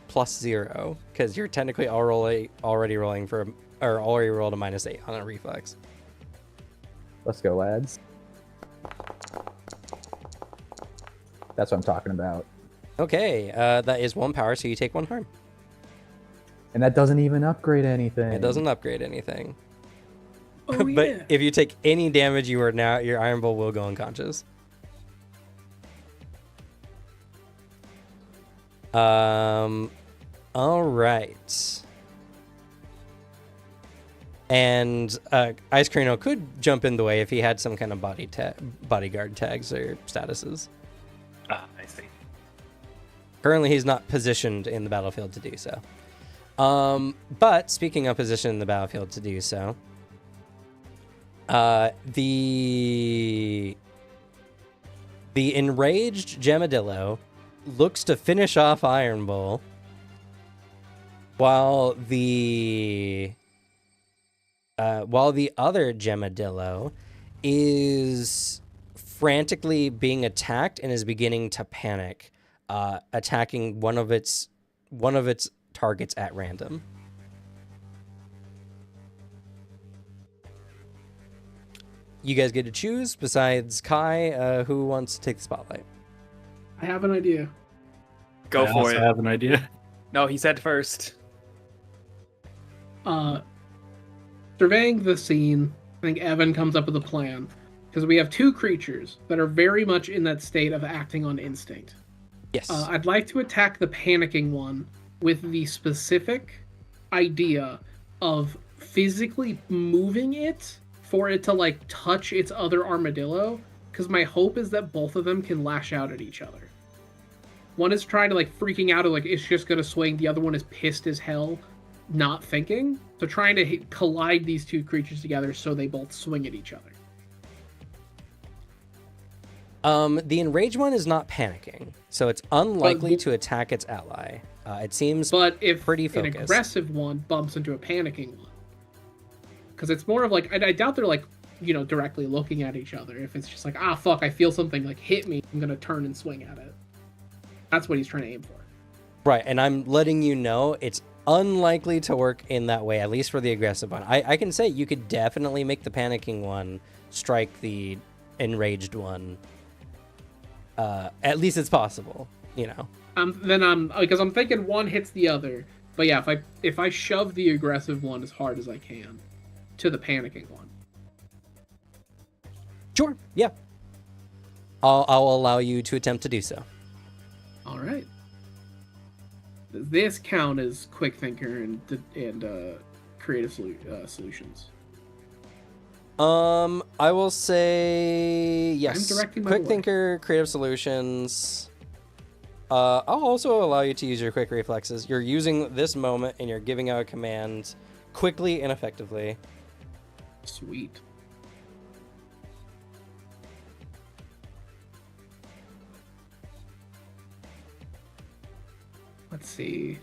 +0 because you're technically already rolling for or already rolled a -8 on a reflex. Let's go, lads. That's what I'm talking about. Okay, that is 1 power, so you take 1 harm. And that doesn't even upgrade anything. It doesn't upgrade anything. Oh, But yeah. if you take any damage, your Iron Bull will go unconscious. All right. And Ice Crino could jump in the way if he had some kind of bodyguard tags or statuses. I see. Currently, he's not positioned in the battlefield to do so. But speaking of position in the battlefield to do so, the enraged Gemadillo looks to finish off Iron Bull, while the other Gemadillo is frantically being attacked and is beginning to panic, attacking one of its targets at random. You guys get to choose, besides Kai, who wants to take the spotlight. I have an idea. Go I for also it. have an idea. No, he said first. Surveying the scene, I think Evan comes up with a plan. Because we have 2 creatures that are very much in that state of acting on instinct. Yes. I'd like to attack the panicking one with the specific idea of physically moving it for it to like touch its other armadillo, because my hope is that both of them can lash out at each other. One is trying to like freaking out, like it's just gonna swing. The other one is pissed as hell, not thinking. So trying to collide these 2 creatures together so they both swing at each other. The enraged one is not panicking, so it's unlikely But- to attack its ally. It seems But if pretty an focused. aggressive one bumps into a panicking one, because it's more of like I doubt they're like directly looking at each other. If it's just like, ah, fuck, I feel something like hit me, I'm gonna turn and swing at it. That's what he's trying to aim for. Right, and I'm letting you know it's unlikely to work in that way, at least for the aggressive one. I can say you could definitely make the panicking one strike the enraged one. At least it's possible, Because I'm thinking one hits the other. But yeah, if I shove the aggressive one as hard as I can to the panicking one. Sure, yeah. I'll allow you to attempt to do so. All right. Does this count as quick thinker and creative solutions? I will say yes. I'm directing my Quick way. thinker, creative solutions. I'll also allow you to use your quick reflexes. You're using this moment and you're giving out a command quickly and effectively. Sweet. Let's see.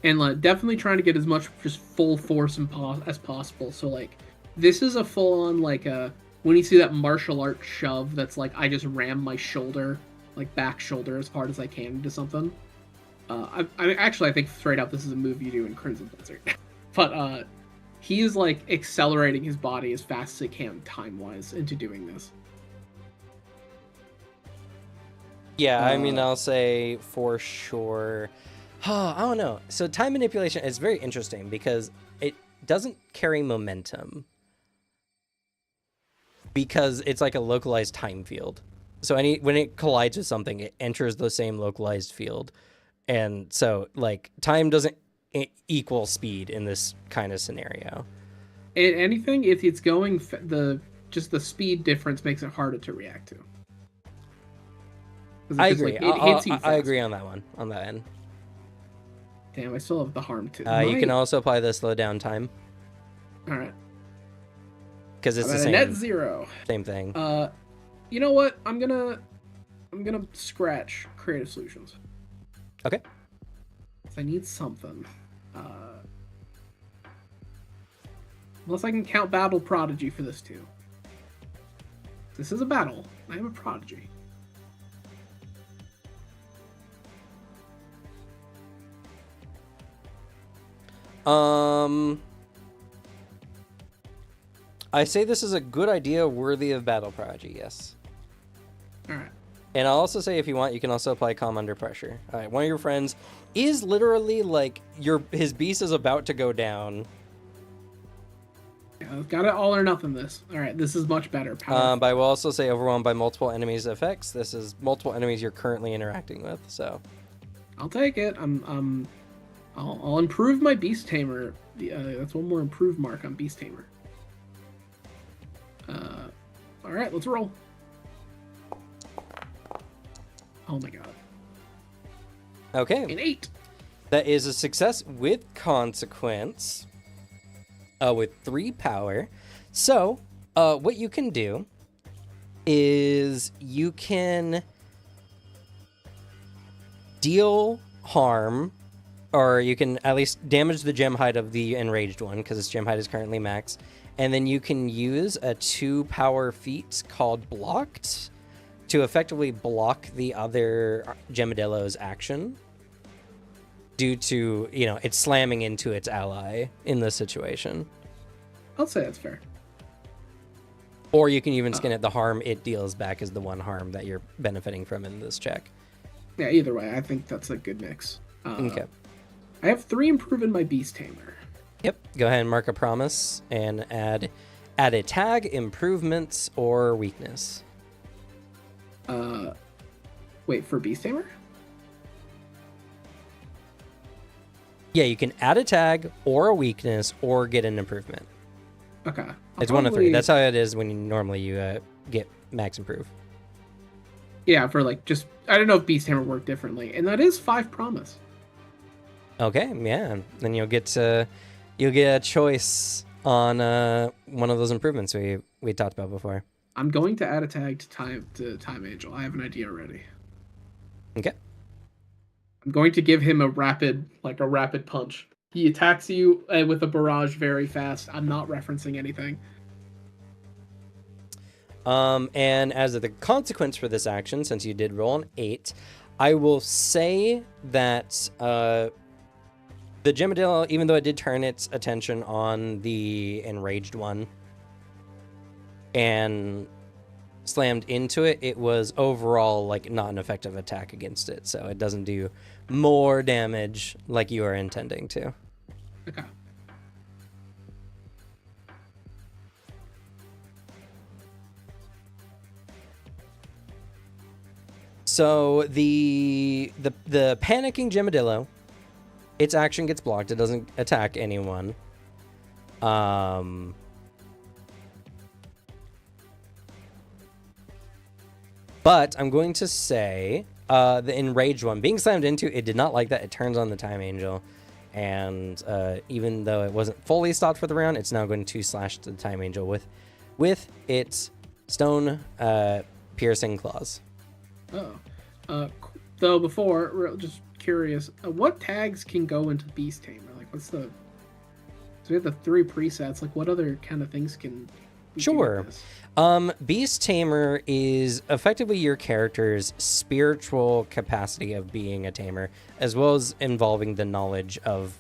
And definitely trying to get as much just full force as possible. So like, this is a full-on when you see that martial art shove that's like I just ram my shoulder, like back shoulder, as hard as I can into something. I think straight up this is a move you do in Crimson Blizzard. But he is like accelerating his body as fast as he can time-wise into doing this. Yeah, I'll say for sure. I don't know. So time manipulation is very interesting because it doesn't carry momentum because it's like a localized time field. So when it collides with something, it enters the same localized field. And so like time doesn't equal speed in this kind of scenario. Anything, if it's going, the speed difference makes it harder to react to. I agree. Like, it hits you I agree on that one, on that end. Damn, I still have the harm too. You can also apply the slow down time. All right. Because it's the same. Net zero. Same thing. You know what? I'm gonna scratch creative solutions. Okay. I need something. Unless I can count battle prodigy for this too. This is a battle. I am a prodigy. I say this is a good idea worthy of battle prodigy, yes. Alright. And I'll also say if you want, you can also apply calm under pressure. Alright, one of your friends is literally like his beast is about to go down. Yeah, I've got it all or nothing this. Alright, this is much better. But I will also say overwhelmed by multiple enemies' effects. This is multiple enemies you're currently interacting with, so. I'll take it. I'll improve my Beast Tamer. That's one more improved mark on Beast Tamer. Alright, let's roll. Oh my god. Okay. An 8. That is a success with consequence. With 3 power. So, what you can do is you can deal harm, or you can at least damage the gem height of the enraged one, because its gem height is currently max. And then you can use a 2 power feat called Blocked to effectively block the other Gemadillo's action due to, it's slamming into its ally in this situation. I'll say that's fair. Or you can even skin it. The harm it deals back is the one harm that you're benefiting from in this check. Yeah, either way, I think that's a good mix. Okay. I have 3 improving my Beast Tamer. Yep. Go ahead and mark a promise and add a tag, improvements, or weakness. Wait, for Beast Tamer? Yeah, you can add a tag or a weakness or get an improvement. Okay. It's 1 of 3. That's how it is when you get max improve. Yeah, for I don't know if Beast Tamer worked differently, and that is 5 promise. Okay, yeah. Then you'll get a choice on one of those improvements we talked about before. I'm going to add a tag to Time Angel. I have an idea already. Okay. I'm going to give him a rapid punch He attacks you with a barrage very fast. I'm not referencing anything. And as the consequence for this action, since you did roll an 8, I will say that the Gemadillo, even though it did turn its attention on the enraged one and slammed into it, it was overall like not an effective attack against it, so it doesn't do more damage like you are intending to. Okay. So the panicking Gemadillo, its action gets blocked. It doesn't attack anyone. But I'm going to say the enraged one being slammed into, it did not like that. It turns on the Time Angel, and even though it wasn't fully stopped for the round, it's now going to slash the Time Angel with its stone piercing claws. Though before, just curious, what tags can go into Beast Tamer? Like, what's the? So we have the 3 presets. Like, what other kind of things can? we do with Sure. this? Beast Tamer is effectively your character's spiritual capacity of being a tamer, as well as involving the knowledge of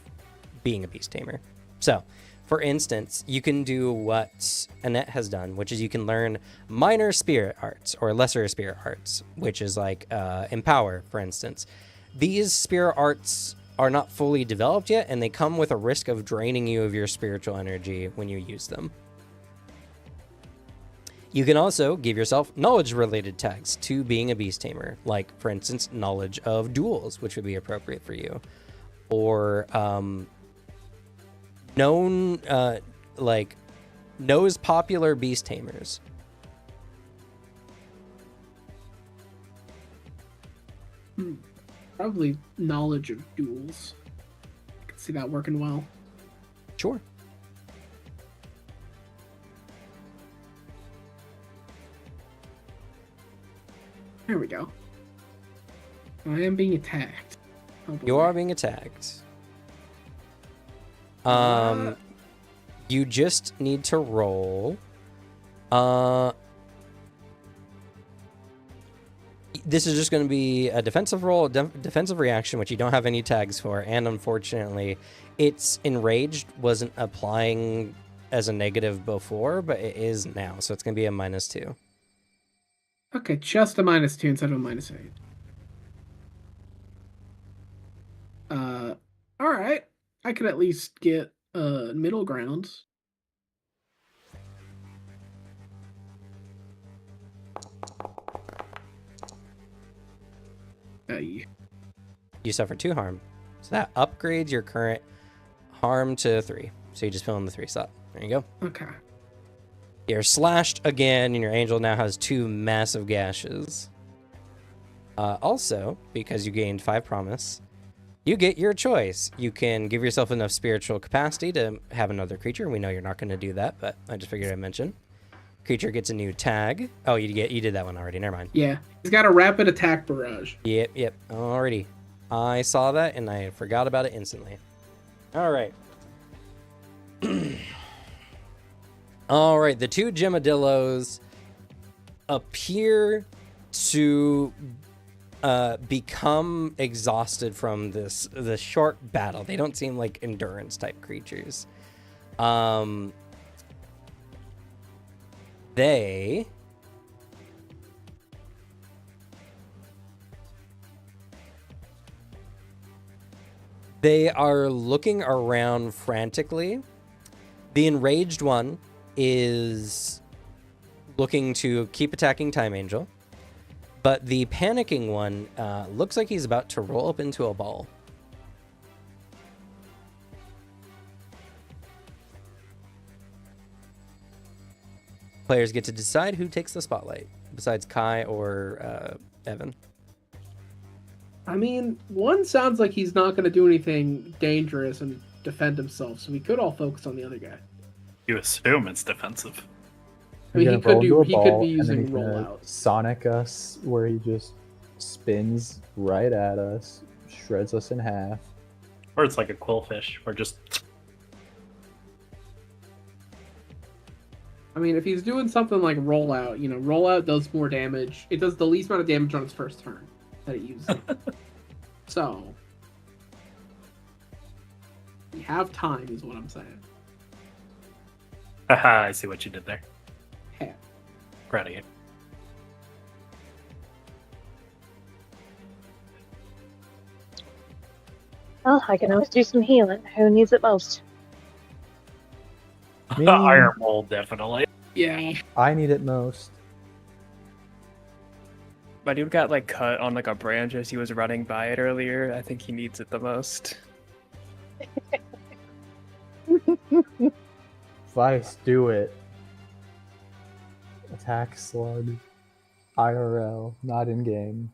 being a beast tamer. So, for instance, you can do what Annette has done, which is you can learn minor spirit arts or lesser spirit arts, which is like Empower, for instance. These spirit arts are not fully developed yet, and they come with a risk of draining you of your spiritual energy when you use them. You can also give yourself knowledge-related tags to being a beast tamer, like, for instance, knowledge of duels, which would be appropriate for you, or knows popular beast tamers. Probably knowledge of duels. I can see that working well. Sure. There we go. I am being attacked. Oh, boy. You are being attacked. You just need to roll. This is just going to be a defensive roll, a defensive reaction, which you don't have any tags for, and unfortunately, it's enraged wasn't applying as a negative before, but it is now, so it's going to be a -2. Okay, just a -2 instead of a -8. All right. I could at least get middle ground. You suffer 2 harm, so that upgrades your current harm to 3. So you just fill in the 3 slot. There you go. Okay. You're slashed again, and your angel now has 2 massive gashes. Also, because you gained 5 promise, you get your choice. You can give yourself enough spiritual capacity to have another creature. We know you're not going to do that, but I just figured I'd mention. Creature gets a new tag. Oh, you did that one already. Never mind. Yeah, he's got a rapid attack barrage. Yep. Alrighty. I saw that, and I forgot about it instantly. All right. All right, the 2 Gemadillos appear to become exhausted from the short battle. They don't seem like endurance type creatures. They are looking around frantically. The enraged one is looking to keep attacking Time Angel, but the panicking one looks like he's about to roll up into a ball. Players get to decide who takes the spotlight, besides Kai or Evan. I mean, one sounds like he's not going to do anything dangerous and defend himself, so we could all focus on the other guy. You assume it's defensive. I mean, He's he gonna could roll do. into a He could ball, be and then using he's gonna rollout. Sonic us, where he just spins right at us, shreds us in half, Or it's like a quillfish, or just I mean, if he's doing something like rollout, rollout does more damage. It does the least amount of damage on its first turn that it uses. So, we have time, is what I'm saying. haha, I see what you did there. Yeah. Proud of you. Well, I can always do some healing. Who needs it most? Me. Iron mold, definitely. Yeah. I need it most. My dude got like cut on like a branch as he was running by it earlier. I think he needs it the most. Vice, do it. Attack slug. IRL, not in game.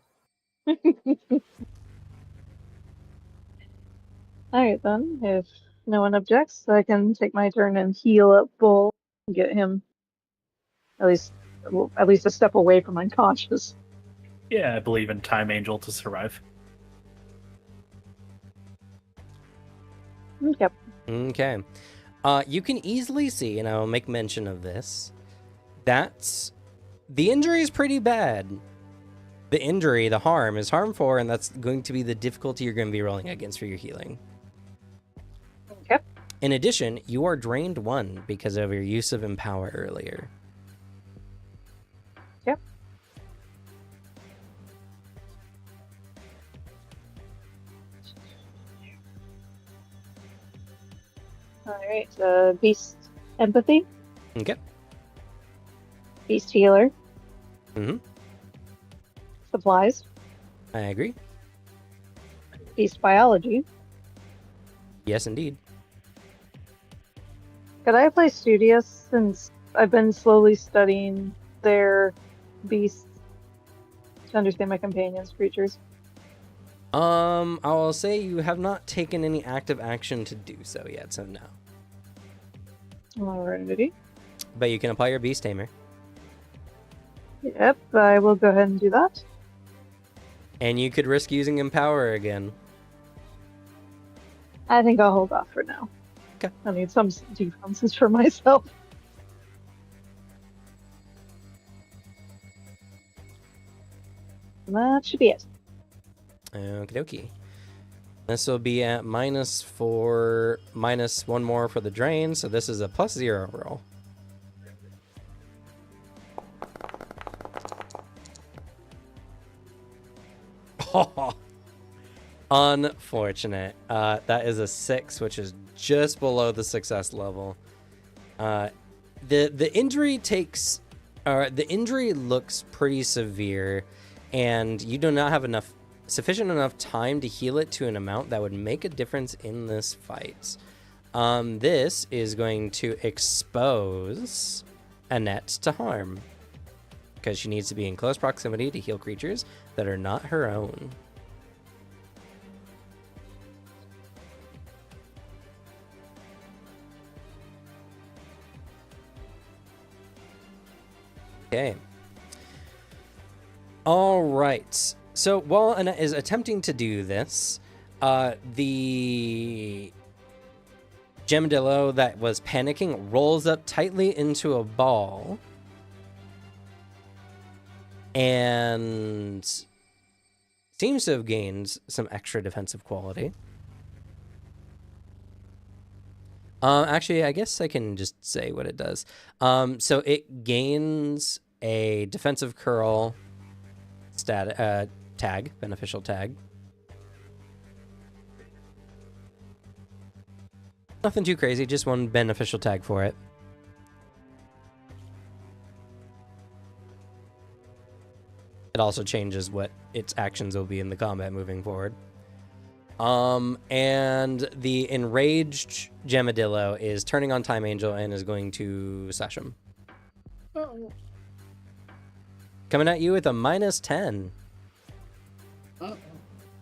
Alright then, if no one objects, I can take my turn and heal up Bull and get him at least a step away from unconscious. Yeah, I believe in Time Angel to survive. Okay. Okay. You can easily see, and I'll make mention of this, that the injury is pretty bad. The injury, the harm, is harm 4, and that's going to be the difficulty you're going to be rolling against for your healing. Okay. In addition, you are drained 1 because of your use of Empower earlier. Yep. Alright, Beast Empathy. Okay. Beast Healer. Mm-hmm. Supplies. I agree. Beast Biology. Yes, indeed. Could I play Studious since I've been slowly studying their beasts to understand my companions' creatures? I'll say you have not taken any active action to do so yet, so no. Alrighty. But you can apply your Beast Tamer. Yep, I will go ahead and do that. And you could risk using Empower again. I think I'll hold off for now. Okay. I need some defenses for myself. That should be it. Okie dokie. This will be at -4, -1 more for the drain, so this is a +0 roll. Unfortunate. That is a 6, which is just below the success level. The injury the injury looks pretty severe, and you do not have sufficient enough time to heal it to an amount that would make a difference in this fight. This is going to expose Annette to harm, because she needs to be in close proximity to heal creatures that are not her own. Okay. All right. So while Annette is attempting to do this, the Gemdillo that was panicking rolls up tightly into a ball and seems to have gained some extra defensive quality. Actually, I guess I can just say what it does. So it gains a defensive curl tag, beneficial tag. Nothing too crazy, just one beneficial tag for it. It also changes what its actions will be in the combat moving forward. And the enraged Gemadillo is turning on Time Angel and is going to slash him. Uh-oh. Coming at you with a -10 Uh-oh.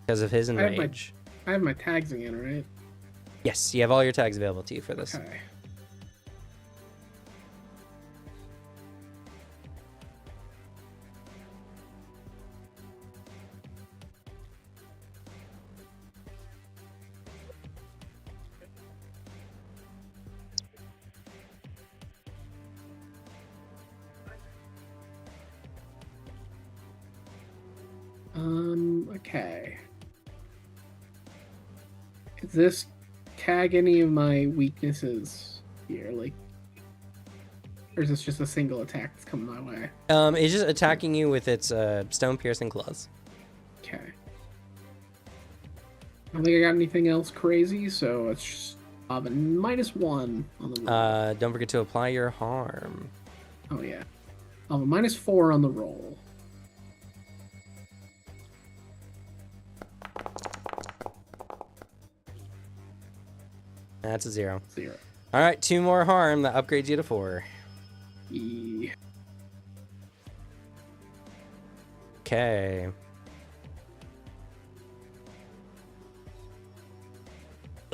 because of his I have my- enrage. I have my tags again, right? Yes, you have all your tags available to you for this. Okay. Okay. Does this tag any of my weaknesses here? Like, or is this just a single attack that's coming my way? It's just attacking you with its stone piercing claws. Okay. I don't think I got anything else crazy, so it's just a -1 on the roll. Don't forget to apply your harm. Oh yeah. Oh, -4 on the roll. That's a 0. 0. All right, 2 more harm. That upgrades you to 4. Yeah. Okay.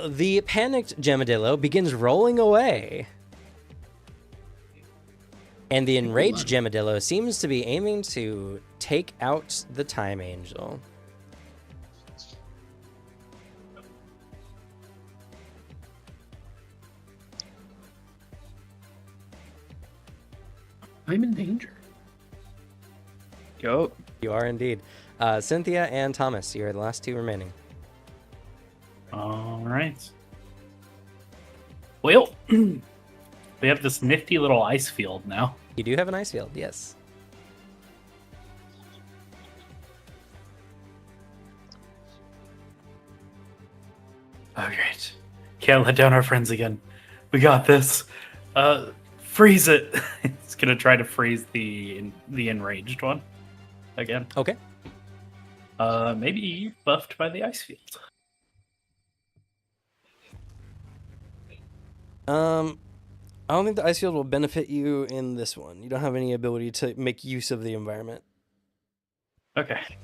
The panicked Gemadillo begins rolling away. And the enraged Gemadillo seems to be aiming to take out the Time Angel. I'm in danger. Yo. You are indeed. Cynthia and Thomas, you're the last 2 remaining. All right. Well, we have this nifty little ice field now. You do have an ice field, yes. Oh, great. Can't let down our friends again. We got this. Freeze it. It's gonna try to freeze the enraged one again. Okay. Maybe buffed by the ice field. I don't think the ice field will benefit you in this one. You don't have any ability to make use of the environment. Okay.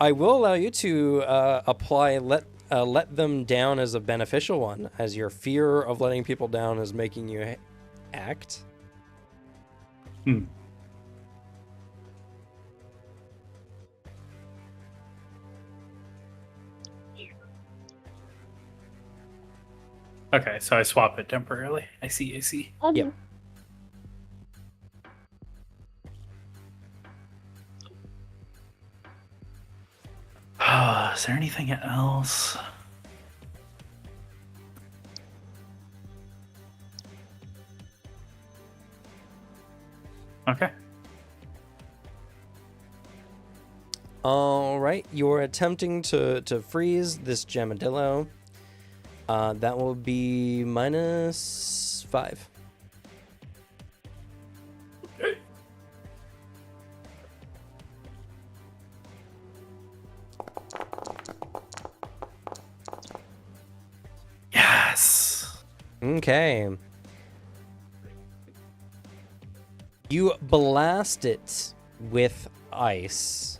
I will allow you to apply let them down as a beneficial one, as your fear of letting people down is making you act. Hmm. Okay, so I swap it temporarily. I see. Yep. Is there anything else? Okay. All right, you're attempting to freeze this Gemadillo. That will be -5. Yes. Okay. You blast it with ice.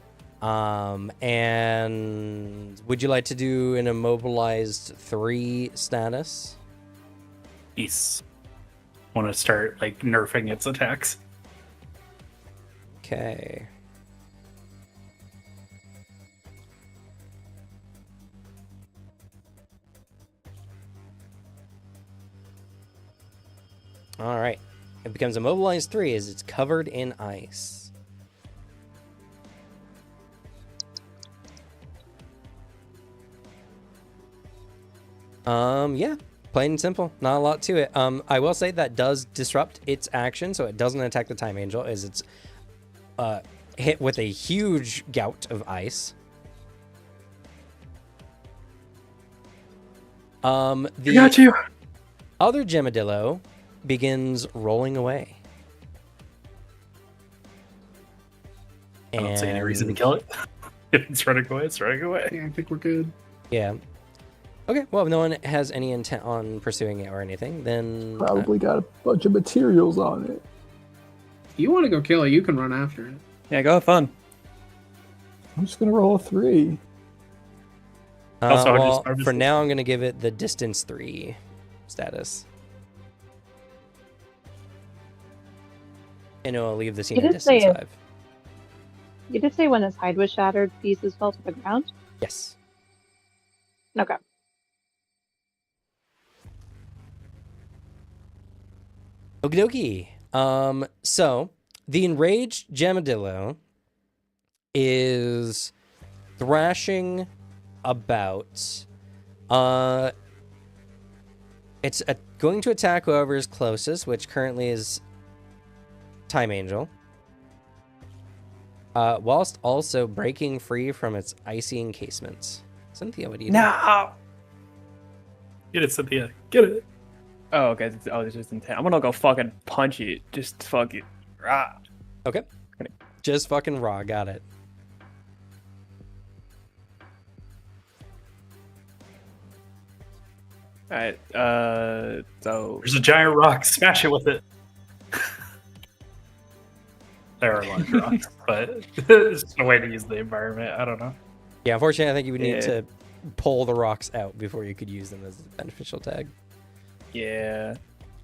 And would you like to do an immobilized 3 status? Yes. Want to start like nerfing its attacks. Okay. All right. It becomes immobilized 3 as it's covered in ice. Yeah, plain and simple. Not a lot to it. I will say that does disrupt its action, so it doesn't attack the Time Angel as it's hit with a huge gout of ice. The Got you. other Gemadillo begins rolling away. I don't see any reason to kill it. If it's running away, it's running away. Yeah, I think we're good. Yeah. Okay, well, if no one has any intent on pursuing it or anything, then... Probably got a bunch of materials on it. If you want to go kill it, you can run after it. Yeah, go have fun. I'm just gonna roll a 3. Also, I'll well, just- for now, I'm going to give it the distance 3 status. And it'll leave the scene You at did say distance it. 5. You did say when his hide was shattered, pieces fell to the ground? Yes. Okay. Okie dokie. So, the enraged Gemadillo is thrashing about. It's going to attack whoever is closest, which currently is Time Angel. Whilst also breaking free from its icy encasements. Cynthia, what do you do? No. Get it, Cynthia. Get it. Oh, okay. It's just intent. I'm gonna go fucking punch it. Just fucking. Rah. Okay. Just fucking raw. Got it. All right. So There's a giant rock. Smash it with it. There are large rocks, but it's just a way to use the environment. I don't know. Yeah, unfortunately, I think you would need Yeah. to pull the rocks out before you could use them as a beneficial tag. yeah.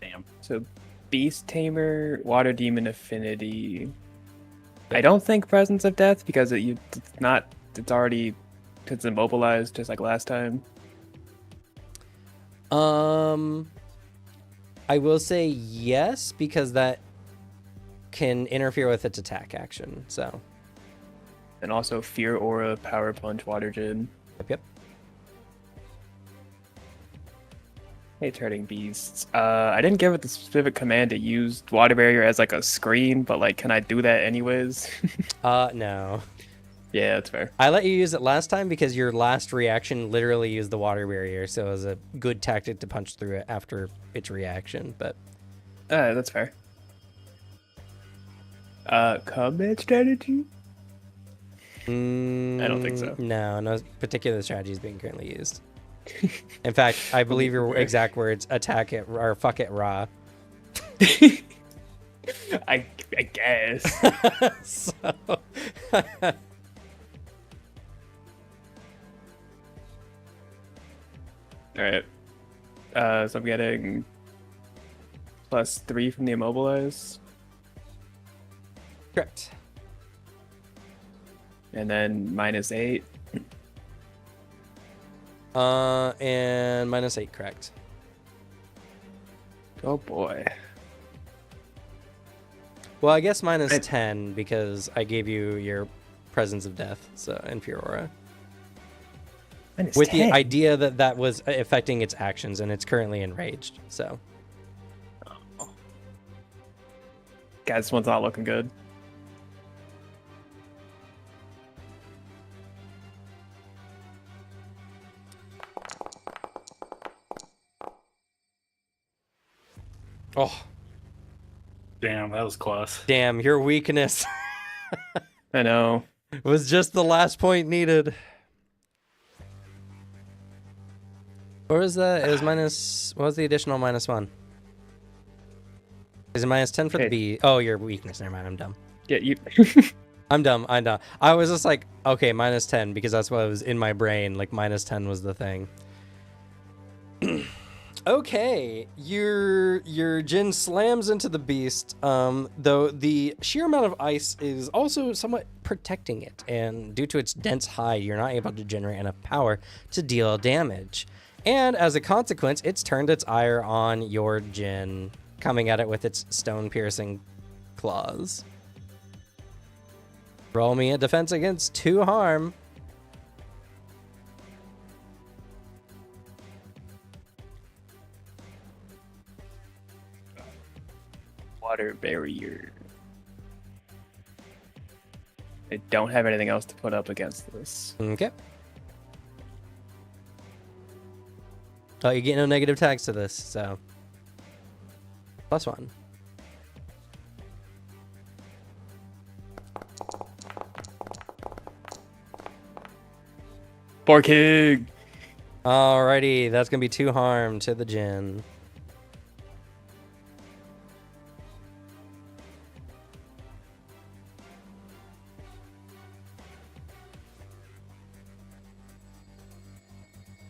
Damn. So Beast Tamer, Water Demon Affinity. I don't think Presence of Death because it's already immobilized just like last time. I will say yes because that can interfere with its attack action. So, And also Fear Aura, Power Punch, Water Gin. yep. Hey, Turning Beasts. I didn't give it the specific command to use Water Barrier as like a screen, but like, can I do that anyways? No. Yeah, that's fair. I let you use it last time because your last reaction literally used the water barrier, so it was a good tactic to punch through it after its reaction. But That's fair. Combat strategy? I don't think so. No particular strategy is being currently used. In fact, I believe your exact words: "Attack it or fuck it raw." I guess. So, Alright. So I'm getting +3 from the immobilize. correct. And then -8. And -8, correct. Oh boy. Well, I guess -10 because I gave you your Presence of Death, so and Fear Aura. With the idea that that was affecting its actions, and it's currently enraged. So, Guys, this one's not looking good. oh Damn, that was close. damn, your weakness I know. was just the last point needed. What was that? It was minus. What was the additional -1? Is it -10 for the Okay. B? Oh, your weakness. Never mind. I'm dumb. Yeah, you. I'm dumb. I was just like, okay, -10 because that's what was in my brain. Like -10 was the thing. Okay, your Jin slams into the beast. Though the sheer amount of ice is also somewhat protecting it, and due to its dense hide, you're not able to generate enough power to deal damage. And as a consequence, it's turned its ire on your Jin, coming at it with its stone-piercing claws. Roll me a defense against 2 harm. Water barrier. I don't have anything else to put up against this. Okay. Oh, you get no negative tags to this, so +1. Borking! Alrighty, that's gonna be 2 harm to the Jin.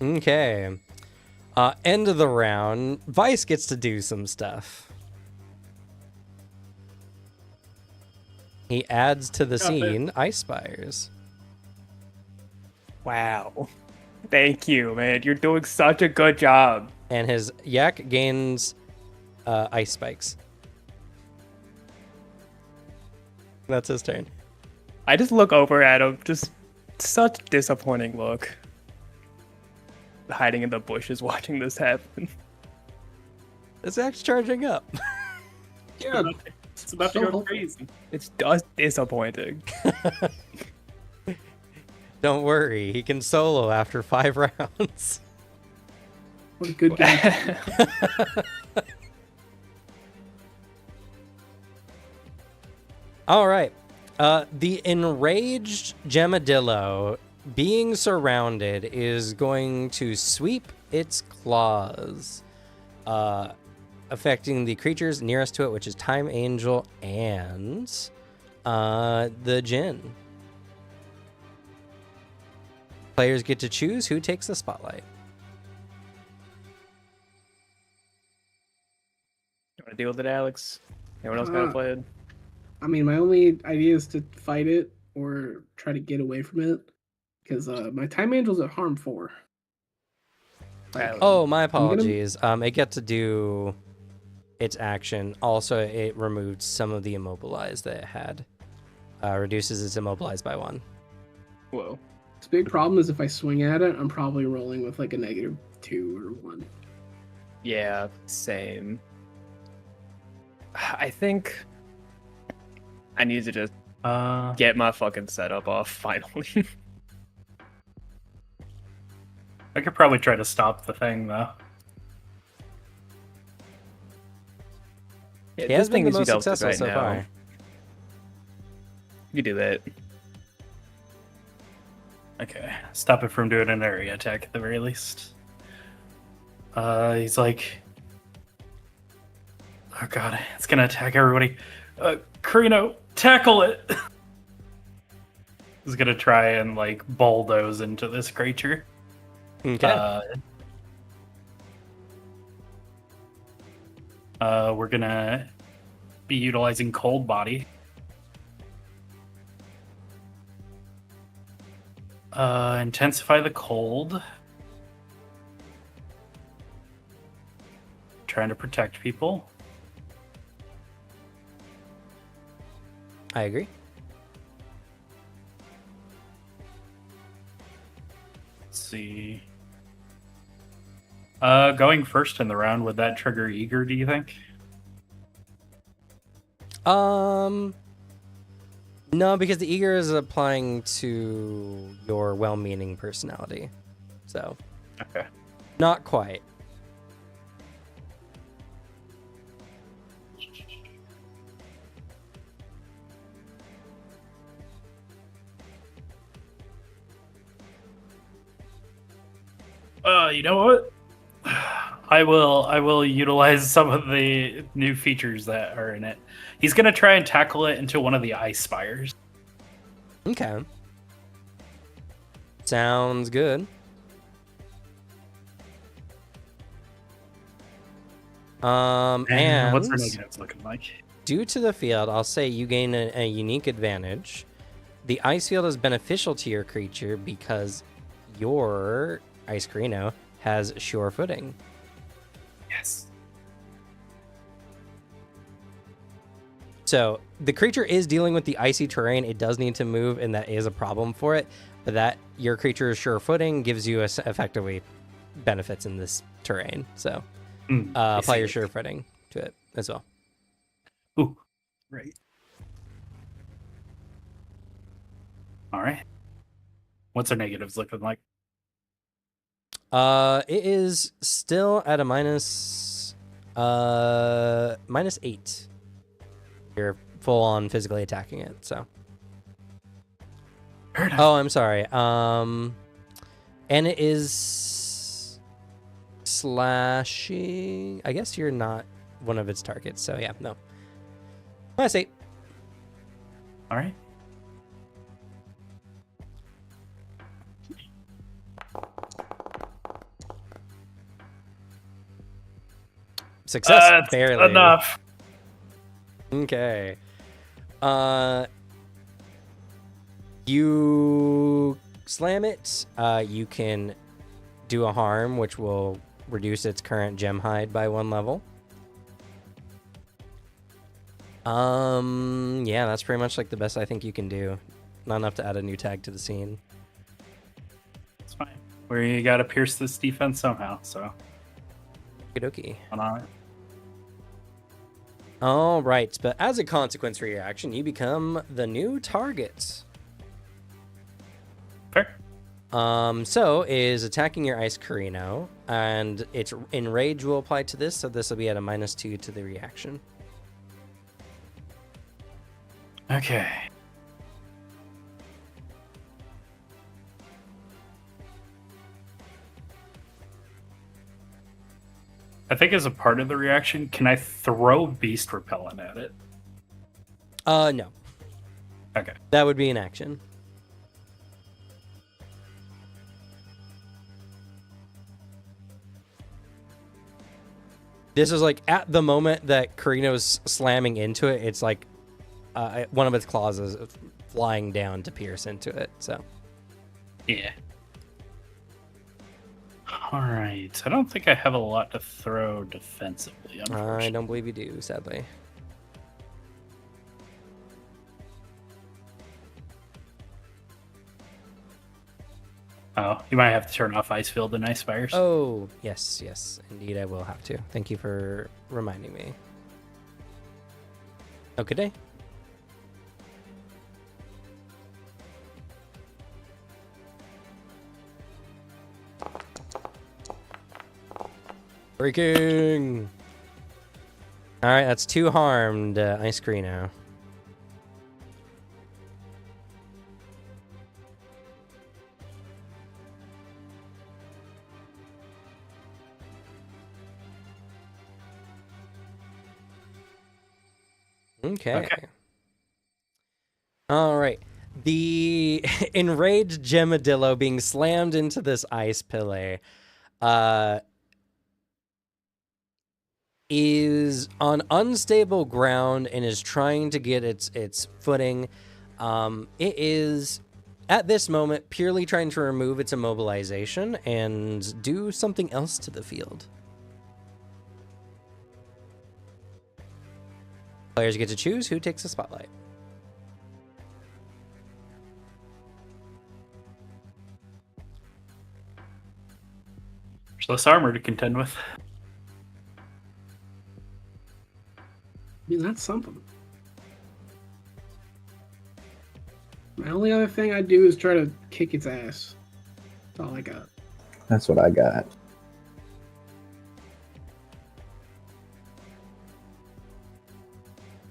Okay. End of the round. Vice gets to do some stuff. He adds to the scene Ice Spires. Wow. Thank you, man. You're doing such a good job. And his Yak gains Ice Spikes. That's his turn. I just look over at him, just such disappointing look. Hiding in the bushes watching this happen. It's actually charging up. Yeah, It's about to So go hopeful. crazy. It's just disappointing. Don't worry, he can solo after 5 rounds. what a good game. All right. The enraged Gemadillo, being surrounded, is going to sweep its claws, affecting the creatures nearest to it, which is Time Angel and the Djinn. Players get to choose who takes the spotlight. You want to deal with it, Alex? Anyone else got to play it? I mean, my only idea is to fight it or try to get away from it, because my Time Angel's at harm 4. Like, Oh, my gonna- apologies. It gets to do its action. Also, it removed some of the immobilize that it had. Reduces its immobilize by 1. Whoa. This big problem is if I swing at it, I'm probably rolling with like a -2 or 1. Yeah, same. I think I need to just get my fucking setup off finally. I could probably try to stop the thing though. Yeah, He has been the needs to most be dealt with successful so now. far. You do that. Okay, stop it from doing an area attack at the very least. He's like, oh god, it's gonna attack everybody. Carino, tackle it! He's gonna try and like bulldoze into this creature. Okay. We're gonna be utilizing Cold Body. Intensify the cold. Trying to protect people. I agree. Let's see. Going first in the round, would that trigger Eager, do you think? No, because the eager is applying to your well-meaning personality. So, Okay. not quite. You know what? I will utilize some of the new features that are in it. He's gonna try and tackle it into one of the ice spires. Okay. Sounds good. And what's our negatives looking like? due to the field, I'll say you gain a unique advantage. The ice field is beneficial to your creature because your Ice Carino has sure footing. Yes. So the creature is dealing with the icy terrain. It does need to move, and that is a problem for it. But that your creature's sure footing gives you effectively benefits in this terrain. So apply your sure footing to it as well. Ooh, right. All right. What's our negatives looking like? It is still at a -8. You're full on physically attacking it, so. Oh, I'm sorry. And it is slashing. I guess you're not one of its targets, so yeah, no. -8. All right. Success, That's barely. enough. Okay. You slam it. You can do a harm, which will reduce its current gem hide by 1 level. Yeah, that's pretty much like the best I think you can do. Not enough to add a new tag to the scene. It's fine. We got to pierce this defense somehow, so. Okie On it. All right, but as a consequence for your action, you become the new target. Fair. So is attacking your ice Carino, and its enrage will apply to this, so this will be at a -2 to the reaction. Okay. I think as a part of the reaction, can I throw beast repellent at it? No. Okay. That would be an action. This is like at the moment that Carino's slamming into it, it's like one of its claws is flying down to pierce into it. So Yeah. All right. I don't think I have a lot to throw defensively, unfortunately. I don't believe you do, sadly. Oh, you might have to turn off Ice Field and Ice Fires. Oh, yes, indeed I will have to. Thank you for reminding me. Okay, day. Breaking! Alright, that's 2 harmed, Ice Carino. Okay. All right. The enraged Gemadillo being slammed into this ice pillar is on unstable ground and is trying to get its footing. It is at this moment purely trying to remove its immobilization and do something else to the field. Players get to choose who takes the spotlight. There's less armor to contend with. I mean, that's something. My only other thing I do is try to kick its ass. That's all I got. That's what I got.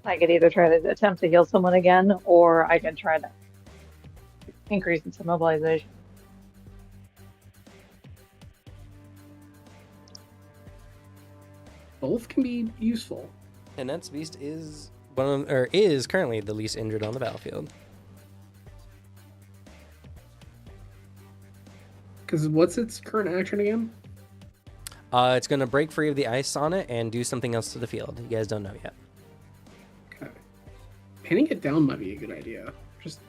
I could either try to attempt to heal someone again, or I can try to increase its immobilization. Both can be useful. And Nets Beast is is currently the least injured on the battlefield. Because what's its current action again? It's going to break free of the ice on it and do something else to the field. You guys don't know yet. Okay. Pinning it down might be a good idea. Just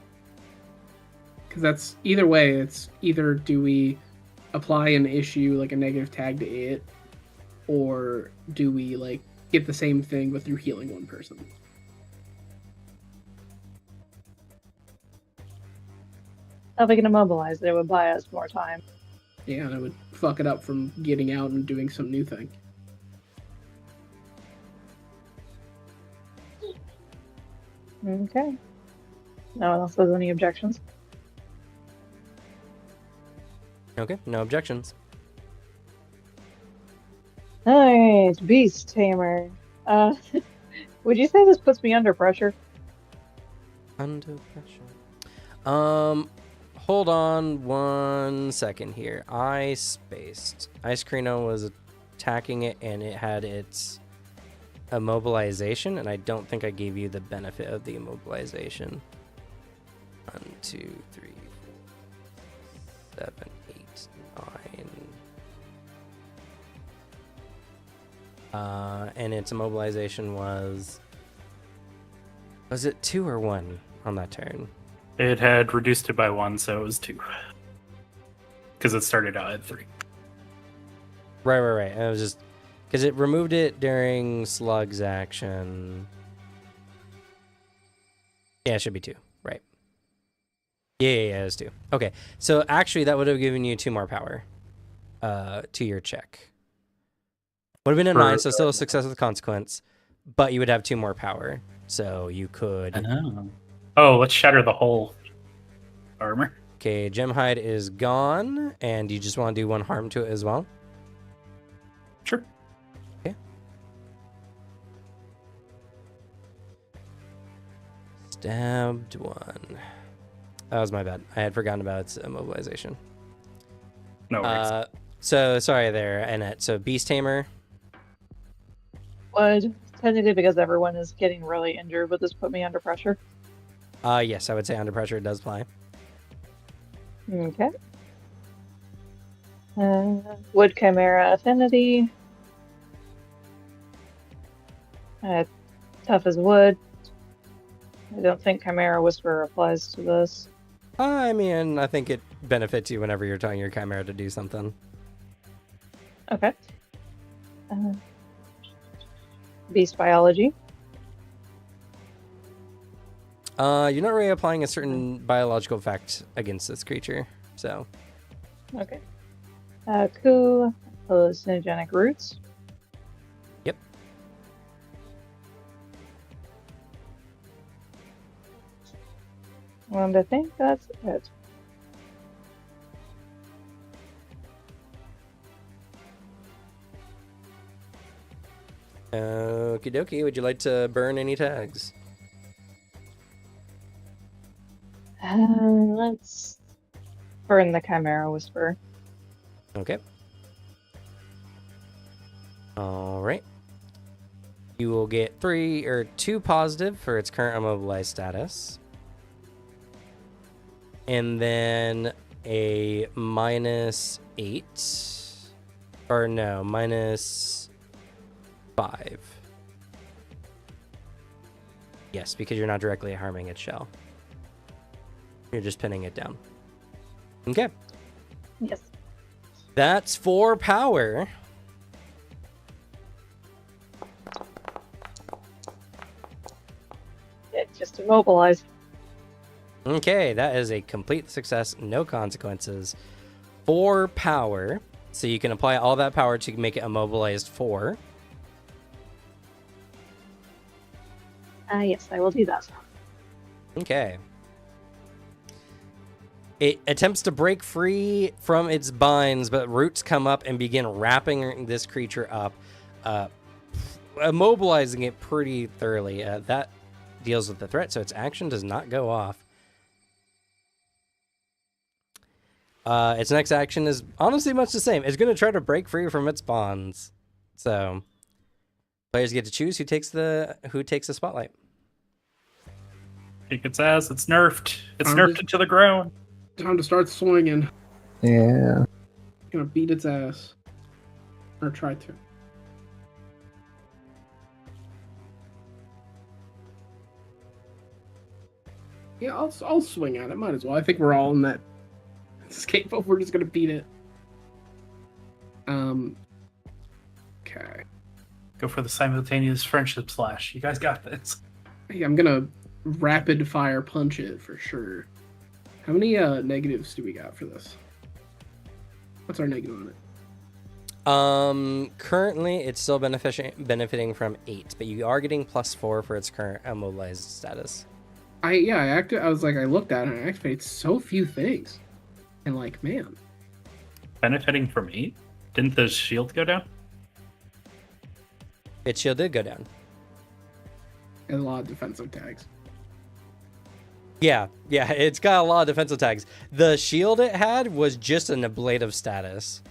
because that's either way. It's either do we apply an issue like a negative tag to it, or do we like get the same thing but through healing one person? If we can immobilize it, it would buy us more time. Yeah, and it would fuck it up from getting out and doing some new thing. Okay. No one else has any objections? Okay, no objections. Alright, Beast Tamer. Would you say this puts me under pressure? Under pressure. Hold on 1 second here. I spaced. Ice Carino was attacking it and it had its immobilization, and I don't think I gave you the benefit of the immobilization. 1, 2, 3, 4, 7, 8, 9. And its immobilization was it 2 or 1 on that turn? It had reduced it by 1, so it was 2. Because it started out at 3. Right. And it was just because it removed it during Slug's action. Yeah, it should be 2. Right. Yeah, those two. Okay, so actually that would have given you 2 more power to your check. Would have been a 9, so still a success with consequence, but you would have 2 more power, so you could... Oh, let's shatter the whole armor. Okay, Gemhide is gone, and you just want to do 1 harm to it as well? Sure. Okay. Stabbed 1. That was my bad. I had forgotten about its immobilization. No worries. So, sorry there, Annette. So, Beast Tamer. Would, technically because everyone is getting really injured, would this put me under pressure? Yes, I would say under pressure it does apply. Okay. Wood Chimera Affinity. Tough as wood. I don't think Chimera Whisper applies to this. I mean, I think it benefits you whenever you're telling your Chimera to do something. Okay. Beast Biology. You're not really applying a certain biological effect against this creature, so... Okay. Coup, Hallucinogenic Roots. Yep. And I think that's it. Okie dokie, would you like to burn any tags? Let's burn the Chimera Whisper. Okay. Alright. You will get 2 positive for its current immobilized status. And then a -8. Or no, -5. Yes, because you're not directly harming its shell. You're just pinning it down. Okay. Yes. That's 4 power. It just immobilized. Okay, that is a complete success, no consequences. 4 power. So you can apply all that power to make it immobilized 4. Yes, I will do that. Okay. It attempts to break free from its binds, but roots come up and begin wrapping this creature up, immobilizing it pretty thoroughly. That deals with the threat, so its action does not go off. Its next action is honestly much the same. It's going to try to break free from its bonds. So, players get to choose who takes the spotlight. Kick its ass. It's nerfed. It's nerfed into the ground. Time to start swinging. Yeah. Gonna beat its ass. Or try to. Yeah, I'll swing at it. Might as well. I think we're all in that escape, but we're just gonna beat it. Okay. Go for the simultaneous friendship slash. You guys got this. Hey, I'm gonna rapid fire punch it for sure. How many negatives do we got for this? What's our negative on it? Currently it's still benefiting from 8, but you are getting +4 for its current immobilized status. I looked at it and I activated so few things. And like, man. Benefiting from 8? Didn't the shield go down? Its shield did go down. And a lot of defensive tags. Yeah, it's got a lot of defensive tags. The shield it had was just an ablative status.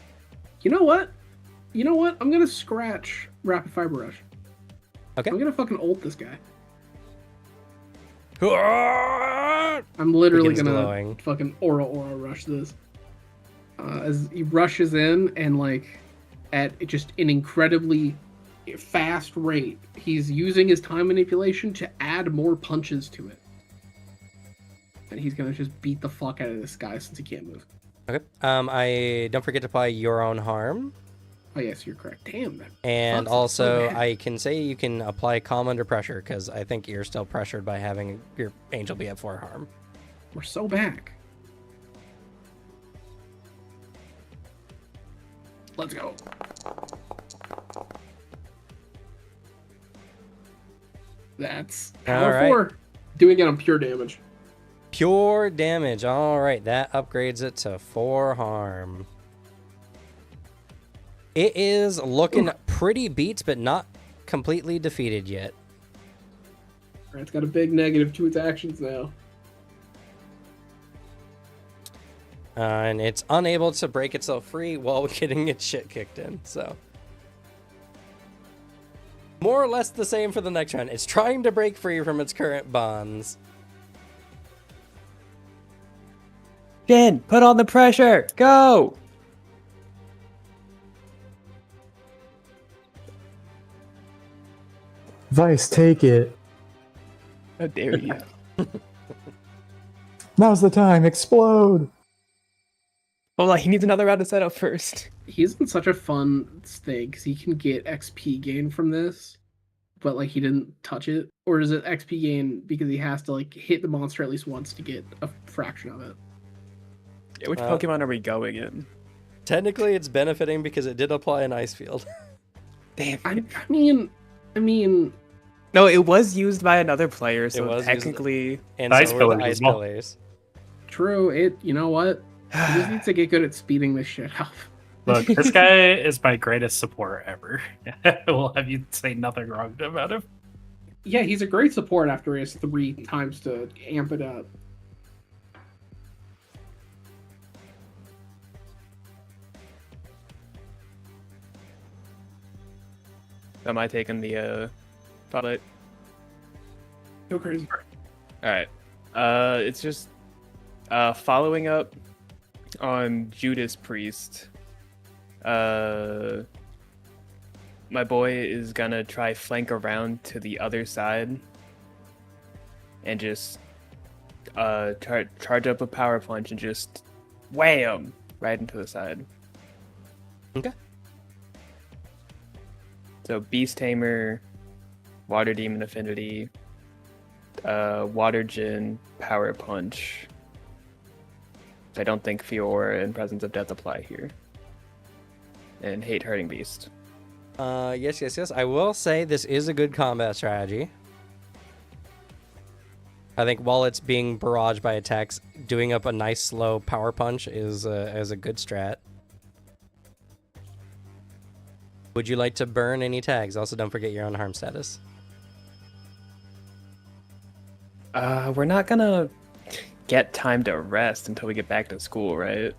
You know what? I'm gonna scratch Rapid Fire Rush. Okay. I'm gonna fucking ult this guy. I'm literally Begins gonna glowing. fucking aura rush this. As he rushes in and like at just an incredibly fast rate, he's using his time manipulation to add more punches to it. And he's gonna just beat the fuck out of this guy since he can't move. Okay. I don't forget to apply your own harm. Oh yes, you're correct. Damn that. And Fuck's also, so bad. I can say you can apply calm under pressure because I think you're still pressured by having your angel be at 4 harm. We're so back. Let's go. That's All power right. 4. Doing it on pure damage. Pure damage. All right, that upgrades it to 4 harm. It is looking pretty beat, but not completely defeated yet. Alright, it's got a big negative to its actions now. And it's unable to break itself free while getting its shit kicked in, so. More or less the same for the next round. It's trying to break free from its current bonds. Jin, put on the pressure. Go. Vice, take it. How dare you? Now's the time. Explode. Well, he needs another round to set up first. He's in such a fun thing because he can get XP gain from this, but like he didn't touch it. Or is it XP gain because he has to like hit the monster at least once to get a fraction of it? Yeah, which Pokemon are we going in? Technically, it's benefiting because it did apply an ice field. Damn. I mean, No, it was used by another player, so was used- technically. And Ice so were the pillars ice as well. pillars. true. You know what? He just needs to get good at speeding this shit up. Look, this guy is my greatest support ever. We'll have you say nothing wrong about him. Yeah, he's a great support after he has 3 times to amp it up. Am I taking the spotlight? Go crazy. Alright. It's just following up on Judas Priest. My boy is gonna try flank around to the other side and just charge up a power punch and just wham right into the side. Okay. So Beast Tamer, Water Demon Affinity, Water Gin, Power Punch. I don't think Fiora and Presence of Death apply here. And Hate Hurting Beast. Yes. I will say this is a good combat strategy. I think while it's being barraged by attacks, doing up a nice slow power punch is a good strat. Would you like to burn any tags? Also, don't forget your own harm status. We're not gonna get time to rest until we get back to school, right?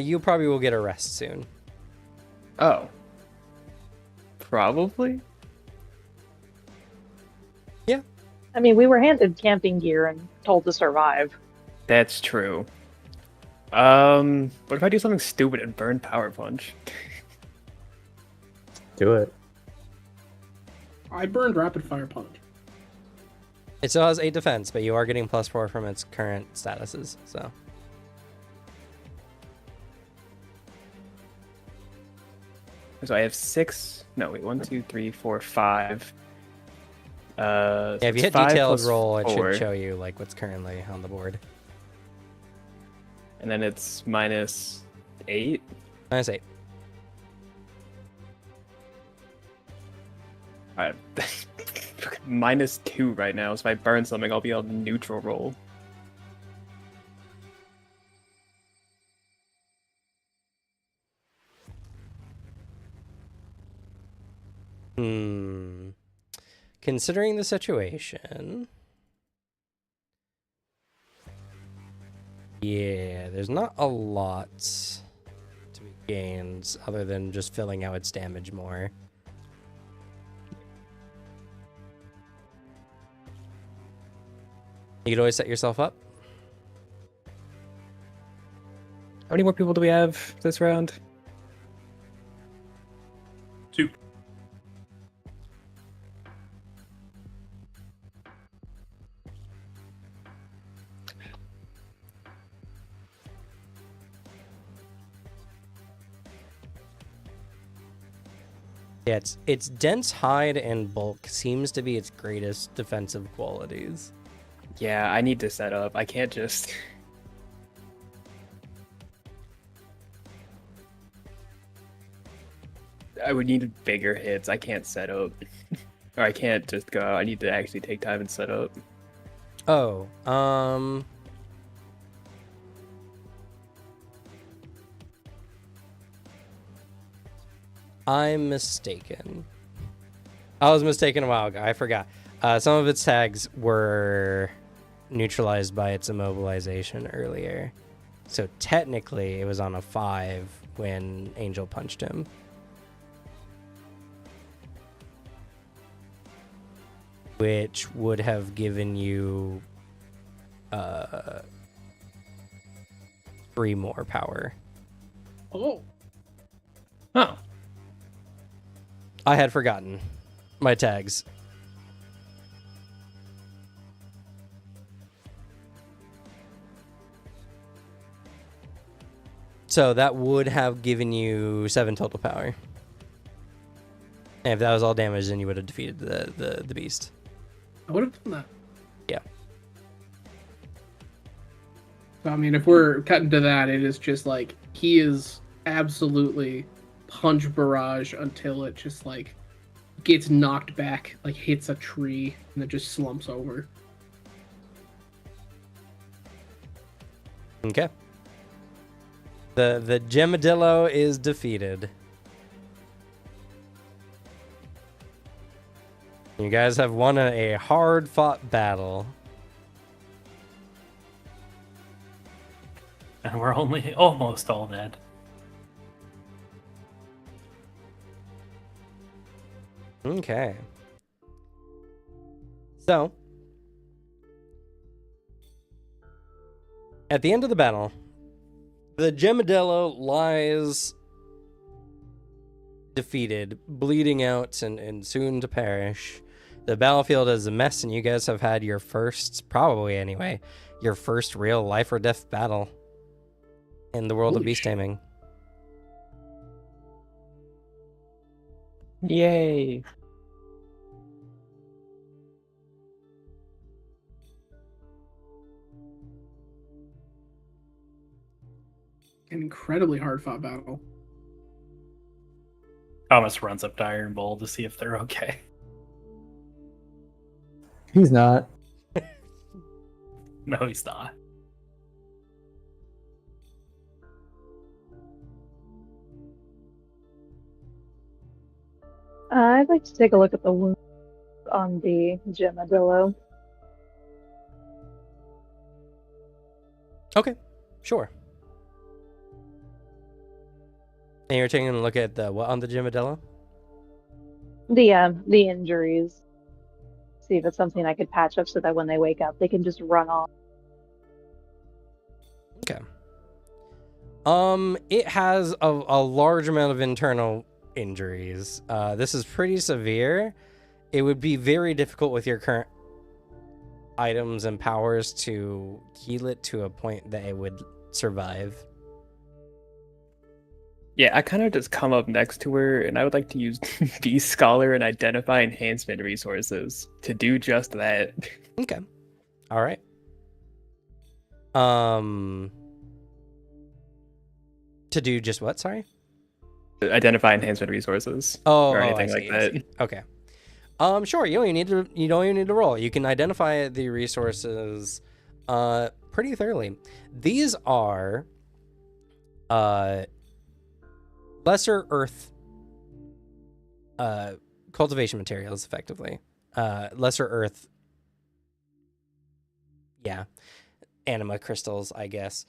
You probably will get a rest soon. Oh. Probably? Yeah. I mean, we were handed camping gear and told to survive. That's true. What if I do something stupid and burn Power Punch? Do it. I burned Rapid Fire Punch. It still has 8 defense, but you are getting +4 from its current statuses, so. So I have 6. No, wait, 1, 2, 3, 4, 5. Yeah, if you hit detailed roll, it should show you like what's currently on the board. And then it's -8. -8. Alright. -2 right now, so if I burn something, I'll be on the neutral roll. Considering the situation... Yeah, there's not a lot to be gained other than just filling out its damage more. You could always set yourself up. How many more people do we have this round? 2. Yeah, its dense hide and bulk seems to be its greatest defensive qualities. Yeah, I need to set up. I can't just... I would need bigger hits. I can't set up. Or I can't just go. I need to actually take time and set up. Oh, I'm mistaken. I was mistaken a while ago. I forgot. Some of its tags were neutralized by its immobilization earlier. So technically, it was on a 5 when Angel punched him. Which would have given you 3 more power. Oh, Oh. I had forgotten my tags. So that would have given you 7 total power. And if that was all damage, then you would have defeated the beast. I would have done that. Yeah. So, I mean, if we're cutting to that, it is just like he is absolutely punch barrage until it just like gets knocked back, like hits a tree, and then just slumps over. Okay. The Gemadillo is defeated. You guys have won a hard-fought battle. And we're only almost all dead. Okay. So, at the end of the battle, the Gemadillo lies defeated, bleeding out and soon to perish. The battlefield is a mess, and you guys have had your first, probably anyway, your first real life or death battle in the world of Holy beast shit. taming. Yay. An incredibly hard fought battle. Thomas runs up to Iron Bull to see if they're okay. He's not. No, he's not. I'd like to take a look at the wound on the Gemadillo. Okay, sure. And you're taking a look at the what on the Gemadillo? The injuries. See if it's something I could patch up so that when they wake up, they can just run off. Okay. It has a large amount of internal injuries. This is pretty severe. It would be very difficult with your current items and powers to heal it to a point that it would survive. Yeah, I kind of just come up next to her, and I would like to use Beast Scholar and Identify Enhancement resources to do just that. Okay. All right. To do just what? Sorry. Identify Enhancement resources. Oh, or I anything see, like I that. see. Okay. Sure. You don't even need to roll. You can identify the resources, pretty thoroughly. These are, lesser earth, cultivation materials, effectively. Lesser earth. Yeah. Anima crystals, I guess.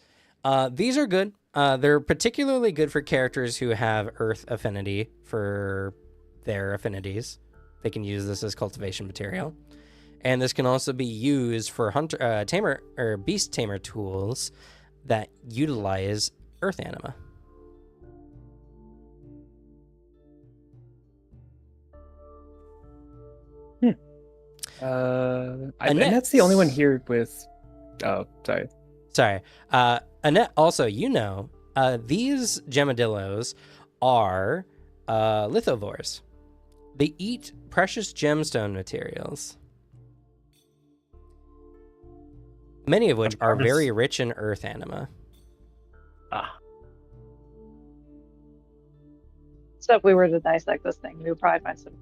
These are good. They're particularly good for characters who have earth affinity for their affinities. They can use this as cultivation material. And this can also be used for hunter, tamer, or beast tamer tools that utilize earth anima. And that's the only one here with. Oh, sorry. Sorry. Annette, also, these Gemadillos are lithivores. They eat precious gemstone materials, many of which are very rich in earth anima. Ah, So if we were to dissect this thing, we would probably find some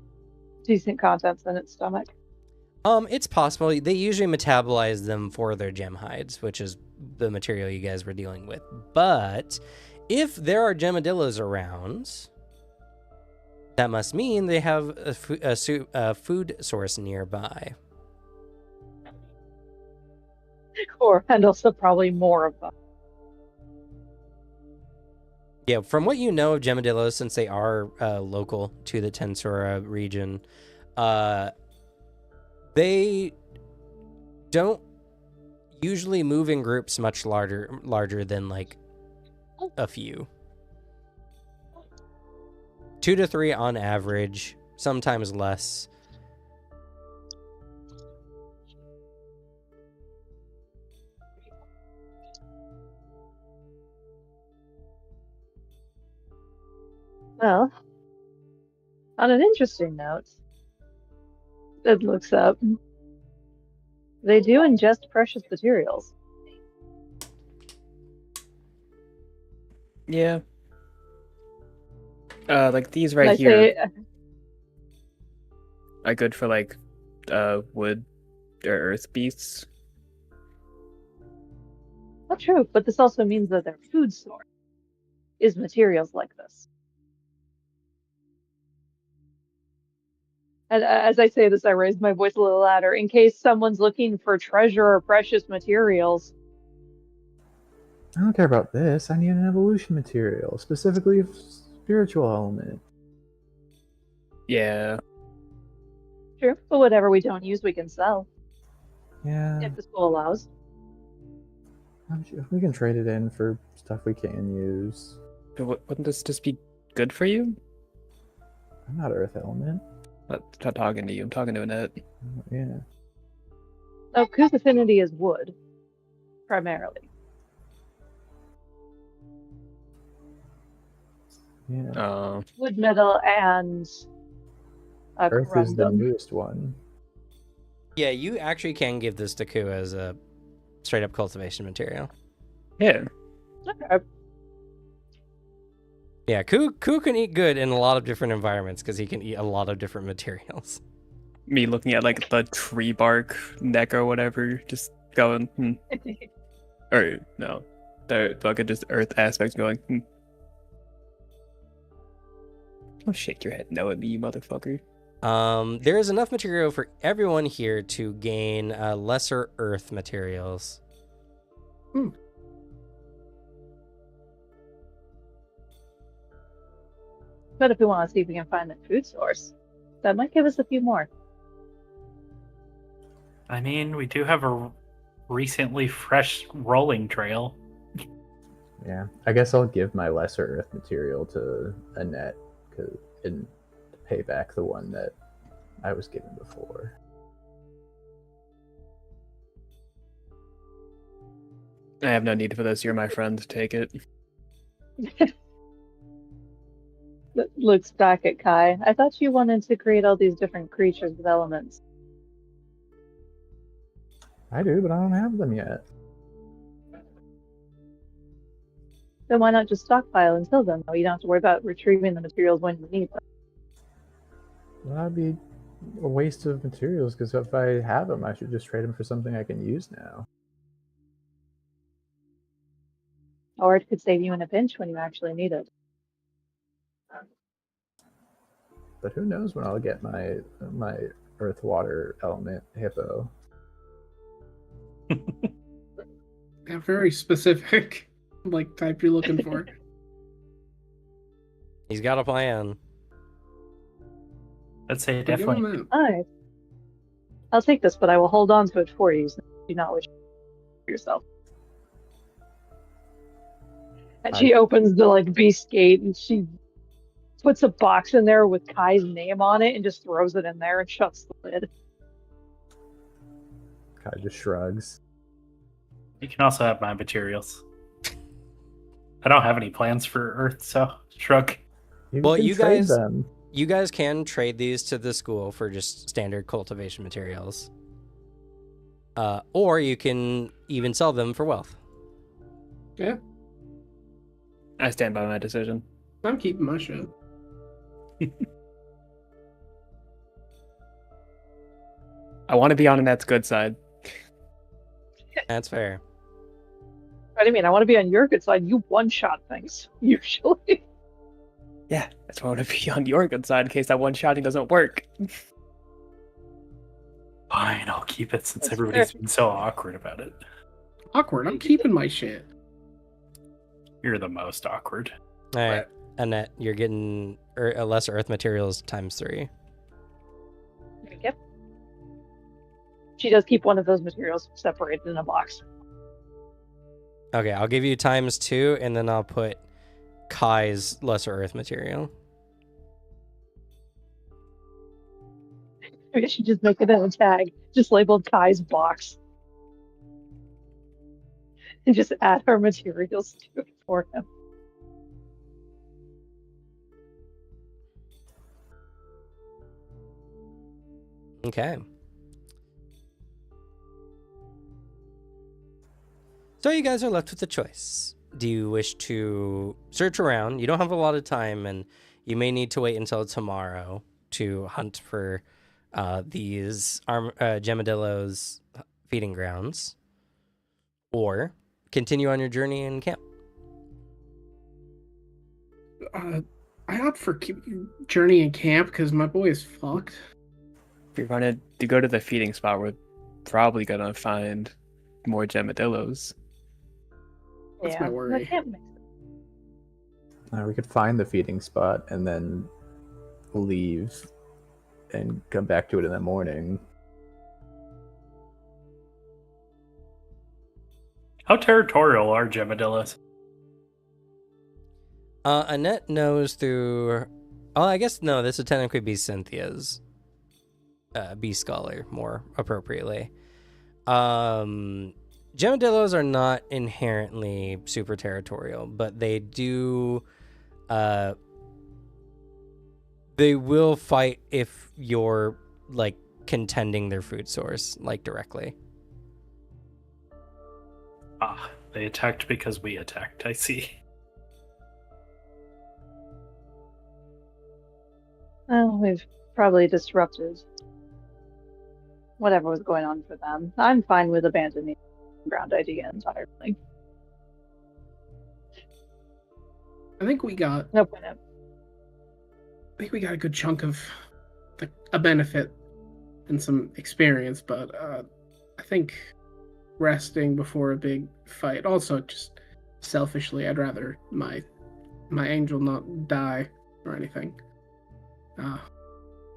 decent contents in its stomach. It's possible. They usually metabolize them for their gem hides, which is the material you guys were dealing with. But if there are gemadillos around, that must mean they have a food source nearby. And also probably more of them. Yeah, from what you know of gemadillos, since they are local to the Tensura region, they don't usually move in groups much larger than like a few. 2 to 3 on average, sometimes less. Well, on an interesting note, it looks up. They do ingest precious materials. Yeah. Like these And right I here say, are good for like wood or earth beasts. not true, but this also means that their food source is materials like this. And as I say this, I raise my voice a little louder in case someone's looking for treasure or precious materials. I don't care about this. I need an evolution material, specifically a spiritual element. Yeah. True, but whatever we don't use, we can sell Yeah, if the school allows. I'm sure we can trade it in for stuff we can use. But wouldn't this just be good for you? I'm not Earth element. Not talking to you. I'm talking to Annette. Yeah. Oh, Ku's affinity is wood, primarily. Yeah. Wood, metal, and Earth is the corundum. newest one. Yeah, you actually can give this to Ku as a straight up cultivation material. Yeah. Okay. Yeah, Ku can eat good in a lot of different environments because he can eat a lot of different materials. Me looking at like the tree bark neck or whatever, just going, or no, the fucking just earth aspects going. Don't shake your head no at me, you motherfucker. There is enough material for everyone here to gain lesser earth materials. But if we want to see if we can find the food source, that might give us a few more. I mean, we do have a recently fresh rolling trail. Yeah. I guess I'll give my lesser Earth material to Annette and pay back the one that I was given before. I have no need for this. You're my friend. Take it. Looks back at Kai. I thought you wanted to create all these different creatures with elements. I do, but I don't have them yet. Then why not just stockpile until then? You don't have to worry about retrieving the materials when you need them. Well, that'd be a waste of materials because if I have them, I should just trade them for something I can use now. Or it could save you in a pinch when you actually need it. But who knows when I'll get my earth water element hippo. Yeah, very specific, like type you're looking for. He's got a plan. I'd say Give him definitely. that. Alright. I'll take this, but I will hold on to it for you, so you do not wish for yourself. And she opens the beast gate and she puts a box in there with Kai's name on it and just throws it in there and shuts the lid. Kai just shrugs. You can also have my materials. I don't have any plans for Earth, so shrug. Well, can you trade guys- them. You guys can trade these to the school for just standard cultivation materials. Or you can even sell them for wealth. Yeah, I stand by my decision. I'm keeping my shit. I want to be on Annette's good side. That's fair. What do you mean? I want to be on your good side. You one-shot things, usually. Yeah, that's why I want to be on your good side in case that one-shotting doesn't work. Fine, I'll keep it since That's everybody's fair. been so awkward about it. Awkward. I'm keeping my shit. You're the most awkward. All right, Annette, you're getting less earth materials ×3. Yep. She does keep one of those materials separated in a box. Okay, I'll give you ×2, and then I'll put Kai's lesser earth material. Maybe I should just make it in a tag, just labeled Kai's box. And just add her materials to it for him. Okay. So you guys are left with a choice. Do you wish to search around? You don't have a lot of time, and you may need to wait until tomorrow to hunt for these Gemadillo's feeding grounds, or continue on your journey in camp. I opt for journey in camp because my boy is fucked. If you're going to go to the feeding spot, we're probably going to find more Gemadillos. That's my worry. I can't mix it. We could find the feeding spot and then leave and come back to it in the morning. How territorial are Gemadillos? Annette knows through... Oh, I guess, no, this would technically be Cynthia's bee scholar, more appropriately. Gemadillos are not inherently super territorial, but they do... they will fight if you're, like, contending their food source, like, directly. Ah, they attacked because we attacked, I see. Well, we've probably disrupted whatever was going on for them. I'm fine with abandoning the ground idea entirely. I think we got No point in. a good chunk of a benefit and some experience, but I think resting before a big fight. Also, just selfishly, I'd rather my angel not die or anything.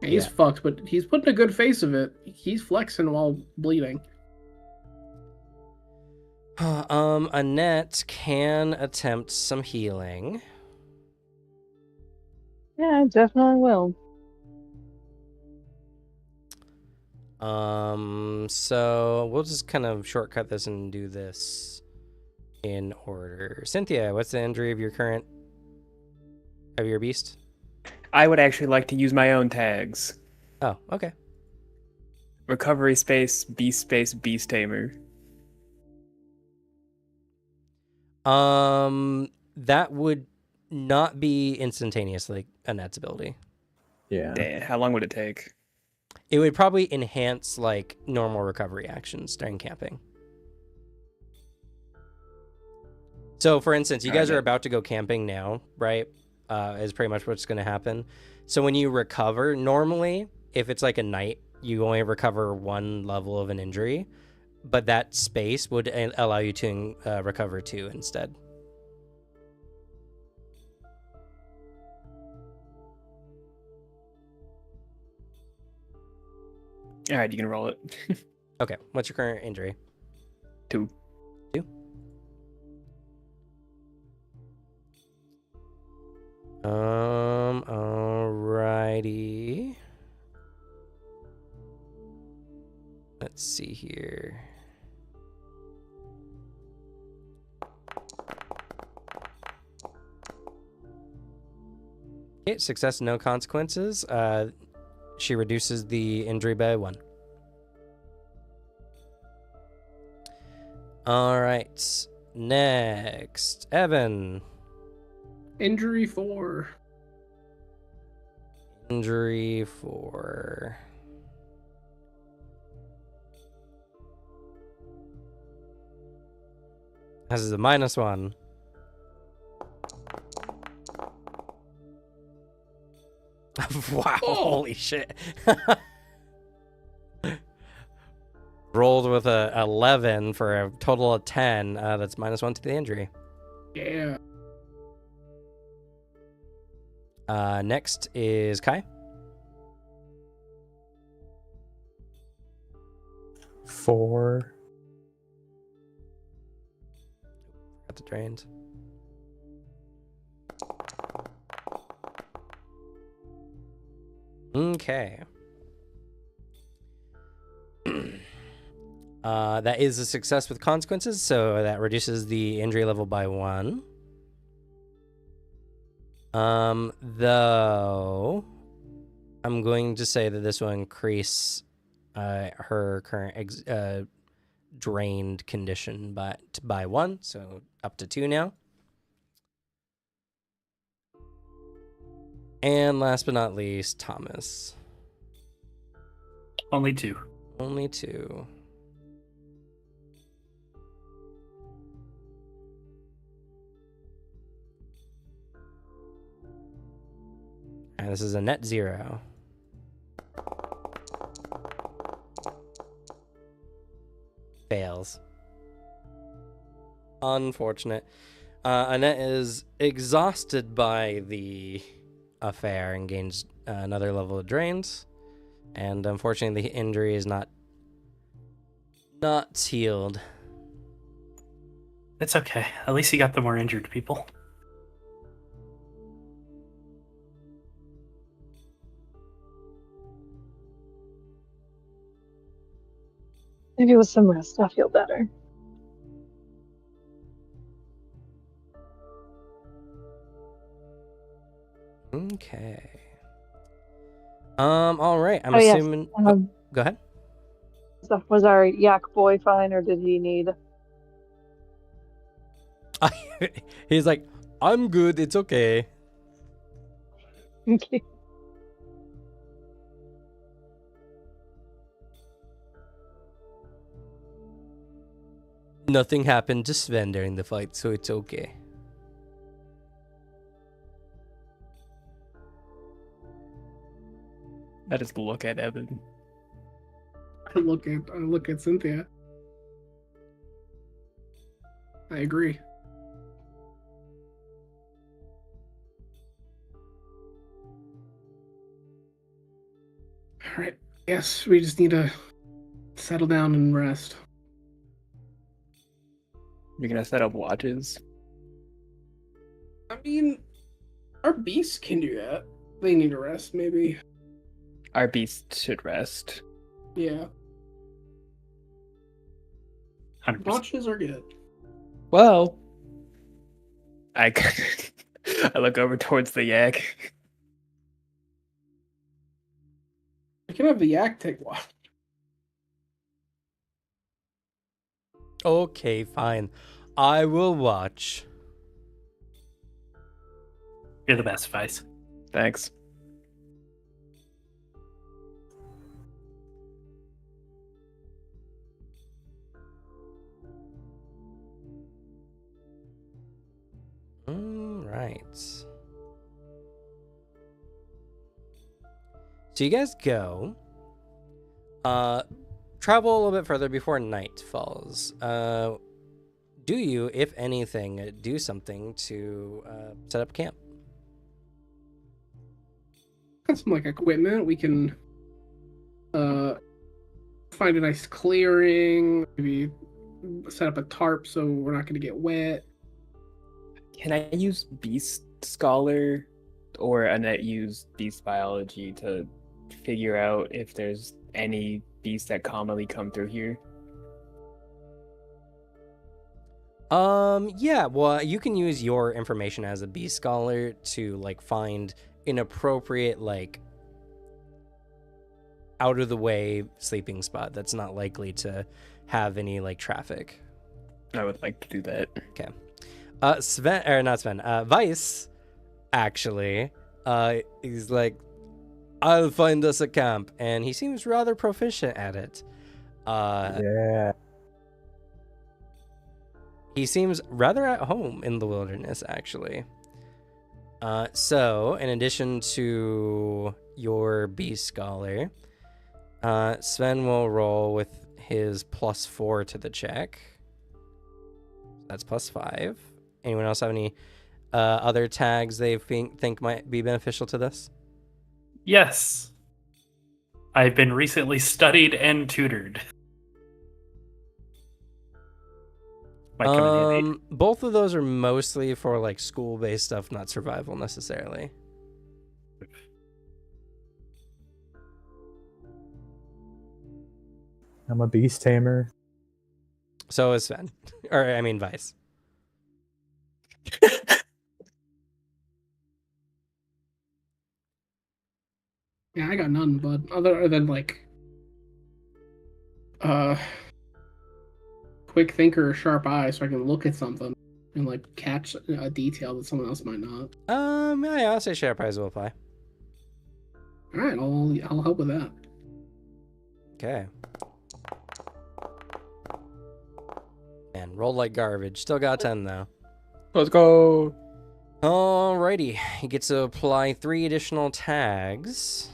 He's fucked, but he's putting a good face of it. He's flexing while bleeding. Annette can attempt some healing. Yeah, I definitely will. So we'll just kind of shortcut this and do this in order. Cynthia, what's the injury of your beast? I would actually like to use my own tags. Oh, okay. Recovery space, beast tamer. That would not be instantaneously Annette's ability. Yeah. Damn, how long would it take? It would probably enhance like normal recovery actions during camping. So, for instance, you guys are about to go camping now, right? Is pretty much what's going to happen. So when you recover, normally, if it's like a night, you only recover one level of an injury, but that space would allow you to recover 2 instead. All right, you can roll it. Okay, what's your current injury? 2. 2? Alrighty. Let's see here. Okay, success, no consequences. She reduces the injury by 1. All right. Next, Evan. Injury 4. Injury for... This is a -1. Wow, holy shit. Rolled with a 11 for a total of 10. That's -1 to the injury. Yeah. Next is Kai. 4. Got the drains. Okay. That is a success with consequences, so that reduces the injury level by 1. Though I'm going to say that this will increase her current drained condition by 1, so up to 2 now. And last but not least, Thomas. Only 2. Only 2. And this is a net 0. Fails. Unfortunate. Annette is exhausted by the affair and gains another level of drains. And unfortunately, the injury is not healed. It's okay. At least you got the more injured people. Maybe with some rest, I'll feel better. Okay. All right. I'm Oh, yes. assuming. Go ahead. So was our yak boy fine, or did he need? He's like, I'm good. It's okay. Okay. Nothing happened to Sven during the fight, so it's okay. I just look at Evan. I look at Cynthia. I agree. All right. Yes, we just need to settle down and rest. You're gonna set up watches. I mean, our beasts can do that. They need to rest, maybe. Our beast should rest. Yeah. 100%. Watches are good. Well, I look over towards the yak. I can have the yak take watch. Okay, fine. I will watch. You're the best, Vice. Thanks. Right. So you guys go. Travel a little bit further before night falls. Do you, if anything, do something to set up camp? Got some like equipment. We can find a nice clearing. Maybe set up a tarp so we're not going to get wet. Can I use Beast Scholar or Annette use Beast Biology to figure out if there's any beasts that commonly come through here? Yeah, well, you can use your information as a bee scholar to like find an appropriate, like, out of the way sleeping spot that's not likely to have any like traffic. I would like to do that. Okay. Sven, or not Sven, Vice, actually, he's like, I'll find us a camp. And he seems rather proficient at it. Yeah. He seems rather at home in the wilderness, actually. So, in addition to your Beast Scholar, Sven will roll with his +4 to the check. That's +5. Anyone else have any other tags they think might be beneficial to this? Yes. I've been recently studied and tutored. Might come in handy. Both of those are mostly for like school-based stuff, not survival necessarily. I'm a beast tamer. So is Sven. Or, I mean, Vice. Yeah, I got none, but other than like quick thinker or sharp eye, so I can look at something and like catch a detail that someone else might not. Yeah, I'll say share prize will apply. All right, I'll help with that. Okay. And roll like garbage. Still got 10 though. Let's go. Alrighty. You get to apply 3 additional tags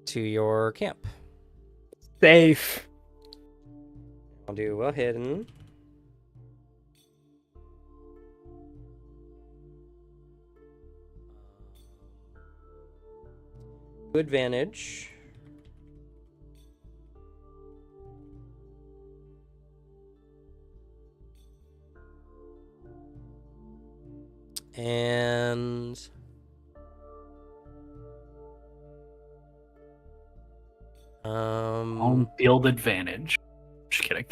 to your camp. Safe. I'll do well hidden. Good advantage. And Home field advantage. Just kidding.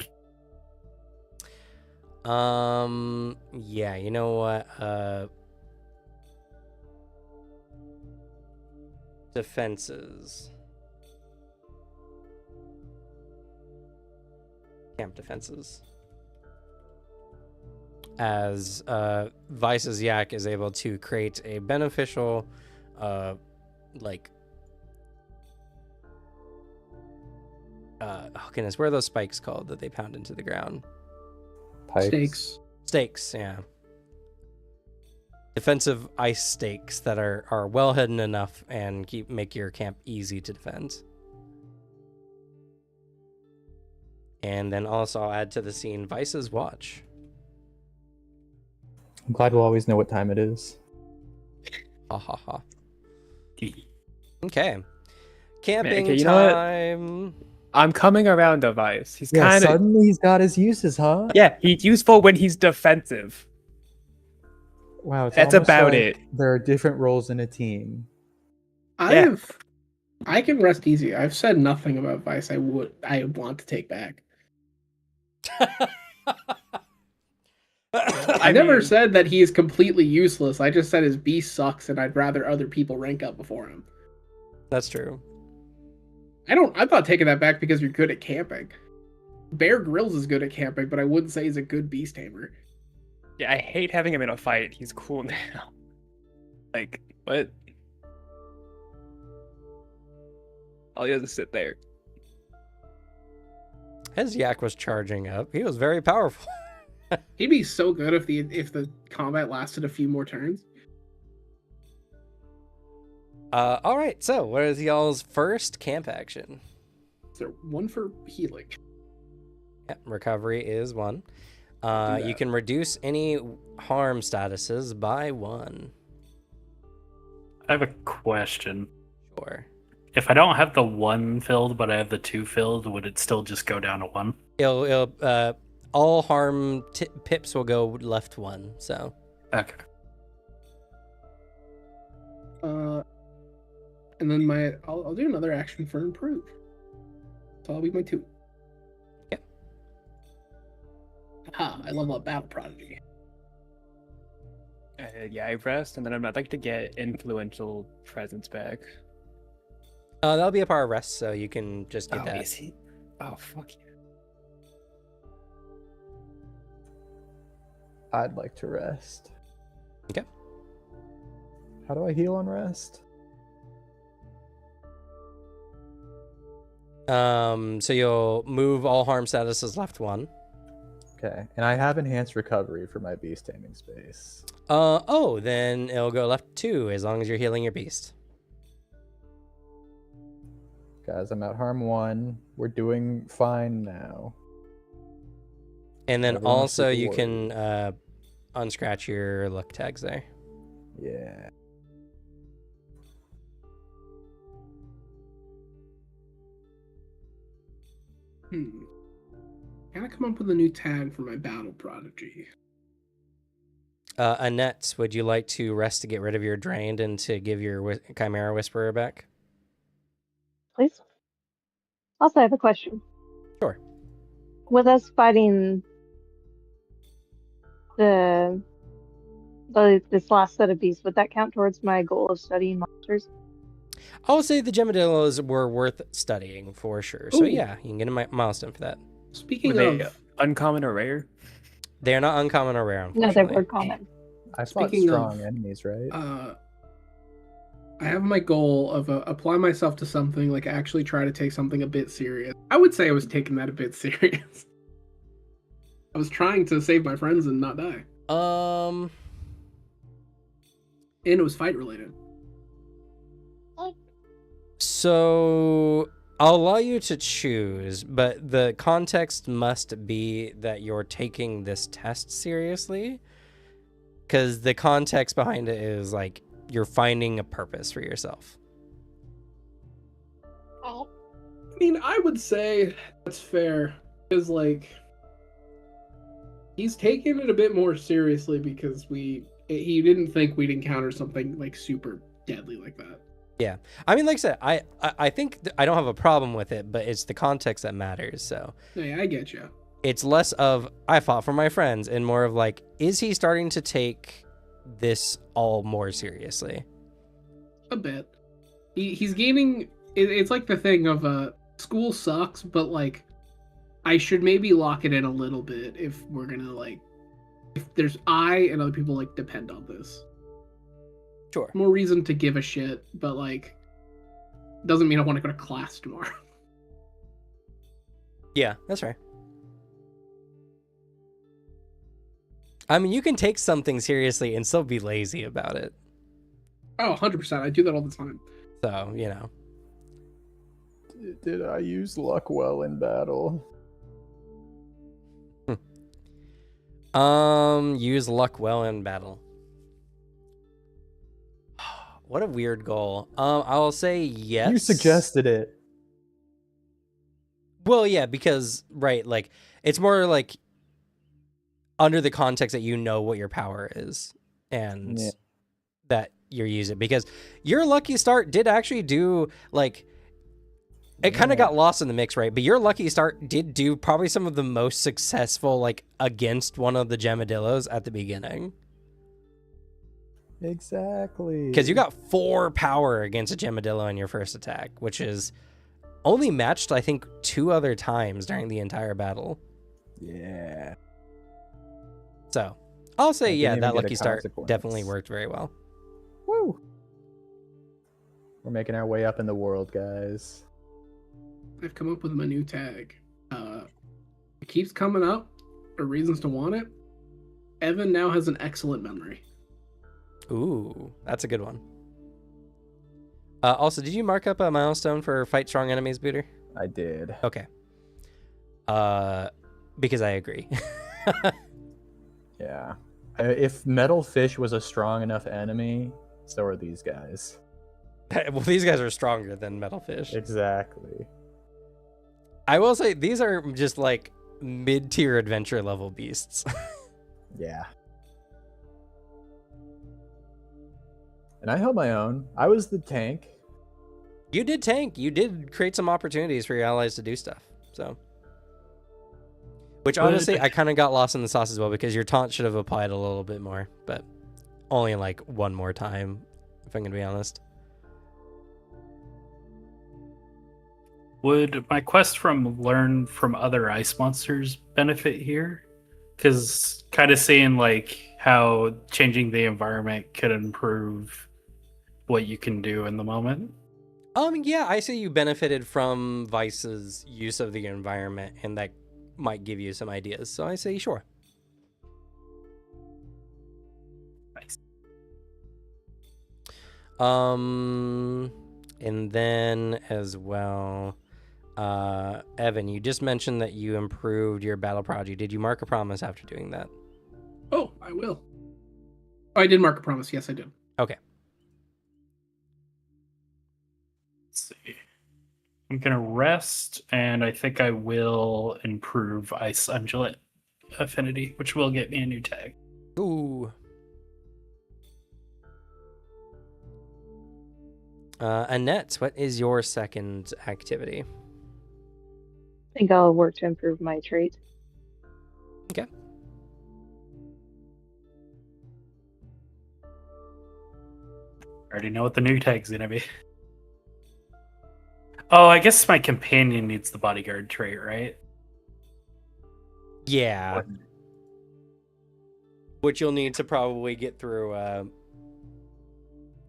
yeah, you know what? Defenses. Camp defenses. As Vice's Yak is able to create a beneficial, like, oh goodness, what are those spikes called that they pound into the ground? Pikes. Stakes. Stakes, yeah. Defensive ice stakes that are well hidden enough and make your camp easy to defend. And then also I'll add to the scene Vice's watch. I'm glad we'll always know what time it is. Ha ha ha. Okay. Camping okay, you know what? time. I'm coming around to Vice. He's Yeah, kind of suddenly he's got his uses, huh? yeah. He's useful when he's defensive. Wow, it's That's almost about like it. There are different roles in a team. Yeah. I can rest easy. I've said nothing about Vice I want to take back. I never mean- said that he is completely useless. I just said his beast sucks and I'd rather other people rank up before him. That's true. I'm not taking that back because you're good at camping. Bear Grylls is good at camping, but I wouldn't say he's a good beast tamer. Yeah, I hate having him in a fight. He's cool now. Like, what? All he does is sit there. His Yak was charging up. He was very powerful. He'd be so good if the combat lasted a few more turns. All right. So, what is y'all's first camp action? Is there one for healing? Yep, recovery is 1. Do You that. can reduce any harm statuses by 1. I have a question. Sure. If I don't have the 1 filled, but I have the 2 filled, would it still just go down to 1? It'll all harm pips will go left 1. So Okay. And then I'll do another action for improve. So that'll be my 2. Yeah. I level up Battle Prodigy. Yeah, I rest, and then I'd like to get influential presence back. that'll be a part of rest, so you can just get that. Is he? Oh, fuck yeah. I'd like to rest. Okay. How do I heal on rest? So you'll move all harm statuses left 1. Okay, and I have enhanced recovery for my beast taming space. Oh, then it'll go left 2 as long as you're healing your beast. Guys, I'm at harm 1. We're doing fine now. And then Everyone also should you worry. can unscratch your luck tags there. Yeah. Gotta come up with a new tag for my battle prodigy. Annette, would you like to rest to get rid of your drained and to give your Chimera Whisperer back? Please. Also, I have a question. Sure. With us fighting this last set of beasts, would that count towards my goal of studying monsters? I would say the Gemadillos were worth studying for sure. So Ooh. yeah, you can get a milestone for that. Were Speaking they of, uncommon or rare? They are not uncommon or rare, No, they unfortunately. were common. I fought Speaking strong of, enemies, right? I have my goal of apply myself to something, like actually try to take something a bit serious. I would say I was taking that a bit serious. I was trying to save my friends and not die. And it was fight related. So I'll allow you to choose, but the context must be that you're taking this test seriously. Because the context behind it is like you're finding a purpose for yourself. I mean, I would say that's fair. Because, like, he's taking it a bit more seriously because he didn't think we'd encounter something, like, super deadly like that. Yeah. I mean, like I said, I think I don't have a problem with it, but it's the context that matters. So Yeah, I get you. it's less of I fought for my friends and more of like, is he starting to take this all more seriously? A bit. He's gaining. It's like the thing of school sucks, but like I should maybe lock it in a little bit if we're gonna like if there's I and other people like depend on this. Sure. More reason to give a shit, but like doesn't mean I want to go to class tomorrow. Yeah, that's right. I mean, you can take something seriously and still be lazy about it. Oh, 100%. I do that all the time. So, you know. Did I use luck well in battle? Use luck well in battle. What a weird goal. I'll say yes. You suggested it. Well, yeah, because right, like it's more like under the context that you know what your power is and Yeah. that you're using, because your lucky start did actually do like it kind of got lost in the mix, right? But your lucky start did do probably some of the most successful like against one of the Gemadillos at the beginning. Exactly. Because you got 4 power against a Gemadillo in your first attack, which is only matched, I think, 2 other times during the entire battle. Yeah. So, I'll say, I didn't yeah, even that get a lucky start consequence. definitely worked very well. Woo. We're making our way up in the world, guys. I've come up with my new tag. It keeps coming up for reasons to want it. Evan now has an excellent memory. Ooh, that's a good one. Also, did you mark up a milestone for fight strong enemies, Booter? I did. Okay. Because I agree. Yeah. If Metal Fish was a strong enough enemy, so are these guys. Well, these guys are stronger than Metalfish. Exactly. I will say these are just like mid-tier adventure level beasts. Yeah. And I held my own. I was the tank. You did tank. You did create some opportunities for your allies to do stuff. So, which honestly, I kind of got lost in the sauce as well because your taunt should have applied a little bit more, but only like one more time, if I'm gonna be honest. Would my quest from learn from other ice monsters benefit here? Because kind of seeing like how changing the environment could improve what you can do in the moment. Yeah, I say you benefited from Vice's use of the environment, and that might give you some ideas. So I say sure. Nice. And then as well, Evan, you just mentioned that you improved your battle prodigy. Did you mark a promise after doing that? Oh, I will. Oh, I did mark a promise. Yes, I did. Okay. Let's see. I'm gonna rest, and I think I will improve Ice Undulate Affinity, which will get me a new tag. Ooh. Annette, what is your second activity? I think I'll work to improve my trait. Okay. I already know what the new tag's gonna be. Oh, I guess my companion needs the bodyguard trait, right? Yeah. Which you'll need to probably get through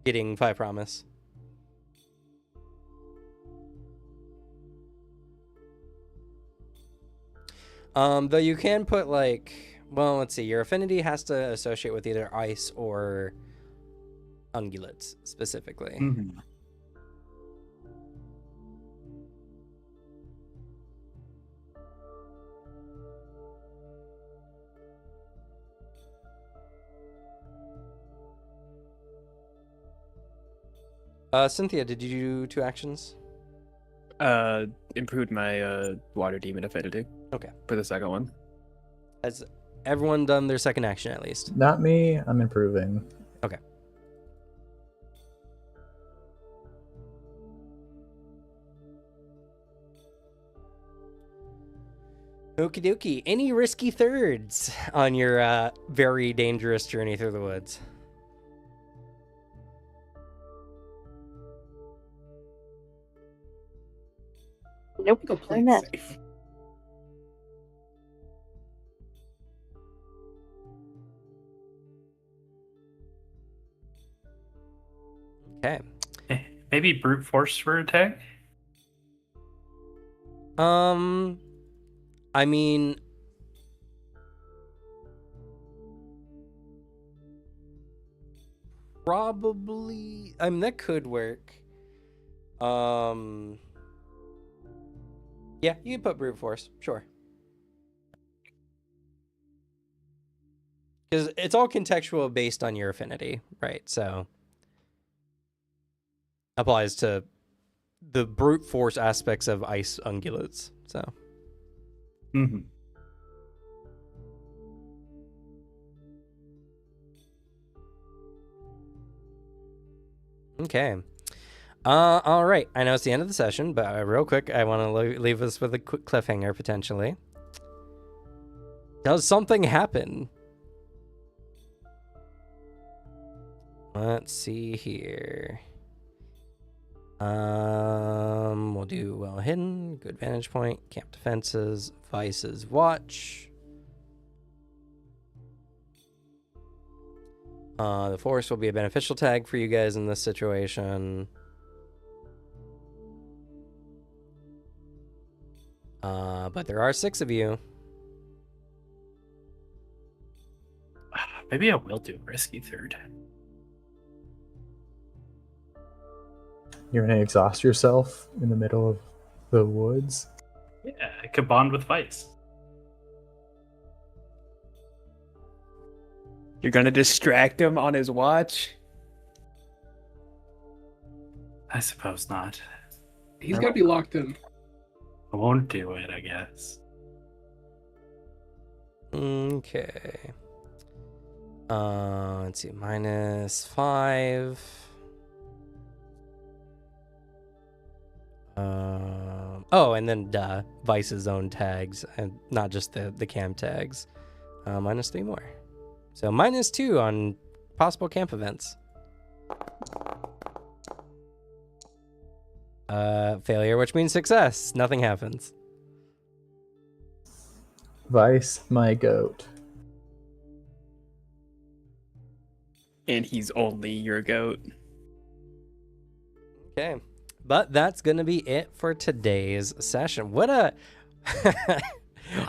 getting 5 promise. Though you can put well, let's see. Your affinity has to associate with either ice or ungulates specifically. Mm-hmm. Cynthia, did you do 2 actions? Improved my water demon affinity. Okay. For the second one. Has everyone done their second action at least? Not me. I'm improving. Okay. Okie dokie. Any risky thirds on your very dangerous journey through the woods? Nope. Go play I'm it at. safe. Okay. Maybe brute force for a tag? I mean, probably. I mean, that could work. Yeah, you can put brute force, sure. Because it's all contextual based on your affinity, right? So applies to the brute force aspects of ice ungulates. So Mm-hmm. okay. All right. I know it's the end of the session, but real quick, I want to leave us with a quick cliffhanger potentially. Does something happen? Let's see here. We'll do well hidden, good vantage point, camp defenses, vices, watch. The force will be a beneficial tag for you guys in this situation. But there are 6 of you. Maybe I will do risky third. You're gonna exhaust yourself in the middle of the woods. Yeah, I could bond with Vice. You're gonna distract him on his watch? I suppose not. He's got to be locked in. I won't do it, I guess. Okay. Let's see, -5. Oh, and then Vice's own tags, and not just the camp tags. -3 more. So -2 on possible camp events. Failure, which means success. Nothing happens. Vice, my goat. And he's only your goat. Okay. But that's gonna be it for today's session. What a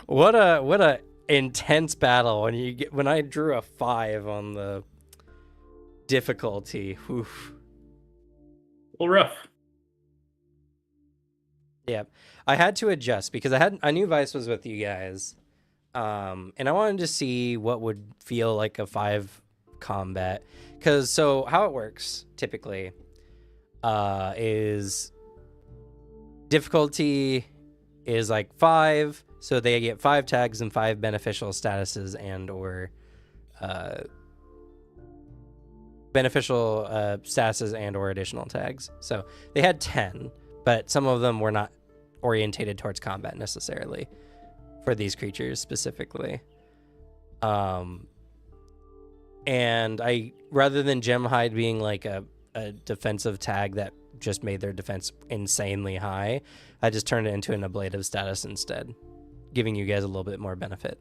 what a intense battle when I drew a 5 on the difficulty. Oof. A little rough. Yeah, I had to adjust because I knew Vice was with you guys, and I wanted to see what would feel like a 5 combat. Because so how it works typically is difficulty is like 5, so they get 5 tags and 5 beneficial statuses and or additional tags. So they had 10, but some of them were not orientated towards combat necessarily for these creatures specifically. And I, rather than Gemhide being like a defensive tag that just made their defense insanely high, I just turned it into an ablative status instead, giving you guys a little bit more benefit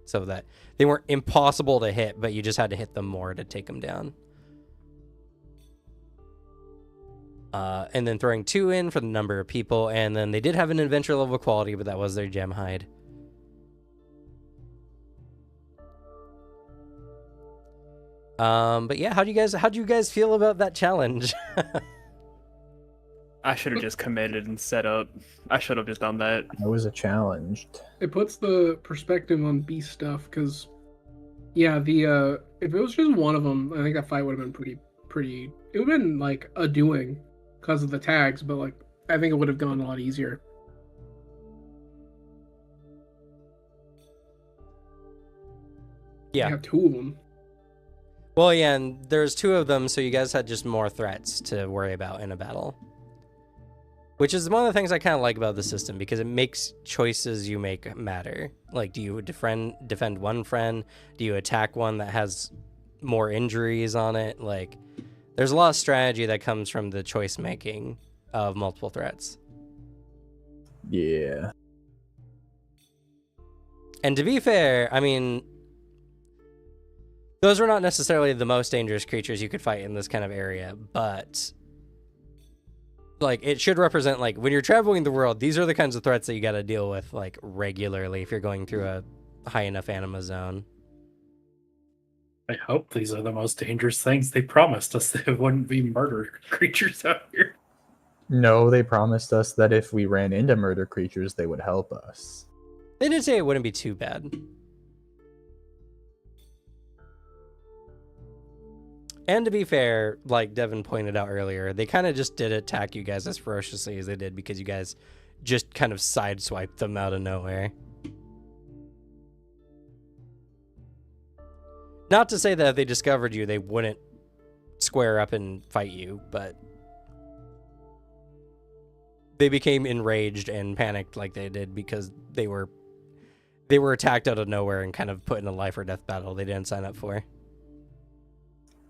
so that they weren't impossible to hit, but you just had to hit them more to take them down. And then throwing 2 in for the number of people, and then they did have an adventure level quality, but that was their Gemhide. But yeah, how'd you guys feel about that challenge? I should have just committed and set up. I should have just done that. It was a challenge. It puts the perspective on beast stuff, because, yeah, the if it was just one of them, I think that fight would have been pretty. It would have been like a doing because of the tags, but like I think it would have gone a lot easier. Yeah. You have 2 of them. Well, yeah, and there's 2 of them, so you guys had just more threats to worry about in a battle. Which is one of the things I kind of like about the system, because it makes choices you make matter. Like, do you defend one friend? Do you attack one that has more injuries on it? Like, there's a lot of strategy that comes from the choice making of multiple threats. Yeah. And to be fair, I mean, those were not necessarily the most dangerous creatures you could fight in this kind of area, but like it should represent, like, when you're traveling the world, these are the kinds of threats that you got to deal with like regularly if you're going through a high enough anima zone. I hope these are the most dangerous things. They promised us there wouldn't be murder creatures out here. No, they promised us that if we ran into murder creatures, they would help us. They did say it wouldn't be too bad. And to be fair, like Devin pointed out earlier, they kind of just did attack you guys as ferociously as they did because you guys just kind of sideswiped them out of nowhere. Not to say that if they discovered you, they wouldn't square up and fight you, but they became enraged and panicked like they did because they were attacked out of nowhere and kind of put in a life or death battle they didn't sign up for.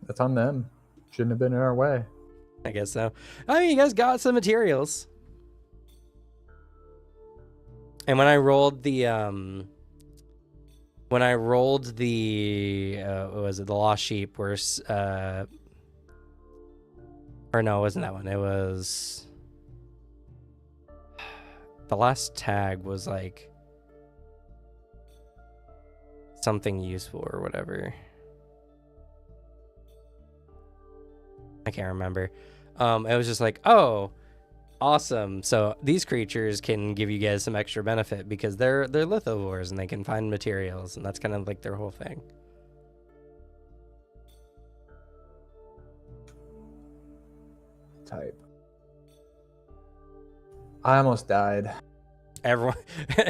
That's on them. Shouldn't have been in our way. I guess so. I mean, you guys got some materials. And when I rolled the what was it, the Lost Sheep, where or no, it wasn't that one. It was the last tag was like something useful or whatever. I can't remember. It was just like, oh, awesome. So these creatures can give you guys some extra benefit because they're lithivores and they can find materials, and that's kind of like their whole thing. Type. I almost died. Everyone,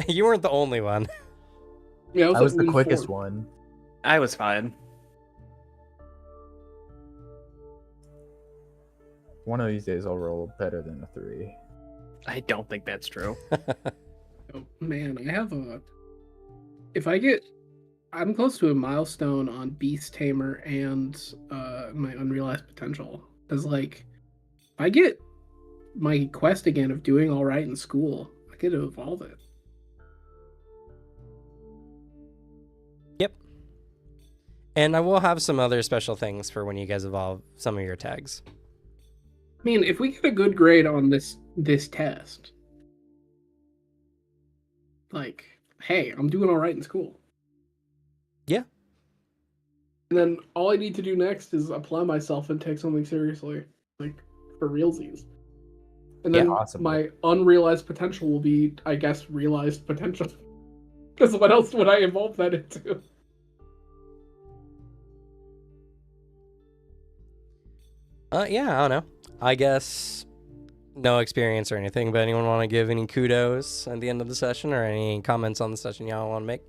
you weren't the only one. Yeah, I was the like quickest 4. one. I was fine. One of these days I'll roll better than a 3. I don't think that's true. Oh man, I have a. I'm close to a milestone on Beast Tamer and my Unrealized Potential. Cause like, if I get my quest again of doing all right in school, I get to evolve it. Yep. And I will have some other special things for when you guys evolve some of your tags. I mean, if we get a good grade on this test, like, hey, I'm doing all right in school. Yeah. And then all I need to do next is apply myself and take something seriously, like for realsies. And then Possibly. my unrealized potential will be, I guess, realized potential. Because what else would I evolve that into? Yeah, I don't know. I guess no experience or anything, but anyone want to give any kudos at the end of the session or any comments on the session y'all want to make?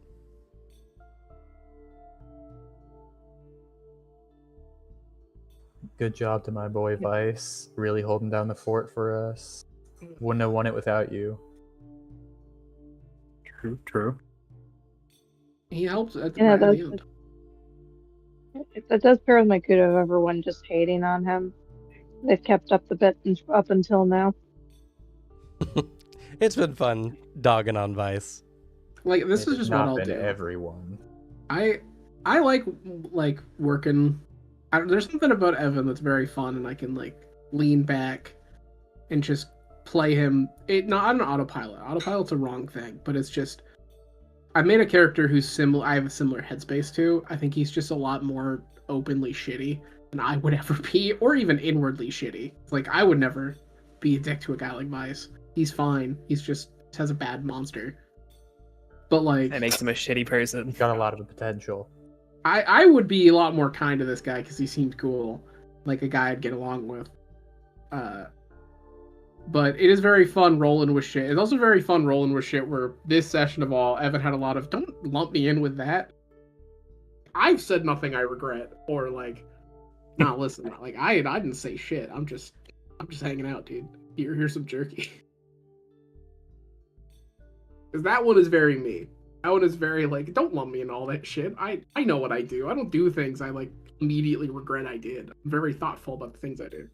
Good job to my boy Vice, really holding down the fort for us. Wouldn't have won it without you. True. He helped at the, Yeah, at the that's end. that does pair with my kudo of everyone just hating on him. They've kept up the bit up until now. It's been fun dogging on Vice. Like, this It is has just what not I'll been do. everyone. I like working. There's something about Evan that's very fun, and I can like lean back and just play him. I'm an autopilot. Autopilot's a wrong thing, but it's just I made a character who's similar. I have a similar headspace to. I think he's just a lot more openly shitty than I would ever be, or even inwardly shitty. Like I would never be a dick to a guy like Vice. He's fine. He's just has a bad monster. But like That makes him a shitty person. Got a lot of potential. I would be a lot more kind to this guy because he seemed cool, like a guy I'd get along with. But it is very fun rolling with shit. It's also very fun rolling with shit where this session of all, Evan had a lot of, don't lump me in with that. I've said nothing I regret, or like, nah, listen, like I didn't say shit. I'm just hanging out, dude. Here's some jerky. Because that one is very me. That one is very like, don't lump me in all that shit. I know what I do. I don't do things I like immediately regret I did. I'm very thoughtful about the things I do.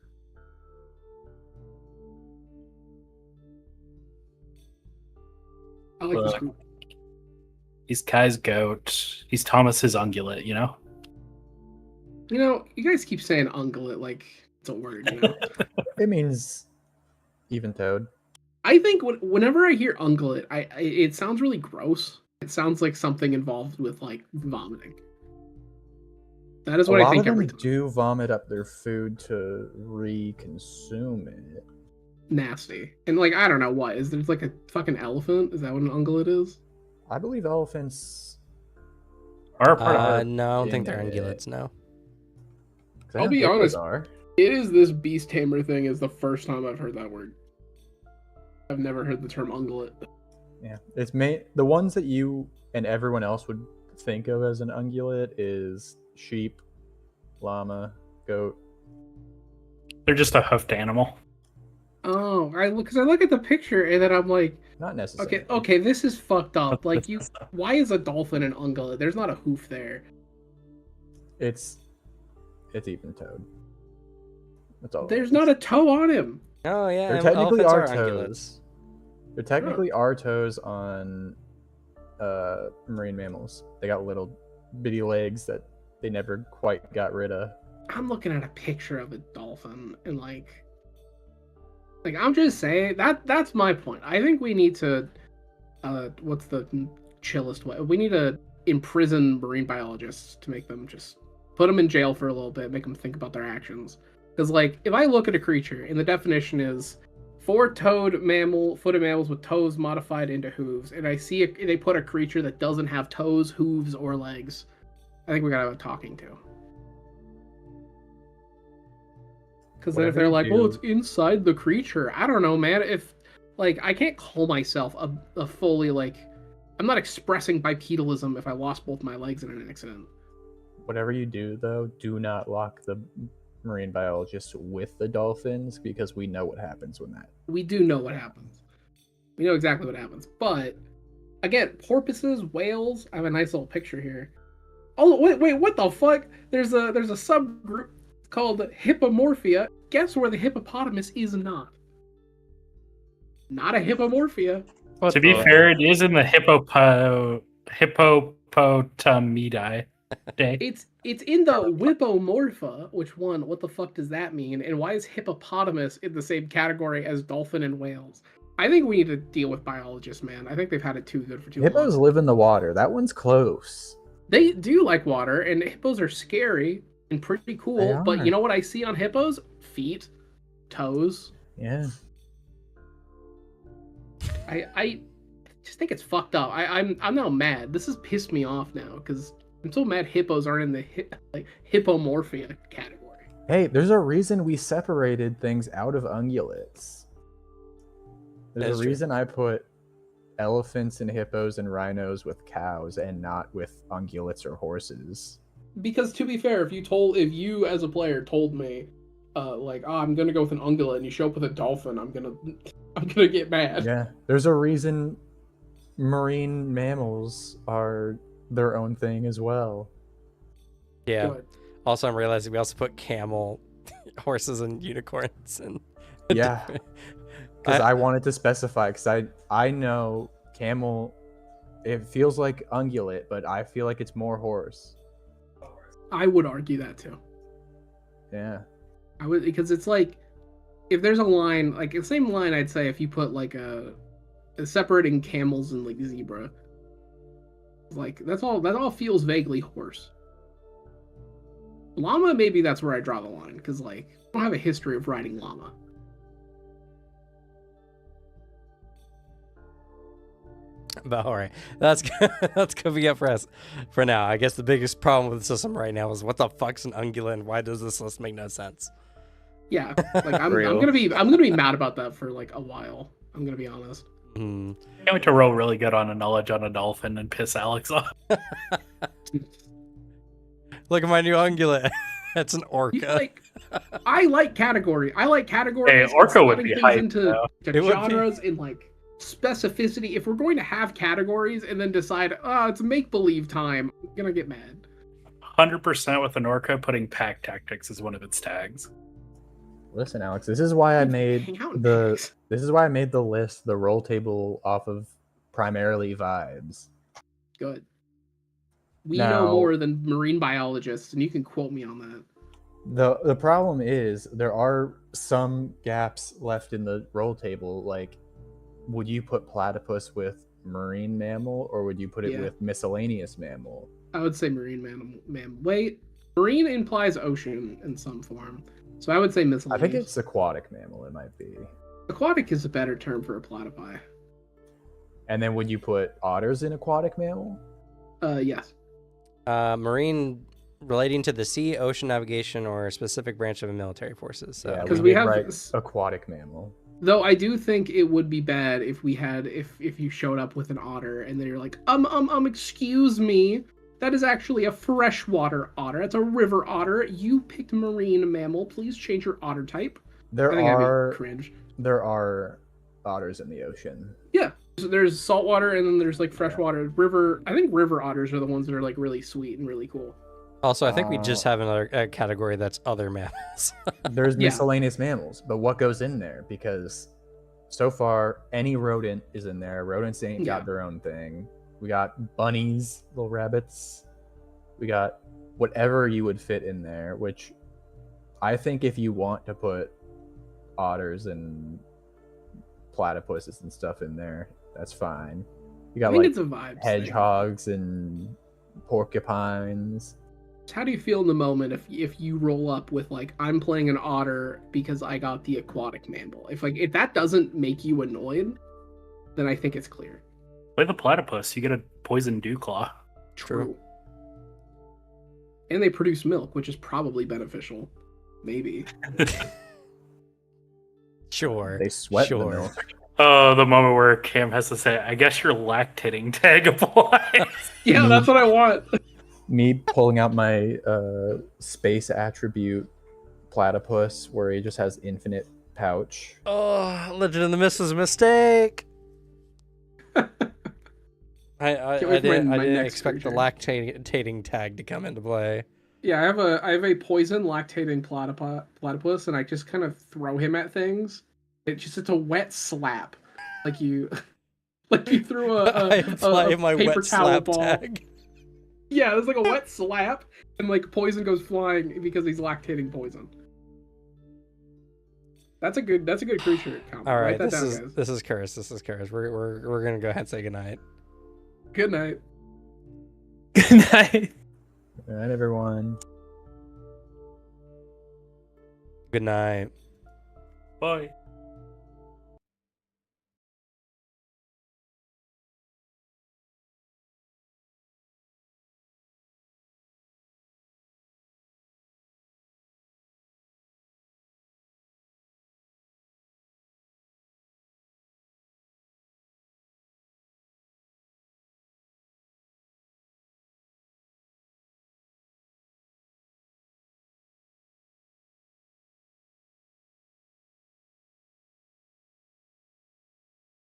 I like this group. He's Kai's goat. He's Thomas's ungulate, you know? You know, you guys keep saying ungulate like it's a word, you know? It means even toed. I think whenever I hear ungulate, it sounds really gross. It sounds like something involved with like vomiting. That is A what I lot think of them every time. do vomit up their food to reconsume it. Nasty. And like I don't know what is there like a fucking elephant? Is that what an ungulate is? I believe elephants. Or part of our No, I don't think they're in it. ungulates, no. 'Cause I I'll know be hippos honest. Are. It is this beast tamer thing is the first time I've heard that word. I've never heard the term ungulate. Yeah, it's the ones that you and everyone else would think of as an ungulate is sheep, llama, goat. They're just a hoofed animal. Oh, because I look at the picture and then I'm like, Not necessarily. okay, this is fucked up. Like why is a dolphin an ungulate? There's not a hoof there. It's even toed. That's all. There's not a toe on him. Oh, yeah, There technically elephants are are toes. ungulates. There technically are toes on marine mammals. They got little bitty legs that they never quite got rid of. I'm looking at a picture of a dolphin and like I'm just saying that's my point. I think we need to what's the chillest way? We need to imprison marine biologists to make them just put them in jail for a little bit, make them think about their actions. Because like if I look at a creature and the definition is four-toed footed mammals with toes modified into hooves, and I see they put a creature that doesn't have toes, hooves, or legs, I think we gotta have a talking to. Because then if they're like, well, it's inside the creature, I don't know, man. If like I can't call myself a fully like I'm not expressing bipedalism if I lost both my legs in an accident. Whatever you do, though, do not lock the marine biologists with the dolphins because we know what happens when that. We do know what happens. We know exactly what happens. But again, porpoises, whales. I have a nice little picture here. Oh wait, what the fuck? There's a subgroup called Hippomorphia. Guess where the hippopotamus is not? Not a Hippomorphia. To be fair, it is in the hippopotamidae day. It's in the Whippomorpha. Which one? What the fuck does that mean? And why is hippopotamus in the same category as dolphin and whales? I think we need to deal with biologists, man. I think they've had it too good for too Hippos long. live in the water. That one's close. They do like water, and hippos are scary and pretty cool. They But are. you know what I see on hippos? Feet, toes. Yeah. I just think it's fucked up. I'm now mad. This has pissed me off now because I'm so mad hippos aren't in the hippomorphia category. Hey, there's a reason we separated things out of ungulates. There's That's a true. reason I put elephants and hippos and rhinos with cows and not with ungulates or horses. Because to be fair, if you as a player told me, I'm gonna go with an ungulate, and you show up with a dolphin, I'm gonna get mad. Yeah, there's a reason marine mammals are their own thing as well. Yeah. Good. Also, I'm realizing we also put camel, horses, and unicorns. And Yeah, because I wanted to specify, because I know camel, it feels like ungulate, but I feel like it's more horse. I would argue that too. Yeah. I would, because it's like, if there's a line, like the same line, I'd say if you put like a separating camels and like zebra, like that all feels vaguely horse. Llama, maybe that's where I draw the line, because like I don't have a history of riding llama. But all right, that's that's gonna be it for us for now. I guess the biggest problem with the system right now is what the fuck's an ungulate and why does this list make no sense? Yeah, like I'm Real. gonna be mad about that for like a while. I'm gonna be honest. Hmm. Can't wait to roll really good on a knowledge on a dolphin and piss Alex off. Look at my new ungulate. That's an orca. Like, I like category. I like categories. Hey, and orca would splitting be things hype, into though. to It would be. genres and like specificity. If we're going to have categories and then decide, oh, it's make believe time, I'm gonna get mad. 100% with an orca, putting pack tactics as one of its tags. Listen, Alex, this is why I made Hang out in the packs. this is why I made the list, the roll table off of primarily vibes. Good. We Now- know more than marine biologists, and you can quote me on that. The problem is there are some gaps left in the roll table. Like, would you put platypus with marine mammal, or would you put it Yeah. with miscellaneous mammal? I would say marine mammal. Wait, marine implies ocean in some form, so I would say I miscellaneous. think it's aquatic mammal. It might be. Aquatic is a better term for a platypi. And then would you put otters in aquatic mammal? Yes. Marine relating to the sea, ocean navigation, or a specific branch of the military forces. So Yeah, 'Cause we we did have write s- aquatic mammal. Though I do think it would be bad if we had if you showed up with an otter and they're like, excuse me, that is actually a freshwater otter. That's a river otter. You picked marine mammal. Please change your otter type. There I think that'd are be cringe. there are otters in the ocean. Yeah. So there's saltwater and then there's like freshwater river. I think river otters are the ones that are like really sweet and really cool. also, I think we just have another category that's other mammals. There's Yeah. miscellaneous mammals, but what goes in there? Because so far, any rodent is in there. Rodents ain't Yeah. got their own thing. We got bunnies, little rabbits. We got whatever you would fit in there, which I think if you want to put otters and platypuses and stuff in there, that's fine. You I got think like it's a vibe. hedgehogs and porcupines. How do you feel in the moment if you roll up with like I'm playing an otter because I got the aquatic mammal? If that doesn't make you annoyed, then I think it's clear. Play the platypus, you get a poison dew claw. True. And they produce milk, which is probably beneficial. Maybe. Sure. They sweat the Sure. milk. Oh, the moment where Cam has to say, I guess your lactating tag applies. Yeah, that's what I want. Me pulling out my space attribute platypus where he just has infinite pouch. Oh, Legend of the Mist was a mistake. I Can't wait for my didn't next expect the creature. lactating tag to come into play. Yeah, I have a poison lactating platypus, and I just kind of throw him at things. It's a wet slap, like you threw I apply my paper wet towel slap ball. tag. Yeah, it's like a wet slap, and like poison goes flying because he's lactating poison. That's a good creature combo. All Write right, that this down, is guys. this is Curse. This is Curse. We're gonna go ahead and say goodnight. Good night. Good night. All right, everyone. Good night. Bye.